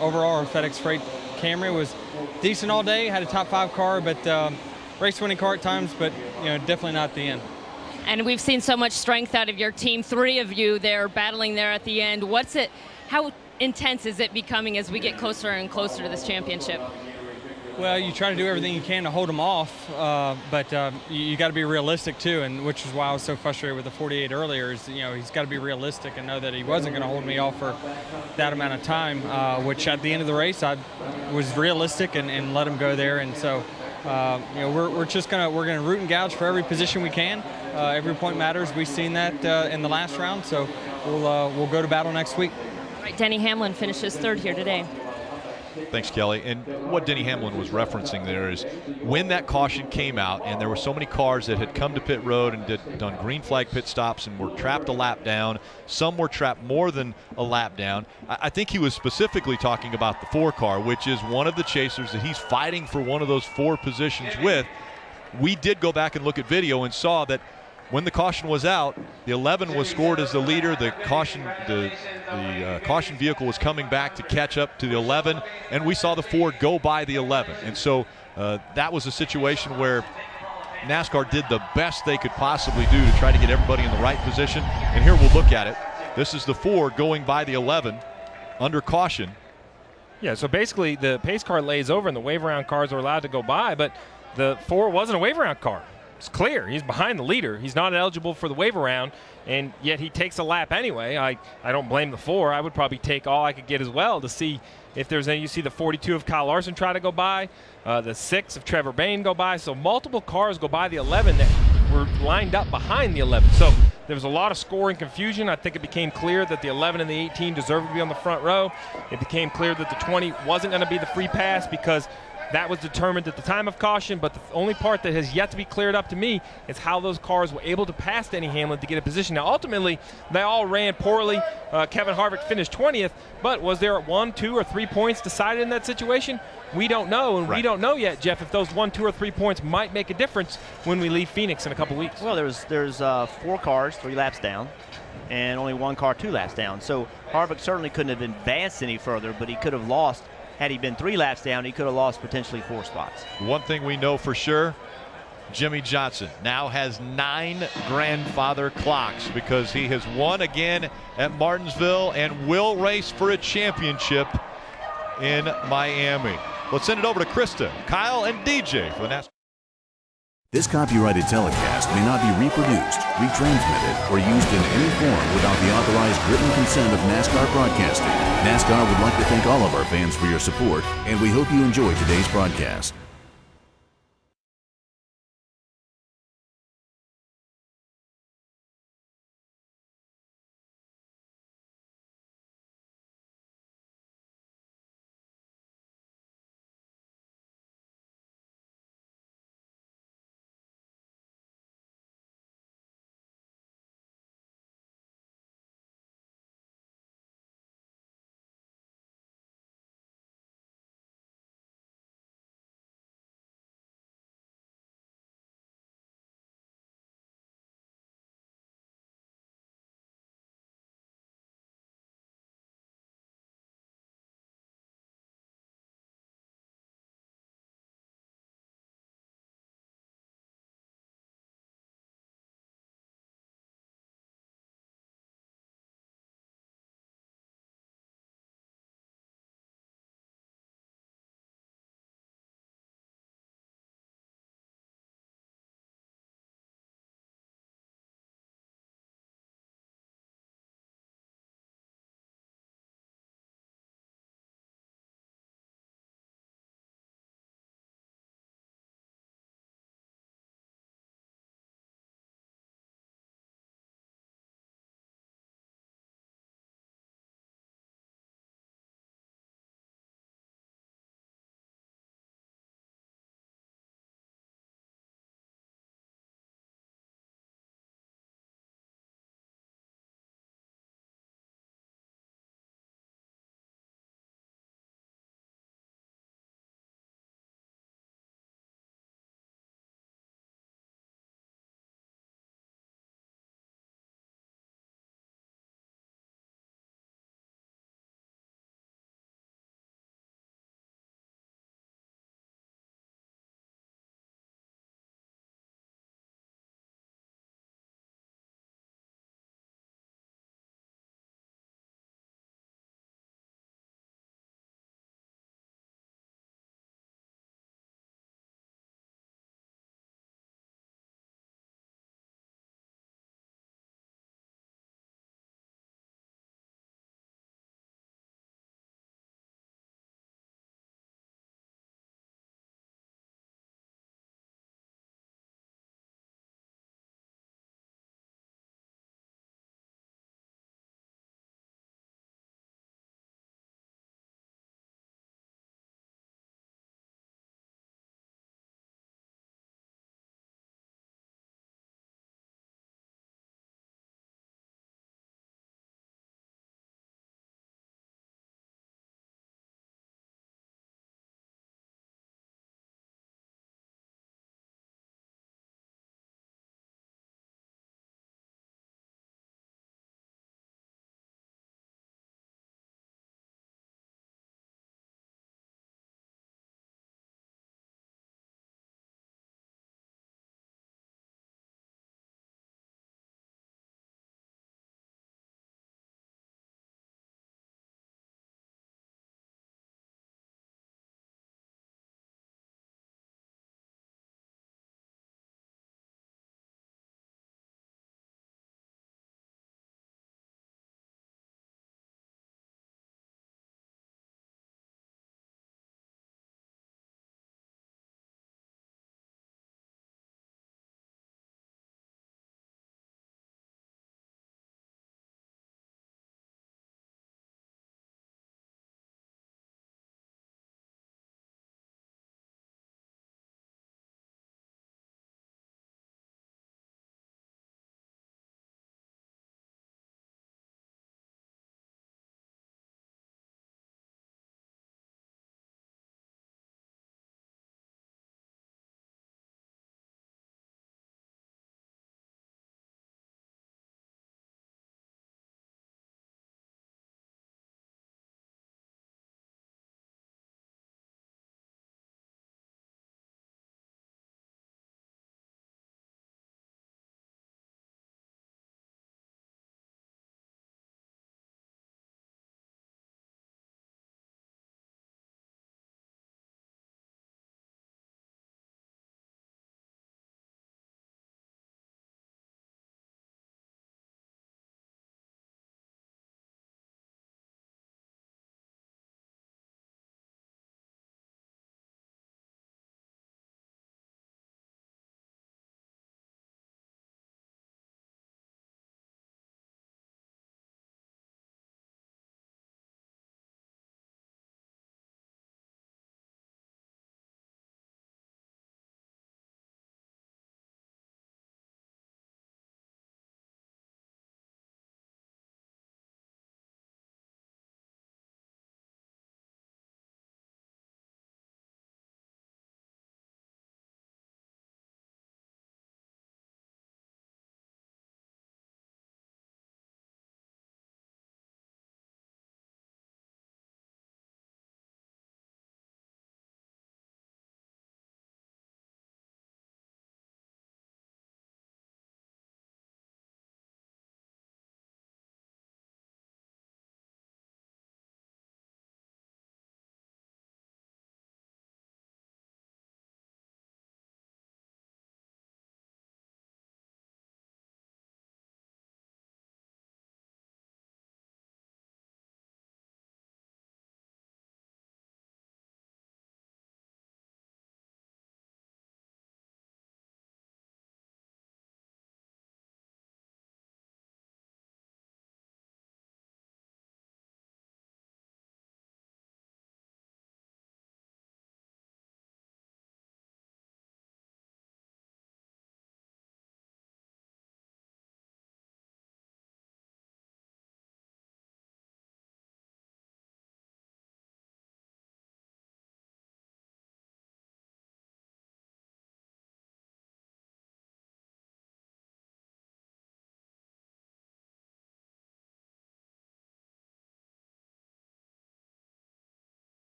S19: overall, our FedEx Freight Camry was decent all day. Had a top 5 car, but race-winning car at times, but definitely not at the end.
S5: And we've seen so much strength out of your team. 3 of you there battling there at the end. How intense is it becoming as we get closer and closer to this championship?
S19: Well, you try to do everything you can to hold them off, but you got to be realistic too, and which is why I was so frustrated with the 48 earlier. Is he's got to be realistic and know that he wasn't going to hold me off for that amount of time. Which at the end of the race, I was realistic and let him go there. And so, we're gonna root and gouge for every position we can. Every point matters. We've seen that in the last round, so we'll go to battle next week.
S5: All right, Denny Hamlin finishes 3rd here today.
S3: Thanks, Kelly. And what Denny Hamlin was referencing there is when that caution came out and there were so many cars that had come to pit road and done green flag pit stops and were trapped a lap down, some were trapped more than a lap down. I think he was specifically talking about the 4 car, which is one of the chasers that he's fighting for one of those 4 positions with. We did go back and look at video and saw that when the caution was out, the 11 was scored as the leader. The caution vehicle was coming back to catch up to the 11, and we saw the 4 go by the 11. And so that was a situation where NASCAR did the best they could possibly do to try to get everybody in the right position. And here we'll look at it. This is the 4 going by the 11 under caution.
S12: Yeah, so basically the pace car lays over and the wave around cars are allowed to go by, but the 4 wasn't a wave around car. It's clear he's behind the leader. He's not eligible for the wave around, and yet he takes a lap anyway. I don't blame the 4. I would probably take all I could get as well to see if there's any. You see the 42 of Kyle Larson try to go by, the 6 of Trevor Bayne go by. So multiple cars go by the 11 that were lined up behind the 11. So there was a lot of scoring confusion. I think it became clear that the 11 and the 18 deserved to be on the front row. It became clear that the 20 wasn't going to be the free pass because that was determined at the time of caution, but the only part that has yet to be cleared up to me is how those cars were able to pass Denny Hamlin to get a position. Now, ultimately, they all ran poorly. Kevin Harvick finished 20th, but was there 1, 2, or 3 points decided in that situation? We don't know, and we don't know yet, Jeff, if those 1, 2, or 3 points might make a difference when we leave Phoenix in a couple weeks.
S11: Well, there's 4 cars 3 laps down, and only 1 car 2 laps down. So Harvick certainly couldn't have advanced any further, but he could have lost. Had he been 3 laps down, he could have lost potentially 4 spots.
S3: One thing we know for sure, Jimmie Johnson now has 9 grandfather clocks because he has won again at Martinsville and will race for a championship in Miami. Let's send it over to Krista, Kyle, and DJ for the NASCAR.
S21: This copyrighted telecast may not be reproduced, retransmitted, or used in any form without the authorized written consent of NASCAR Broadcasting. NASCAR would like to thank all of our fans for your support, and we hope you enjoy today's broadcast.